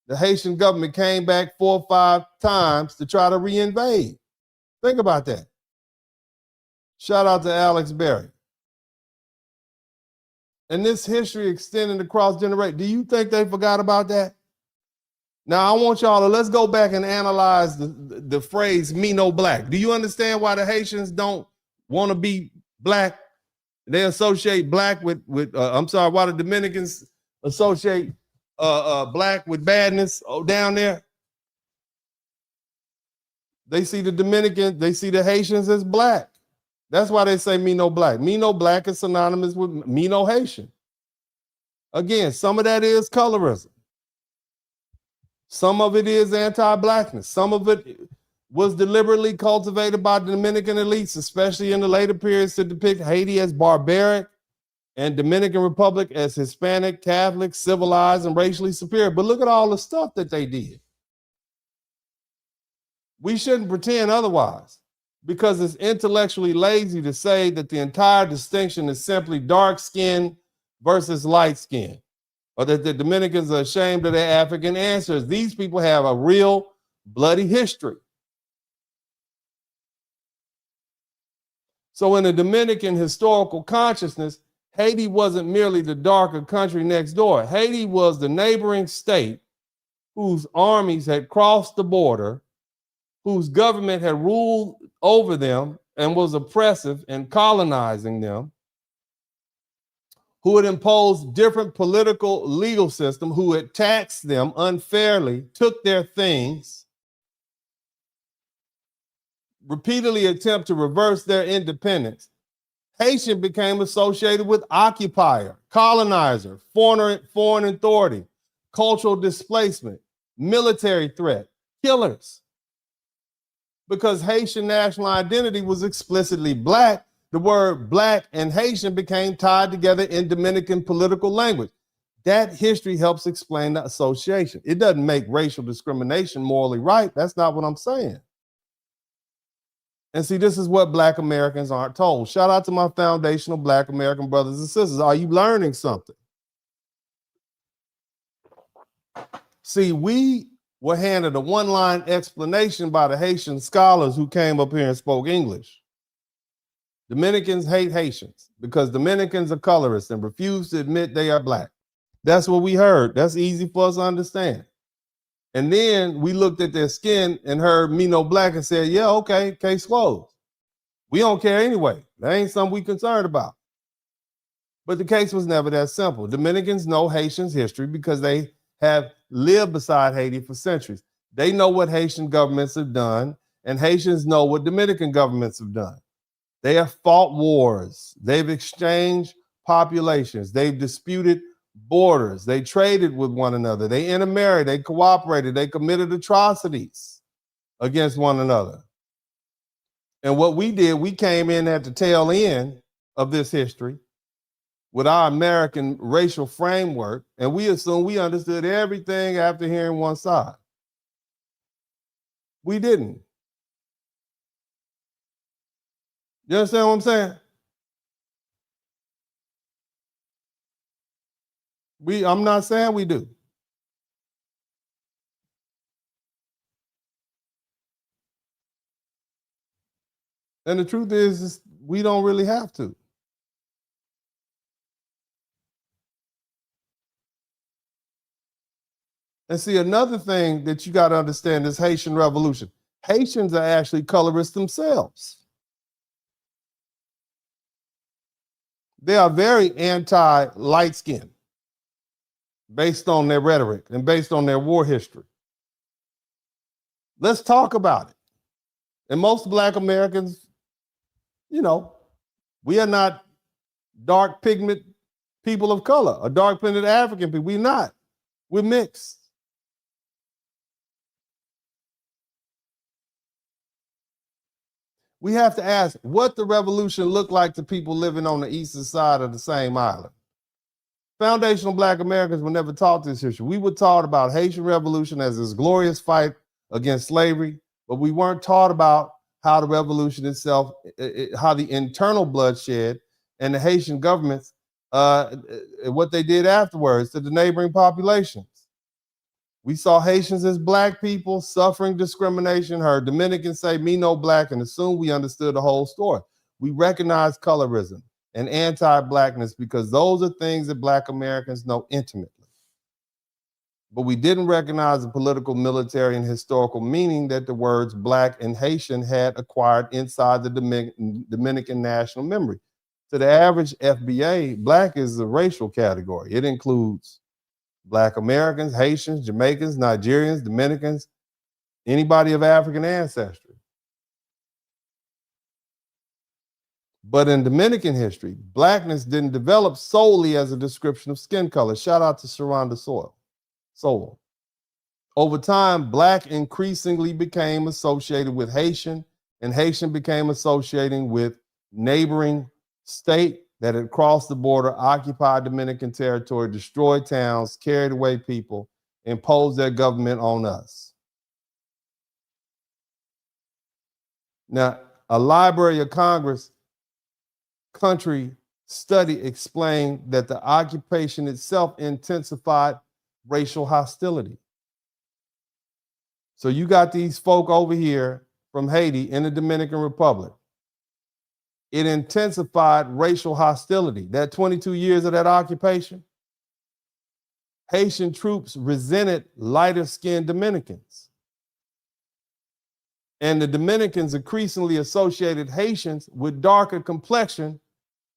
the Haitian government came back 4 or 5 times to try to reinvade. Think about that. Shout out to Alex Berry. And this history extending across generations. Do you think they forgot about that? Now I want y'all to, let's go back and analyze the phrase "me no black." Do you understand why the Haitians don't want to be black? They associate black with why the Dominicans associate black with badness down there. They see the Haitians as black. That's why they say "me no black." Me no black is synonymous with me no Haitian. Again, some of that is colorism. Some of it is anti-Blackness. Some of it was deliberately cultivated by the Dominican elites, especially in the later periods, to depict Haiti as barbaric and Dominican Republic as Hispanic, Catholic, civilized, and racially superior. But look at all the stuff that they did. We shouldn't pretend otherwise, because it's intellectually lazy to say that the entire distinction is simply dark skin versus light skin, or that the Dominicans are ashamed of their African ancestors. These people have a real bloody history. So in the Dominican historical consciousness, Haiti wasn't merely the darker country next door. Haiti was the neighboring state whose armies had crossed the border, whose government had ruled over them and was oppressive and colonizing them, who had imposed different political legal system, who had taxed them unfairly, took their things, repeatedly attempt to reverse their independence. Haitian became associated with occupier, colonizer, foreign authority, cultural displacement, military threat, killers. Because Haitian national identity was explicitly black, the word black and Haitian became tied together in Dominican political language. That history helps explain the association. It doesn't make racial discrimination morally right. That's not what I'm saying. And see, this is what Black Americans aren't told. Shout out to my foundational Black American brothers and sisters. Are you learning something? See, we were handed a one-line explanation by the Haitian scholars who came up here and spoke English. Dominicans hate Haitians because Dominicans are colorists and refuse to admit they are black. That's what we heard. That's easy for us to understand. And then we looked at their skin and heard "me no black" and said, yeah, okay, case closed. We don't care anyway. That ain't something we concerned about. But the case was never that simple. Dominicans know Haitians' history because they have lived beside Haiti for centuries. They know what Haitian governments have done, and Haitians know what Dominican governments have done. They have fought wars. They've exchanged populations. They've disputed borders. They traded with one another. They intermarried. They cooperated. They committed atrocities. against one another. And what we did, we came in at the tail end of this history with our American racial framework, and we assumed we understood everything after hearing one side. We didn't. You understand what I'm saying? I'm not saying we do. And the truth is we don't really have to. And see, another thing that you got to understand is Haitian Revolution. Haitians are actually colorists themselves. They are very anti-light skin based on their rhetoric and based on their war history. Let's talk about it. And most Black Americans, you know, we are not dark pigment people of color or dark pigmented African people. We're not. We're mixed. We have to ask what the revolution looked like to people living on the eastern side of the same island. Foundational Black Americans were never taught this history. We were taught about Haitian Revolution as this glorious fight against slavery, but we weren't taught about how the revolution itself, how the internal bloodshed and the Haitian governments, what they did afterwards to the neighboring populations. We saw Haitians as Black people suffering discrimination, heard Dominicans say, me no Black, and assumed we understood the whole story. We recognized colorism and anti-Blackness because those are things that Black Americans know intimately. But we didn't recognize the political, military, and historical meaning that the words Black and Haitian had acquired inside the Dominican national memory. To the average FBA, Black is a racial category. It includes Black Americans, Haitians, Jamaicans, Nigerians, Dominicans, anybody of African ancestry. But in Dominican history, Blackness didn't develop solely as a description of skin color. Shout out to Sharonda Sowell. Over time, Black increasingly became associated with Haitian, and Haitian became associating with neighboring state that had crossed the border, occupied Dominican territory, destroyed towns, carried away people, imposed their government on us. Now, a Library of Congress country study explained that the occupation itself intensified racial hostility. So you got these folk over here from Haiti in the Dominican Republic. It intensified racial hostility. That 22 years of that occupation, Haitian troops resented lighter skinned Dominicans. And the Dominicans increasingly associated Haitians with darker complexion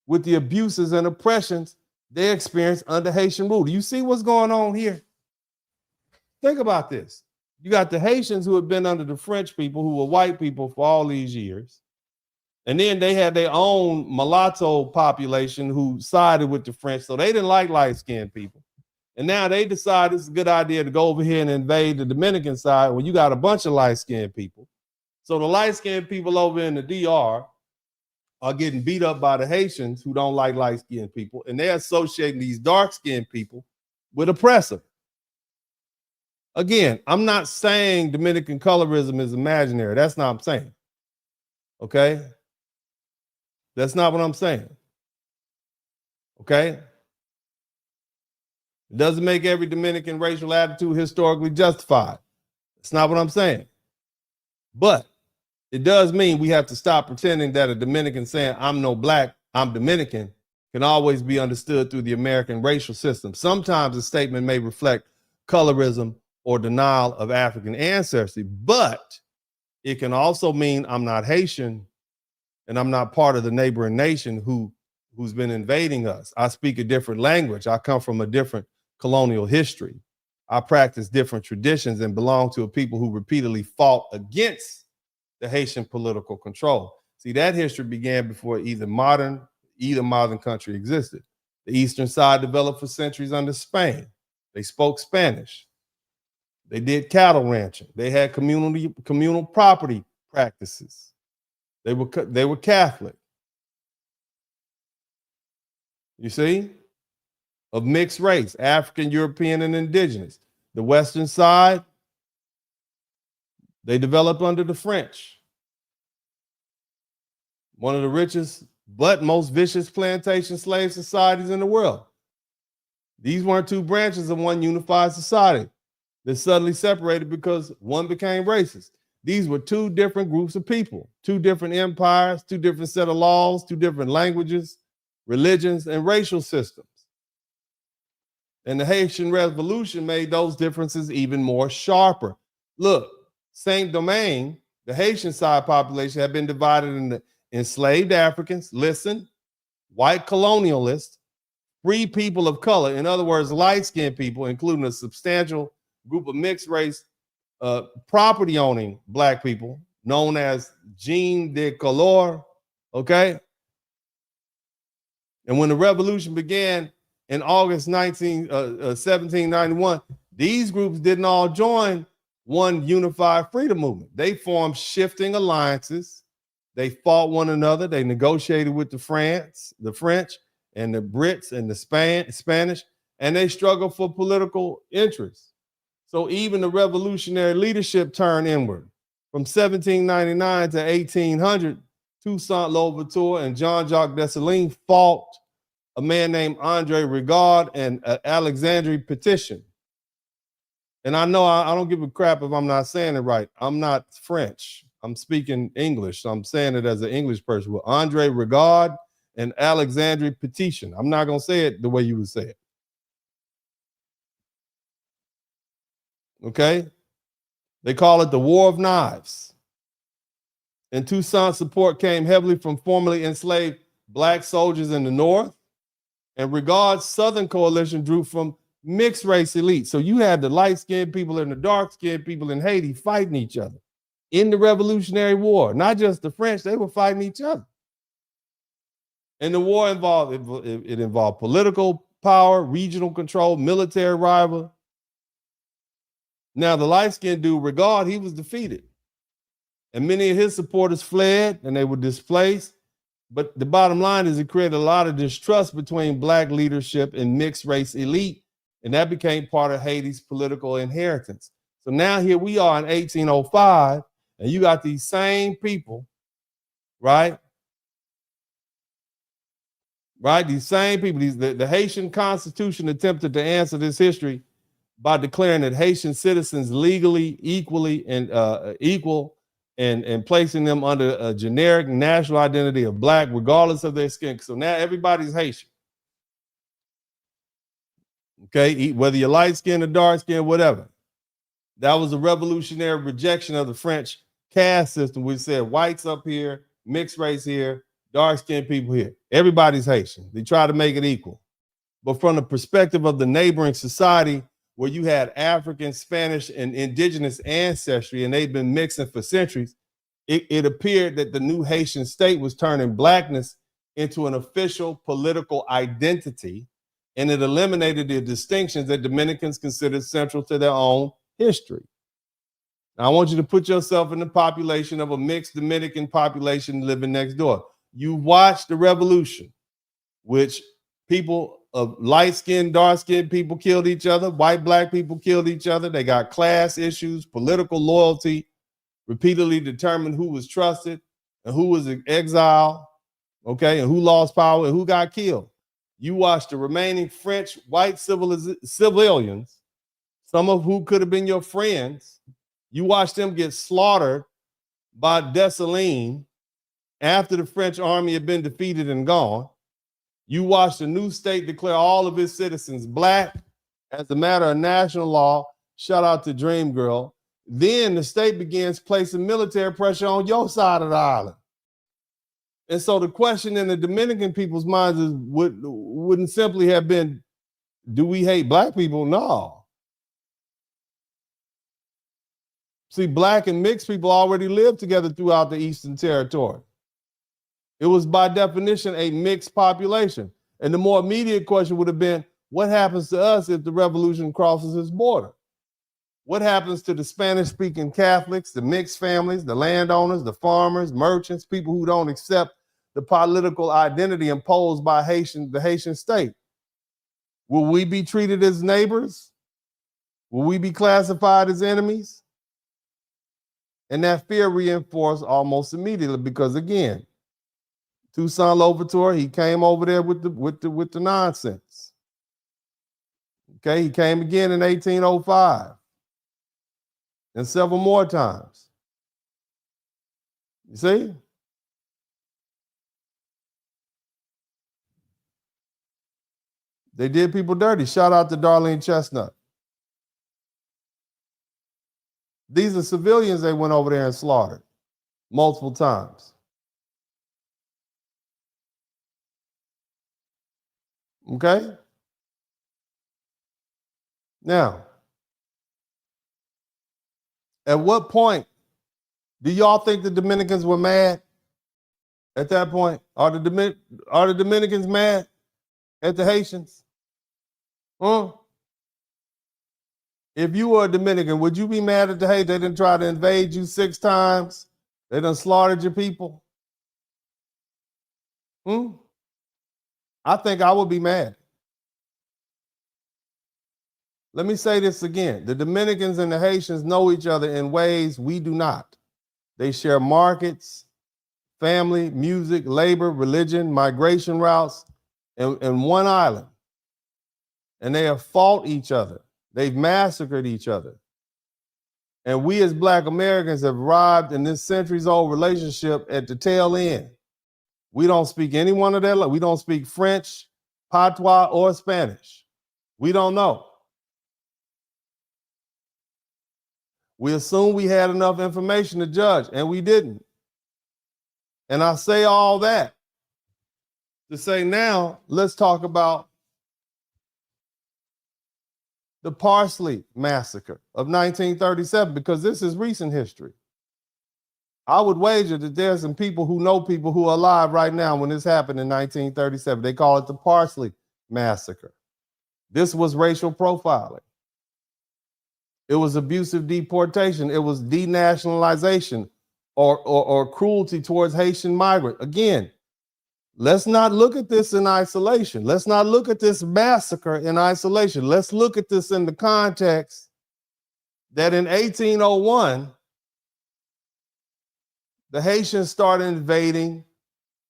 with the abuses and oppressions they experienced under Haitian rule. Do you see what's going on here? Think about this. You got the Haitians who had been under the French people, who were white people for all these years. And then they had their own mulatto population who sided with the French. So they didn't like light-skinned people. And now they decide it's a good idea to go over here and invade the Dominican side when you got a bunch of light-skinned people. So the light-skinned people over in the DR are getting beat up by the Haitians who don't like light-skinned people. And they're associating these dark-skinned people with oppressor. Again, I'm not saying Dominican colorism is imaginary. That's not what I'm saying. Okay? That's not what I'm saying. Okay? It doesn't make every Dominican racial attitude historically justified. That's not what I'm saying. But it does mean we have to stop pretending that a Dominican saying, I'm no Black, I'm Dominican, can always be understood through the American racial system. Sometimes a statement may reflect colorism or denial of African ancestry, but it can also mean I'm not Haitian and I'm not part of the neighboring nation who's been invading us. I speak a different language. I come from a different colonial history. I practice different traditions and belong to a people who repeatedly fought against the Haitian political control. See, that history began before either modern country existed. The eastern side developed for centuries under Spain. They spoke Spanish. They did cattle ranching. They had communal property practices. They were Catholic. You see? Of mixed race, African, European, and indigenous. The western side, they developed under the French. One of the richest but most vicious plantation slave societies in the world. These weren't two branches of one unified society that suddenly separated because one became racist. These were two different groups of people, two different empires, two different set of laws, two different languages, religions, and racial systems. And the Haitian Revolution made those differences even more sharper. Look, Saint-Domingue, the Haitian side population had been divided into enslaved Africans, listen, white colonialists, free people of color, in other words, light-skinned people, including a substantial group of mixed race property owning black people known as gens de couleur, okay? And when the revolution began in August 1791, these groups didn't all join one unified freedom movement. They formed shifting alliances. They fought one another. They negotiated with the French and the Brits and the Spanish, and they struggled for political interests. So even the revolutionary leadership turned inward. From 1799 to 1800, Toussaint Louverture and Jean-Jacques Dessalines fought a man named Andre Rigaud and Alexandre Petition. And I know I don't give a crap if I'm not saying it right. I'm not French. I'm speaking English, so I'm saying it as an English person. With Andre Rigaud and Alexandre Petition. I'm not going to say it the way you would say it. Okay? They call it the War of Knives. And Toussaint's support came heavily from formerly enslaved black soldiers in the north. And Rigaud's Southern coalition drew from mixed race elites. So you had the light-skinned people and the dark-skinned people in Haiti fighting each other in the Revolutionary War. Not just the French, they were fighting each other. And the war involved political power, regional control, military rival. Now, the light-skinned dude, Rigaud, he was defeated. And many of his supporters fled and they were displaced. But the bottom line is it created a lot of distrust between black leadership and mixed race elite. And that became part of Haiti's political inheritance. So now here we are in 1805, and you got these same people, right? Right? These same people, the Haitian Constitution attempted to answer this history by declaring that Haitian citizens legally equally and equal and placing them under a generic national identity of black, regardless of their skin. So now everybody's Haitian. Okay, whether you're light skinned or dark skinned, whatever. That was a revolutionary rejection of the French caste system, which said whites up here, mixed race here, dark skinned people here. Everybody's Haitian. They try to make it equal. But from the perspective of the neighboring society, where you had African, Spanish, and indigenous ancestry, and they'd been mixing for centuries, it appeared that the new Haitian state was turning blackness into an official political identity, and it eliminated the distinctions that Dominicans considered central to their own history. Now, I want you to put yourself in the population of a mixed Dominican population living next door. You watched the revolution, which people of light-skinned, dark-skinned people killed each other. White, black people killed each other. They got class issues, political loyalty, repeatedly determined who was trusted and who was in exile, okay, and who lost power and who got killed. You watched the remaining French white civilians, some of who could have been your friends. You watched them get slaughtered by Dessalines after the French army had been defeated and gone. You watched a new state declare all of its citizens black as a matter of national law. Shout out to Dream Girl. Then the state begins placing military pressure on your side of the island. And so the question in the Dominican people's minds is wouldn't simply have been, do we hate black people? No. See, black and mixed people already lived together throughout the Eastern Territory. It was by definition a mixed population. And the more immediate question would have been, what happens to us if the revolution crosses its border? What happens to the Spanish-speaking Catholics, the mixed families, the landowners, the farmers, merchants, people who don't accept the political identity imposed by the Haitian state? Will we be treated as neighbors? Will we be classified as enemies? And that fear reinforced almost immediately because, again, Toussaint Louverture, he came over there with the nonsense. Okay, he came again in 1805 and several more times. You see? They did people dirty. Shout out to Darlene Chestnut. These are civilians they went over there and slaughtered multiple times. Okay? Now, at what point do y'all think the Dominicans were mad at that point? Are the Dominicans mad at the Haitians? Huh? If you were a Dominican, would you be mad at the Haitians? They didn't try to invade you 6 times. They done slaughtered your people. I think I would be mad. Let me say this again. The Dominicans and the Haitians know each other in ways we do not. They share markets, family, music, labor, religion, migration routes, in one island. And they have fought each other. They've massacred each other. And we as Black Americans have arrived in this centuries-old relationship at the tail end. We don't speak any one of their, we don't speak French, Patois, or Spanish. We don't know. We assumed we had enough information to judge, and we didn't. And I say all that to say now, let's talk about the Parsley Massacre of 1937, because this is recent history. I would wager that there's some people who know people who are alive right now when this happened in 1937. They call it the Parsley Massacre. This was racial profiling. It was abusive deportation. It was denationalization or cruelty towards Haitian migrants. Again, let's not look at this in isolation. Let's not look at this massacre in isolation. Let's look at this in the context that in 1801, the Haitians started invading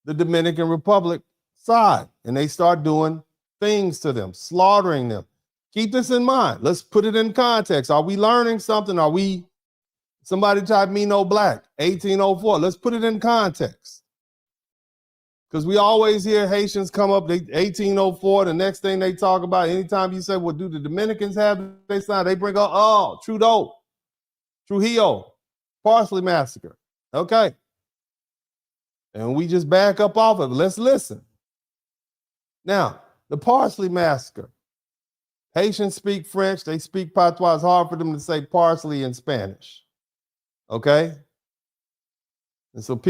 the Dominican Republic side, and they start doing things to them, slaughtering them. Keep this in mind. Let's put it in context. Are we learning something? Somebody type me no black, 1804. Let's put it in context. Because we always hear Haitians come up, 1804, the next thing they talk about, anytime you say, well, do the Dominicans have they sign? They bring up, oh, Trujillo, Parsley Massacre. Okay. And we just back up off of it. Let's listen. Now, the Parsley Massacre. Haitians speak French. They speak Patois. It's hard for them to say parsley in Spanish. Okay? And so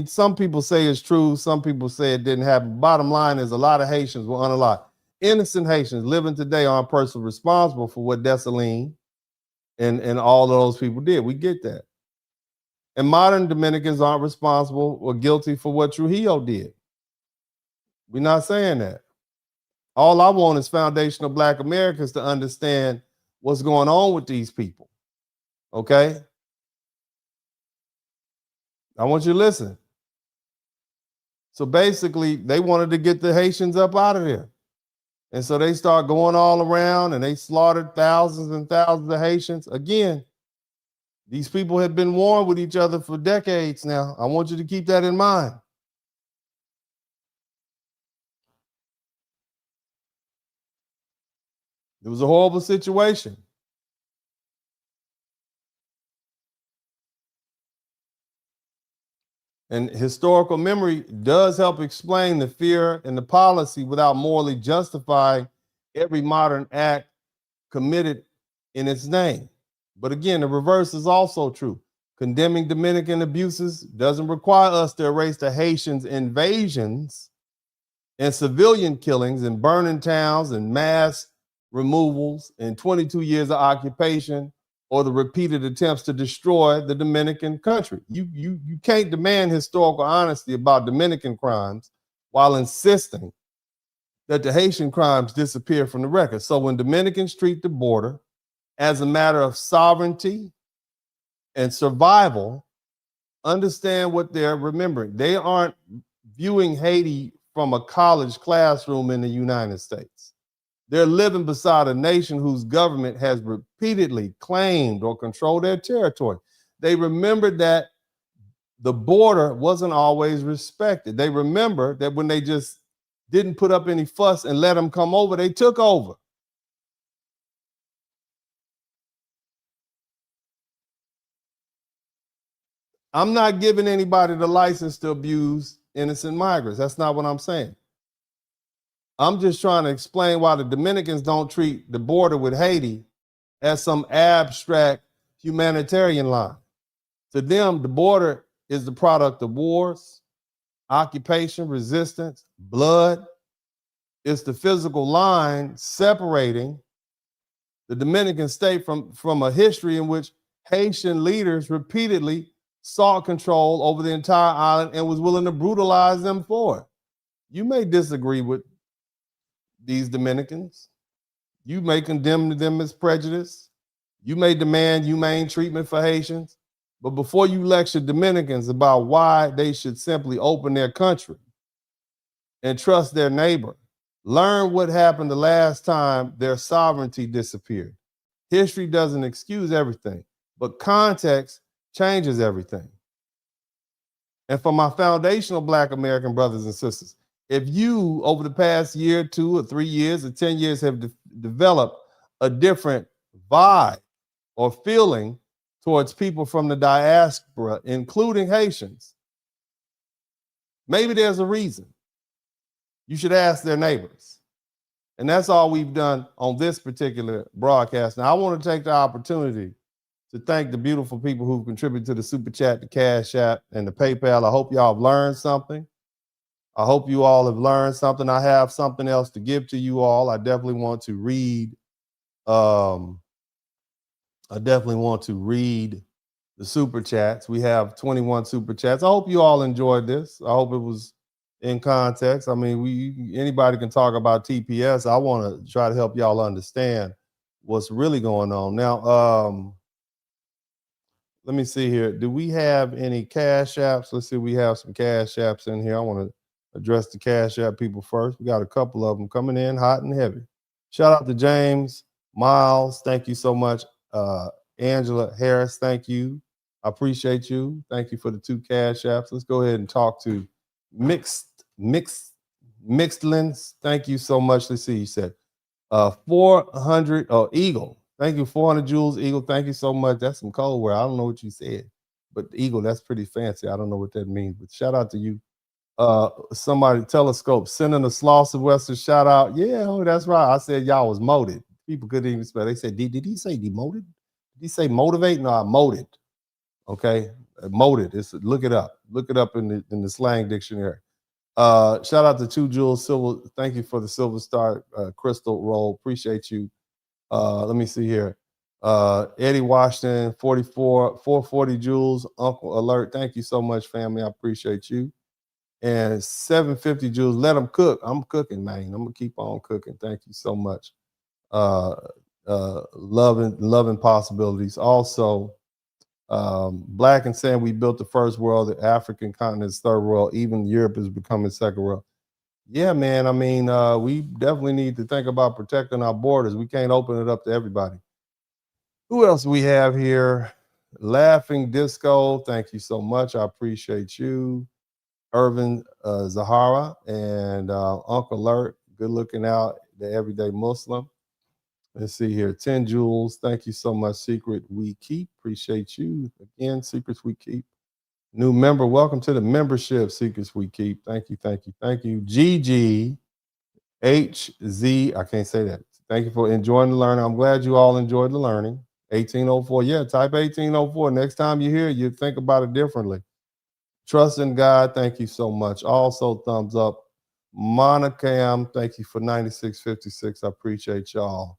some people say it's true. Some people say it didn't happen. Bottom line is a lot of Haitians were unalive. Innocent Haitians living today aren't personally responsible for what Dessalines and all of those people did. We get that. And modern Dominicans aren't responsible or guilty for what Trujillo did. We're not saying that. All I want is foundational Black Americans to understand what's going on with these people. Okay? I want you to listen. So basically, they wanted to get the Haitians up out of there. And so they start going all around and they slaughtered thousands and thousands of Haitians. Again, these people have been warring with each other for decades now. I want you to keep that in mind. It was a horrible situation. And historical memory does help explain the fear and the policy without morally justifying every modern act committed in its name. But again, the reverse is also true. Condemning Dominican abuses doesn't require us to erase the Haitians' invasions and civilian killings and burning towns and mass removals and 22 years of occupation or the repeated attempts to destroy the Dominican country. You can't demand historical honesty about Dominican crimes while insisting that the Haitian crimes disappear from the record. So when Dominicans treat the border as a matter of sovereignty and survival, understand what they're remembering. They aren't viewing Haiti from a college classroom in the United States. They're living beside a nation whose government has repeatedly claimed or controlled their territory. They remember that the border wasn't always respected. They remember that when they just didn't put up any fuss and let them come over, they took over. I'm not giving anybody the license to abuse innocent migrants. That's not what I'm saying. I'm just trying to explain why the Dominicans don't treat the border with Haiti as some abstract humanitarian line. To them, the border is the product of wars, occupation, resistance, blood. It's the physical line separating the Dominican state from a history in which Haitian leaders repeatedly sought control over the entire island and was willing to brutalize them for it. You may disagree with these Dominicans. You may condemn them as prejudice. You may demand humane treatment for Haitians. But before you lecture Dominicans about why they should simply open their country and trust their neighbor, learn what happened the last time their sovereignty disappeared. History doesn't excuse everything, but context changes everything. And for my foundational Black American brothers and sisters, if you, over the past year, 2 or 3 years or 10 years, have developed a different vibe or feeling towards people from the diaspora, including Haitians, maybe there's a reason. You should ask their neighbors. And that's all we've done on this particular broadcast. Now, I want to take the opportunity to thank the beautiful people who've contributed to the Super Chat, the Cash App, and the PayPal. I hope y'all have learned something. I hope you all have learned something. I have something else to give to you all. I definitely want to read. The Super Chats. We have 21 Super Chats. I hope you all enjoyed this. I hope it was in context. I mean, anybody can talk about TPS. I want to try to help y'all understand what's really going on. Now, let me see here. Do we have any Cash Apps? Let's see. We have some Cash Apps in here. I want to address the Cash App people first. We got a couple of them coming in hot and heavy. Shout out to James Miles. Thank you so much. Angela Harris, thank you. I appreciate you. Thank you for the 2 Cash Apps. Let's go ahead and talk to Mixedlins. Thank you so much. Let's see. You said 400. Oh, Eagle. Thank you. 400 Jules Eagle. Thank you so much. That's some code word. I don't know what you said, but Eagle, that's pretty fancy. I don't know what that means, but shout out to you. Somebody, Telescope, sending a Sloss of Western shout out. Yeah, oh, that's right. I said y'all was moted. People couldn't even spell. They said, did he say demoted? Did he say motivate? No, I moted. Okay, moted. Look it up. Look it up in the slang dictionary. Shout out to 2 Jules Silver. Thank you for the Silver Star crystal roll. Appreciate you. Let me see here. Eddie Washington, 440 Jules. Uncle Alert. Thank you so much, family. I appreciate you. And 750 Jules. Let them cook. I'm cooking, man. I'm gonna keep on cooking. Thank you so much. Loving possibilities. Also, Black and saying we built the first world, the African continent is third world, even Europe is becoming second world. Yeah, man. I mean, we definitely need to think about protecting our borders. We can't open it up to everybody. Who else we have here? Laughing Disco. Thank you so much. I appreciate you. Irvin Zahara and Uncle Alert. Good looking out, the everyday Muslim. Let's see here. 10 Jules. Thank you so much. Secret We Keep. Appreciate you. Again, Secrets We Keep. New member. Welcome to the membership. Secrets We Keep. Thank you. Thank you. Thank you. GG HZ. I can't say that. Thank you for enjoying the learning. I'm glad you all enjoyed the learning. 1804. Yeah, type 1804. Next time you hear it, you think about it differently. Trust in God. Thank you so much. Also, thumbs up. Monocam. Thank you for 9656. I appreciate y'all.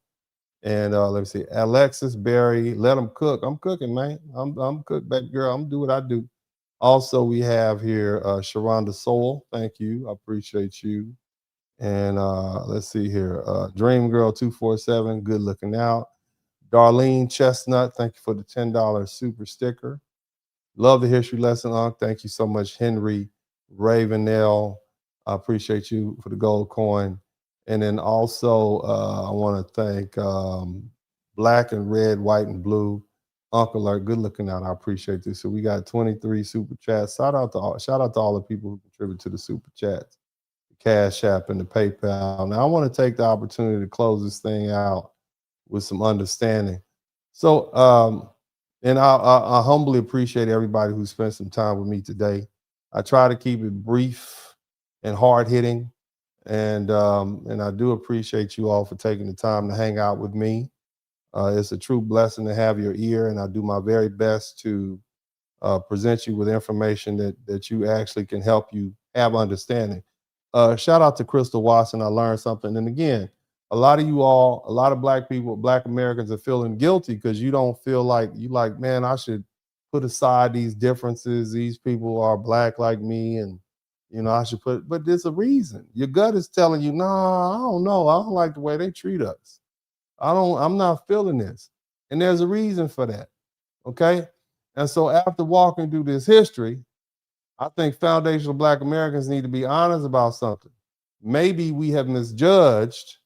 And let me see, Alexis Berry, let them cook. I'm cooking, man. I'm cook, baby girl. I'm do what I do. Also, we have here Sharonda Soul. Thank you. I appreciate you. And let's see here. Dream Girl 247, good looking out. Darlene Chestnut, thank you for the $10 super sticker. Love the history lesson, Unc. Thank you so much, Henry Ravenell. I appreciate you for the gold coin. And then also, I want to thank Black and Red, White and Blue. Uncle Art, good looking out. I appreciate this. So we got 23 super chats. Shout out to all the people who contribute to the super chats, the Cash App and the PayPal. Now I want to take the opportunity to close this thing out with some understanding. So, and I humbly appreciate everybody who spent some time with me today. I try to keep it brief and hard hitting. And I do appreciate you all for taking the time to hang out with me. It's a true blessing to have your ear, and I do my very best to present you with information that you actually can help you have understanding. Shout out to Crystal Watson. I learned something. And again, a lot of Black people, Black Americans are feeling guilty because you don't feel like man, I should put aside these differences. These people are Black like me, and I should but there's a reason. Your gut is telling you, nah, I don't know. I don't like the way they treat us. I'm not feeling this. And there's a reason for that. Okay. And so after walking through this history, I think foundational Black Americans need to be honest about something. Maybe we have misjudged.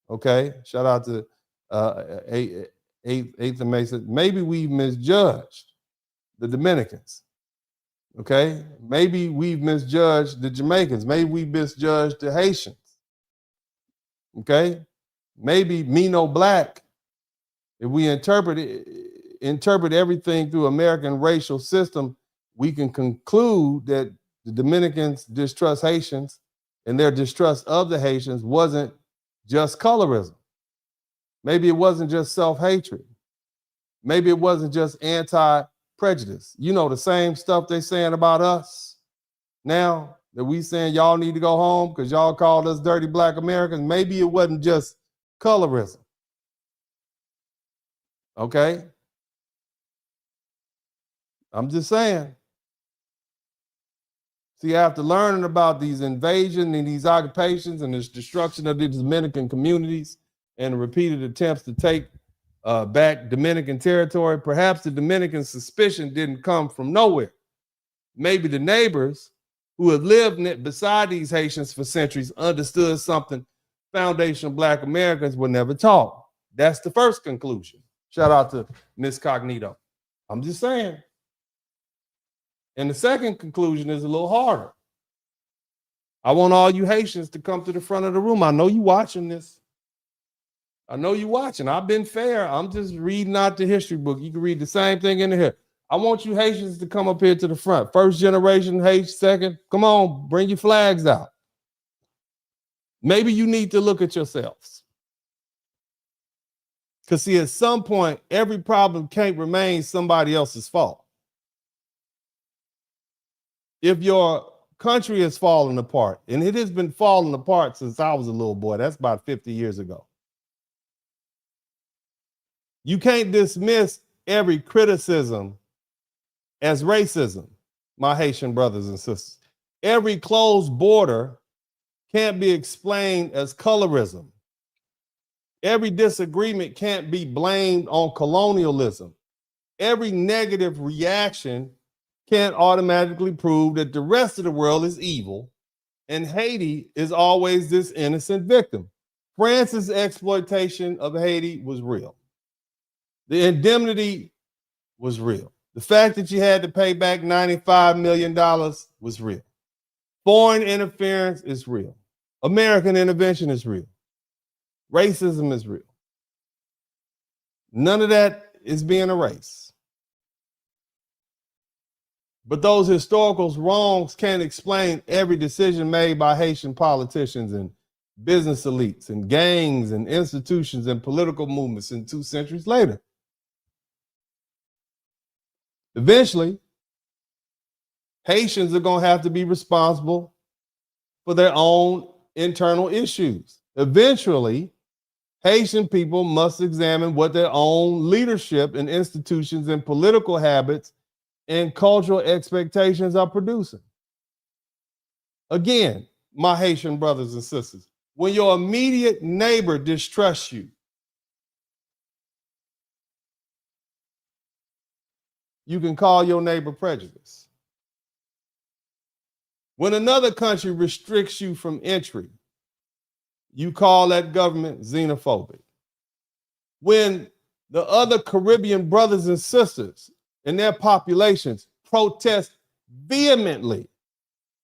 Okay. Shout out to Eighth and Mason. Maybe we misjudged the Dominicans. Okay. Maybe we've misjudged the Jamaicans. Maybe we misjudged the Haitians. Okay. Maybe me no Black, if we interpret everything through American racial system, we can conclude that the Dominicans distrust Haitians and their distrust of the Haitians wasn't just colorism. Maybe it wasn't just self-hatred. Maybe it wasn't just anti-prejudice. The same stuff they saying about us now that we saying y'all need to go home because y'all called us dirty Black Americans. Maybe it wasn't just colorism. Okay? I'm just saying. See, after learning about these invasions and these occupations and this destruction of the Dominican communities and repeated attempts to take back Dominican territory, perhaps the Dominican suspicion didn't come from nowhere. Maybe the neighbors who have lived beside these Haitians for centuries understood something foundational Black Americans were never taught. That's the first conclusion. Shout out to Miss Cognito. I'm just saying. And the second conclusion is a little harder. I want all you Haitians to come to the front of the room. I know you watching this. I know you watching. I've been fair. I'm just reading out the history book. You can read the same thing in here. I want you Haitians to come up here to the front. First generation Haitian, second. Come on, bring your flags out. Maybe you need to look at yourselves. Because see, at some point, every problem can't remain somebody else's fault. If your country is falling apart, and it has been falling apart since I was a little boy, that's about 50 years ago. You can't dismiss every criticism as racism, my Haitian brothers and sisters. Every closed border can't be explained as colorism. Every disagreement can't be blamed on colonialism. Every negative reaction can't automatically prove that the rest of the world is evil and Haiti is always this innocent victim. France's exploitation of Haiti was real. The indemnity was real. The fact that you had to pay back $95 million was real. Foreign interference is real. American intervention is real. Racism is real. None of that is being erased. But those historical wrongs can't explain every decision made by Haitian politicians and business elites and gangs and institutions and political movements in 2 centuries later. Eventually, Haitians are going to have to be responsible for their own internal issues. Eventually, Haitian people must examine what their own leadership and institutions and political habits and cultural expectations are producing. Again, my Haitian brothers and sisters, when your immediate neighbor distrusts you, you can call your neighbor prejudice. When another country restricts you from entry, you call that government xenophobic. When the other Caribbean brothers and sisters and their populations protest vehemently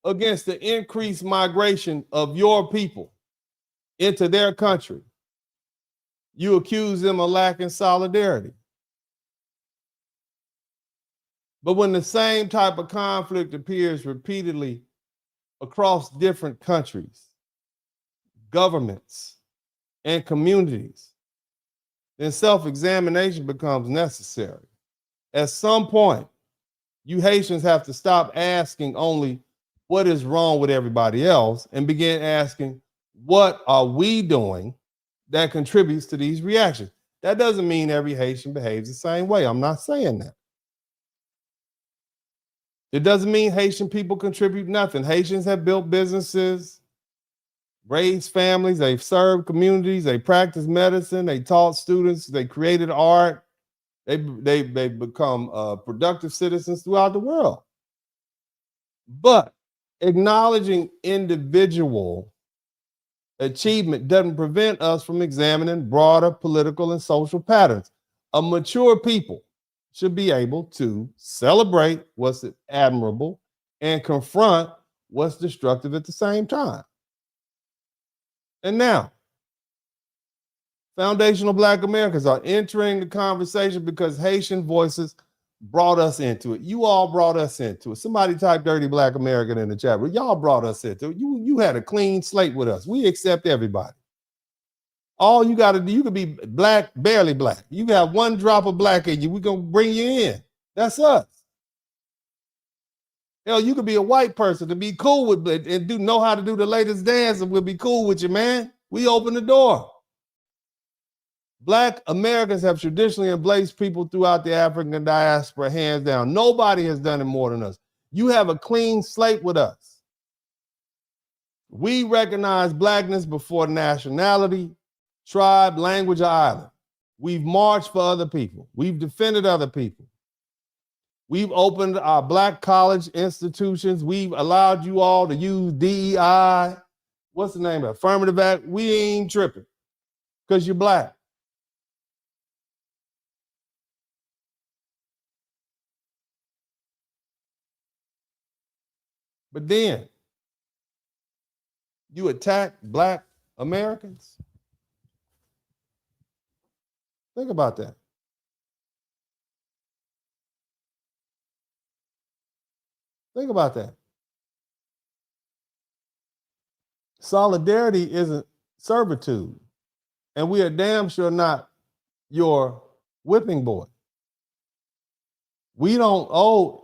against the increased migration of your people into their country, you accuse them of lacking solidarity. But when the same type of conflict appears repeatedly across different countries, governments, and communities, then self-examination becomes necessary. At some point, you Haitians have to stop asking only what is wrong with everybody else and begin asking, what are we doing that contributes to these reactions? That doesn't mean every Haitian behaves the same way. I'm not saying that. It doesn't mean Haitian people contribute nothing. Haitians have built businesses, raised families, they've served communities, they practiced medicine, they taught students, they created art, they've become productive citizens throughout the world. But acknowledging individual achievement doesn't prevent us from examining broader political and social patterns. A mature people should be able to celebrate what's admirable and confront what's destructive at the same time. And now, foundational Black Americans are entering the conversation because Haitian voices brought us into it. You all brought us into it. Somebody type dirty Black American in the chat room. Y'all brought us into it. You had a clean slate with us. We accept everybody. All you got to do, you could be Black, barely Black. You got one drop of Black in you. We're going to bring you in. That's us. Hell, you could be a white person to be cool with and know how to do the latest dance, and we'll be cool with you, man. We open the door. Black Americans have traditionally embraced people throughout the African diaspora, hands down. Nobody has done it more than us. You have a clean slate with us. We recognize Blackness before nationality, tribe, language, or island. We've marched for other people. We've defended other people. We've opened our Black college institutions. We've allowed you all to use DEI. What's the name of it? Affirmative act. We ain't tripping because you're Black. But then you attack Black Americans. Think about that. Think about that. Solidarity isn't servitude, and we are damn sure not your whipping boy. We don't owe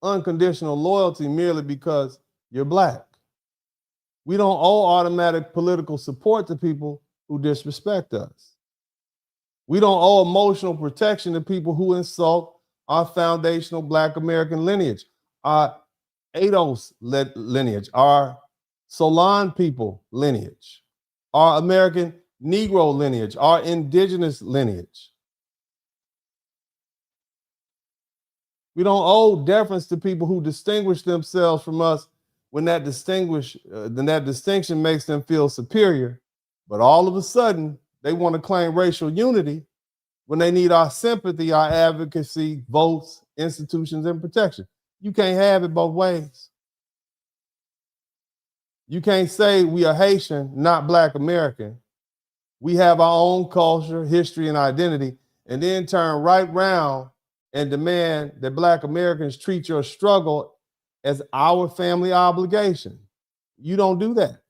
unconditional loyalty merely because you're Black. We don't owe automatic political support to people who disrespect us. We don't owe emotional protection to people who insult our foundational Black American lineage, our ADOS lineage, our Solon people lineage, our American Negro lineage, our indigenous lineage. We don't owe deference to people who distinguish themselves from us when that distinction makes them feel superior. But all of a sudden, they want to claim racial unity when they need our sympathy, our advocacy, votes, institutions, and protection. You can't have it both ways. You can't say we are Haitian, not Black American. We have our own culture, history, and identity, and then turn right round and demand that Black Americans treat your struggle as our family obligation. You don't do that.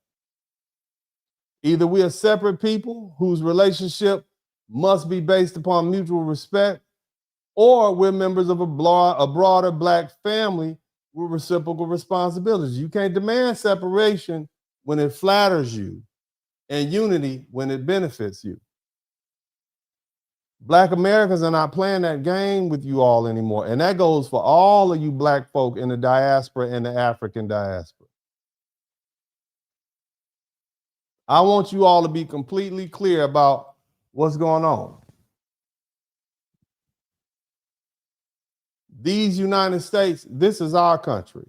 Either we are separate people whose relationship must be based upon mutual respect, or we're members of a broader Black family with reciprocal responsibilities. You can't demand separation when it flatters you and unity when it benefits you. Black Americans are not playing that game with you all anymore. And that goes for all of you black folk in the diaspora and the African diaspora. I want you all to be completely clear about what's going on. These United States, this is our country.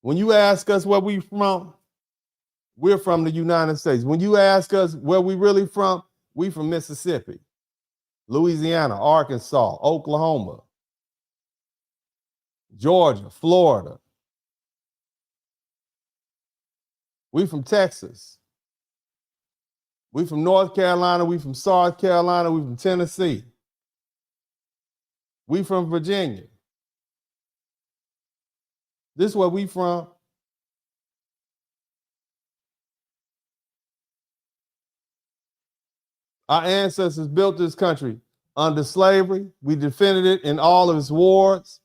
When you ask us where we from, we're from the United States. When you ask us where we really from, we from Mississippi, Louisiana, Arkansas, Oklahoma, Georgia, Florida. We from Texas. We from North Carolina. We from South Carolina. We from Tennessee. We from Virginia. This is where we from. Our ancestors built this country under slavery. We defended it in all of its wars.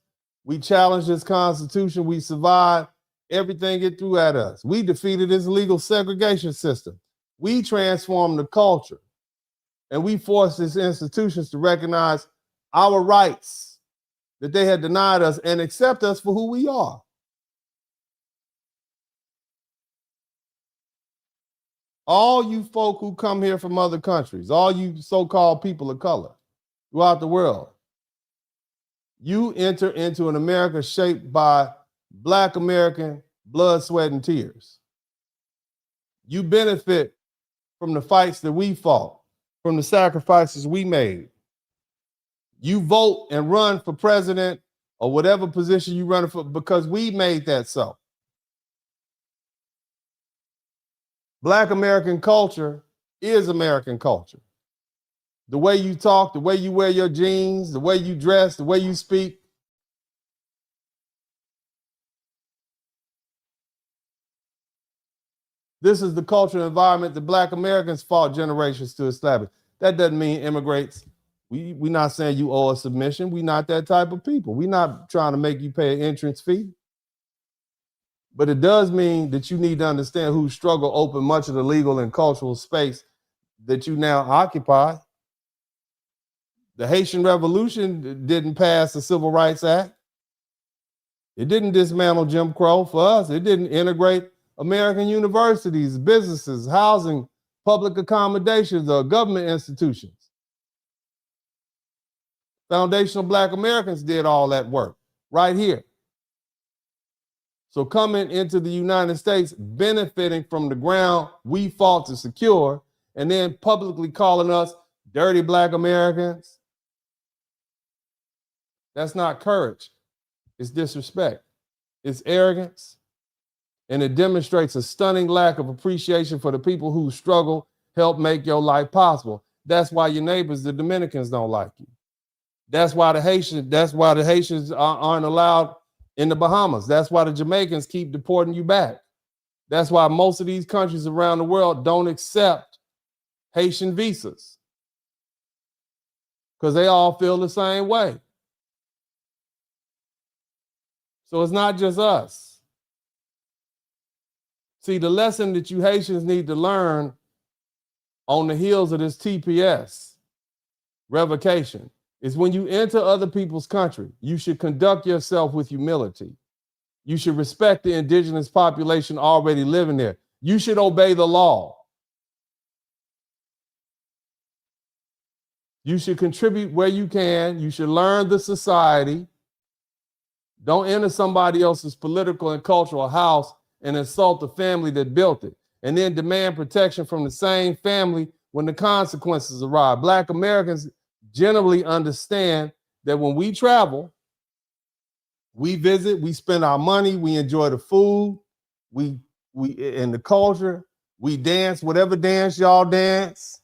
We challenged its constitution. We survived everything it threw at us. We defeated its legal segregation system. We transformed the culture. And we forced its institutions to recognize our rights that they had denied us and accept us for who we are. All you folk who come here from other countries, all you so-called people of color throughout the world, you enter into an America shaped by Black American blood, sweat, and tears. You benefit from the fights that we fought, from the sacrifices we made. You vote and run for president or whatever position you run for because we made that so. Black American culture is American culture. The way you talk, the way you wear your jeans, the way you dress, the way you speak. This is the cultural environment that Black Americans fought generations to establish. That doesn't mean immigrants. We're not saying you owe a submission. We're not that type of people. We're not trying to make you pay an entrance fee. But it does mean that you need to understand whose struggle opened much of the legal and cultural space that you now occupy. The Haitian Revolution didn't pass the Civil Rights Act. It didn't dismantle Jim Crow for us. It didn't integrate American universities, businesses, housing, public accommodations, or government institutions. Foundational Black Americans did all that work right here. So coming into the United States, benefiting from the ground we fought to secure, and then publicly calling us dirty Black Americans, that's not courage. It's disrespect. It's arrogance. And it demonstrates a stunning lack of appreciation for the people who struggle, help make your life possible. That's why your neighbors, the Dominicans, don't like you. That's why the Haitians aren't allowed in the Bahamas. That's why the Jamaicans keep deporting you back. That's why most of these countries around the world don't accept Haitian visas, because they all feel the same way. So it's not just us. See, the lesson that you Haitians need to learn on the heels of this TPS revocation is when you enter other people's country, you should conduct yourself with humility. You should respect the indigenous population already living there. You should obey the law. You should contribute where you can. You should learn the society. Don't enter somebody else's political and cultural house and insult the family that built it, and then demand protection from the same family when the consequences arrive. Black Americans generally understand that when we travel, we visit, we spend our money, we enjoy the food, we in the culture, we dance, whatever dance y'all dance.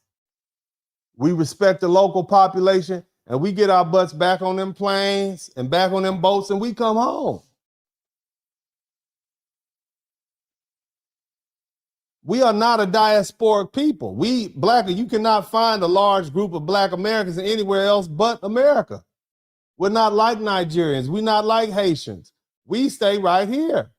We respect the local population, and we get our butts back on them planes and back on them boats, and we come home. We are not a diasporic people. You cannot find a large group of Black Americans anywhere else but America. We're not like Nigerians. We're not like Haitians. We stay right here.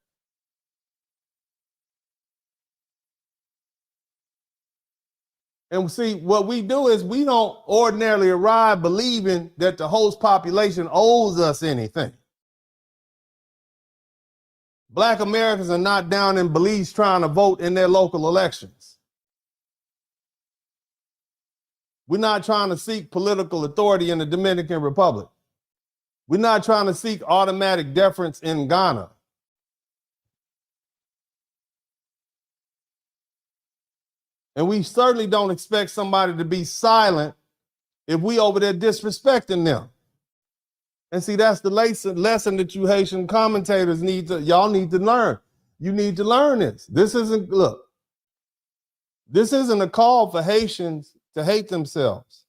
And see, what we do is we don't ordinarily arrive believing that the host population owes us anything. Black Americans are not down in Belize trying to vote in their local elections. We're not trying to seek political authority in the Dominican Republic. We're not trying to seek automatic deference in Ghana. And we certainly don't expect somebody to be silent if we over there disrespecting them. And see, that's the lesson that you Haitian commentators y'all need to learn. You need to learn this. This isn't a call for Haitians to hate themselves.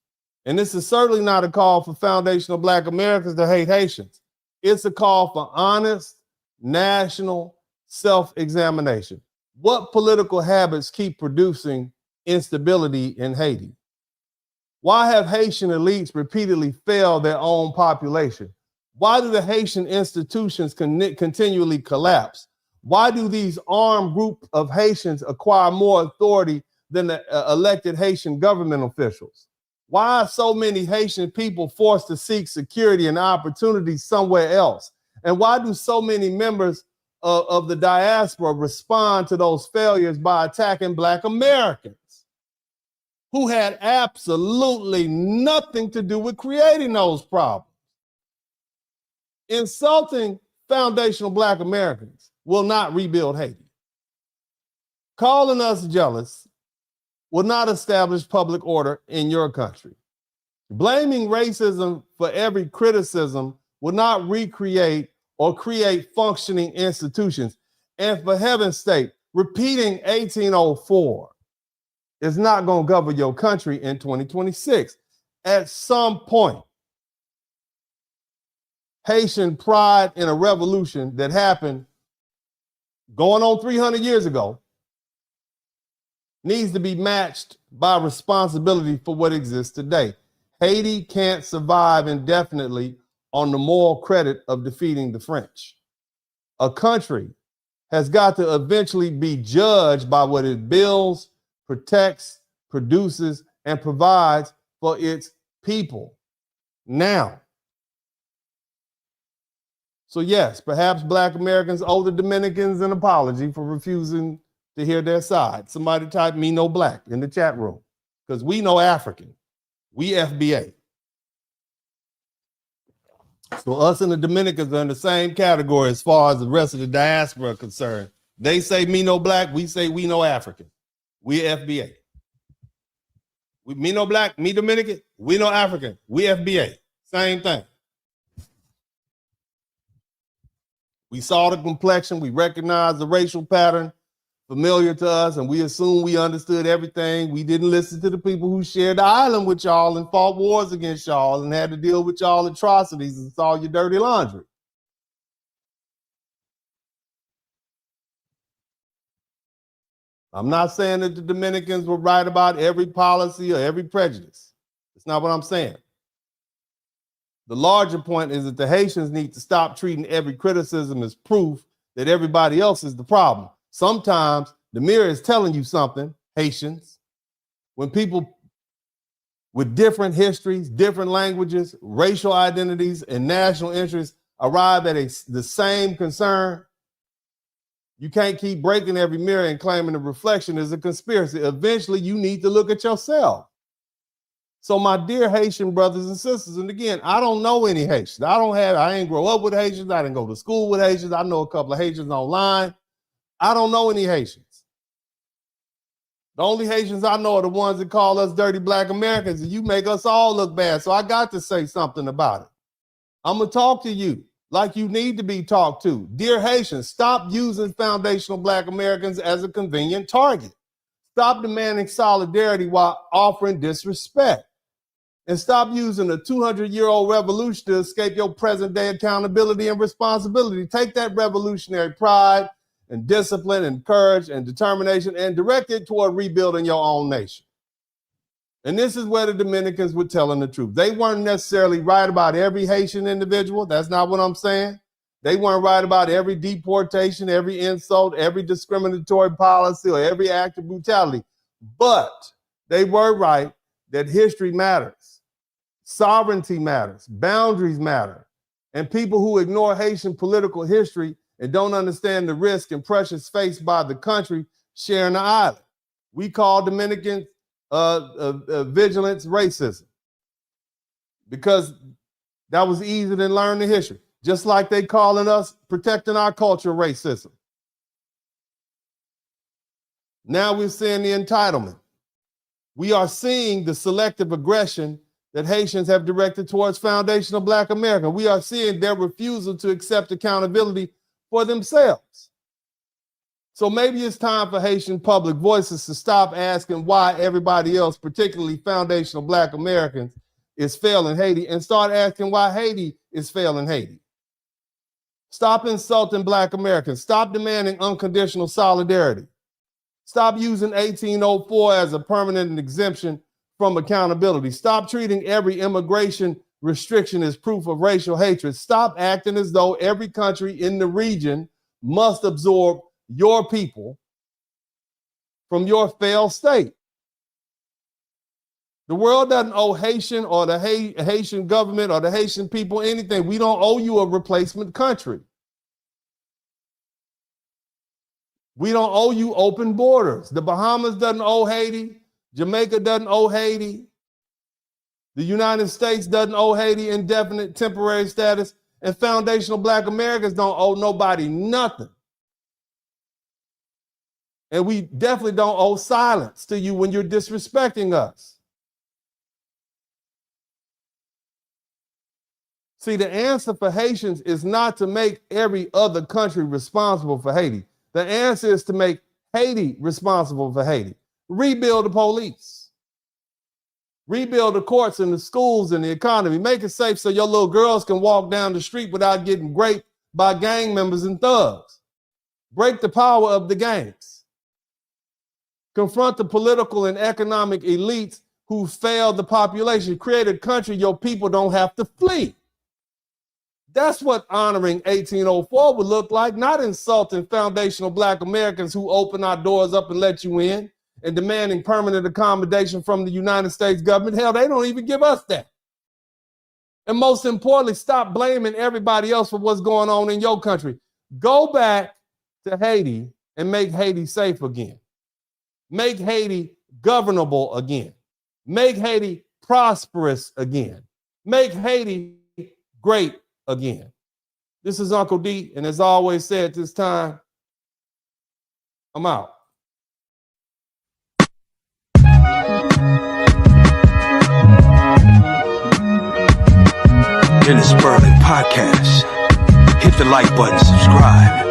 And this is certainly not a call for foundational Black Americans to hate Haitians. It's a call for honest national self-examination. What political habits keep producing instability in Haiti? Why have Haitian elites repeatedly failed their own population? Why do the Haitian institutions continually collapse? Why do these armed group of Haitians acquire more authority than the elected Haitian government officials? Why are so many Haitian people forced to seek security and opportunity somewhere else? And why do so many members of the diaspora respond to those failures by attacking Black Americans who had absolutely nothing to do with creating those problems? Insulting foundational Black Americans will not rebuild Haiti. Calling us jealous will not establish public order in your country. Blaming racism for every criticism will not recreate or create functioning institutions. And for heaven's sake, repeating 1804 is not going to govern your country in 2026. At some point, Haitian pride in a revolution that happened going on 300 years ago needs to be matched by responsibility for what exists today. Haiti can't survive indefinitely on the moral credit of defeating the French. A country has got to eventually be judged by what it builds, protects, produces, and provides for its people. Now, so yes, perhaps Black Americans owe the Dominicans an apology for refusing to hear their side. Somebody type "me no Black" in the chat room, because we know African. We FBA. So us and the Dominicans are in the same category as far as the rest of the diaspora are concerned. They say "me no Black," we say "we no African." We FBA. Me no Black, me Dominican, we no African. We FBA. Same thing. We saw the complexion, we recognized the racial pattern familiar to us, and we assumed we understood everything. We didn't listen to the people who shared the island with y'all and fought wars against y'all and had to deal with y'all atrocities and saw your dirty laundry. I'm not saying that the Dominicans were right about every policy or every prejudice. That's not what I'm saying. The larger point is that the Haitians need to stop treating every criticism as proof that everybody else is the problem. Sometimes the mirror is telling you something, Haitians. When people with different histories, different languages, racial identities, and national interests arrive at the same concern, you can't keep breaking every mirror and claiming the reflection is a conspiracy. Eventually, you need to look at yourself. So my dear Haitian brothers and sisters, and again, I don't know any Haitians. I ain't grow up with Haitians. I didn't go to school with Haitians. I know a couple of Haitians online. I don't know any Haitians. The only Haitians I know are the ones that call us dirty Black Americans, and you make us all look bad. So I got to say something about it. I'm going to talk to you like you need to be talked to. Dear Haitians, stop using foundational Black Americans as a convenient target. Stop demanding solidarity while offering disrespect. And stop using a 200-year-old revolution to escape your present-day accountability and responsibility. Take that revolutionary pride and discipline and courage and determination and direct it toward rebuilding your own nation. And this is where the Dominicans were telling the truth. They weren't necessarily right about every Haitian individual. That's not what I'm saying. They weren't right about every deportation, every insult, every discriminatory policy, or every act of brutality. But They were right that history matters, sovereignty matters, boundaries matter, and people who ignore Haitian political history and don't understand the risk and pressures faced by the country sharing the island. We call Dominican vigilance racism because that was easier than learning the history, just like they calling us protecting our culture racism. Now we're seeing the entitlement. We are seeing the selective aggression that Haitians have directed towards foundational Black America. We are seeing their refusal to accept accountability for themselves. So maybe it's time for Haitian public voices to stop asking why everybody else, particularly foundational Black Americans, is failing Haiti and start asking why Haiti is failing Haiti. Stop insulting Black Americans. Stop demanding unconditional solidarity. Stop using 1804 as a permanent exemption from accountability. Stop treating every immigration restriction as proof of racial hatred. Stop acting as though every country in the region must absorb your people from your failed state. The world doesn't owe Haitian or the Haitian government or the Haitian people anything. We don't owe you a replacement country. We don't owe you open borders. The Bahamas doesn't owe Haiti. Jamaica doesn't owe Haiti. The United States doesn't owe Haiti indefinite temporary status. And foundational Black Americans don't owe nobody nothing. And we definitely don't owe silence to you when you're disrespecting us. See, the answer for Haitians is not to make every other country responsible for Haiti. The answer is to make Haiti responsible for Haiti. Rebuild the police. Rebuild the courts and the schools and the economy. Make it safe so your little girls can walk down the street without getting raped by gang members and thugs. Break the power of the gangs. Confront the political and economic elites who failed the population. Create a country your people don't have to flee. That's what honoring 1804 would look like, not insulting foundational Black Americans who open our doors up and let you in and demanding permanent accommodation from the United States government. Hell, they don't even give us that. And most importantly, stop blaming everybody else for what's going on in your country. Go back to Haiti and make Haiti safe again. Make Haiti governable again. Make Haiti prosperous again. Make Haiti great again. This is Uncle D, and as I always say at this time, I'm out. In the Spurling podcast, hit the like button, subscribe.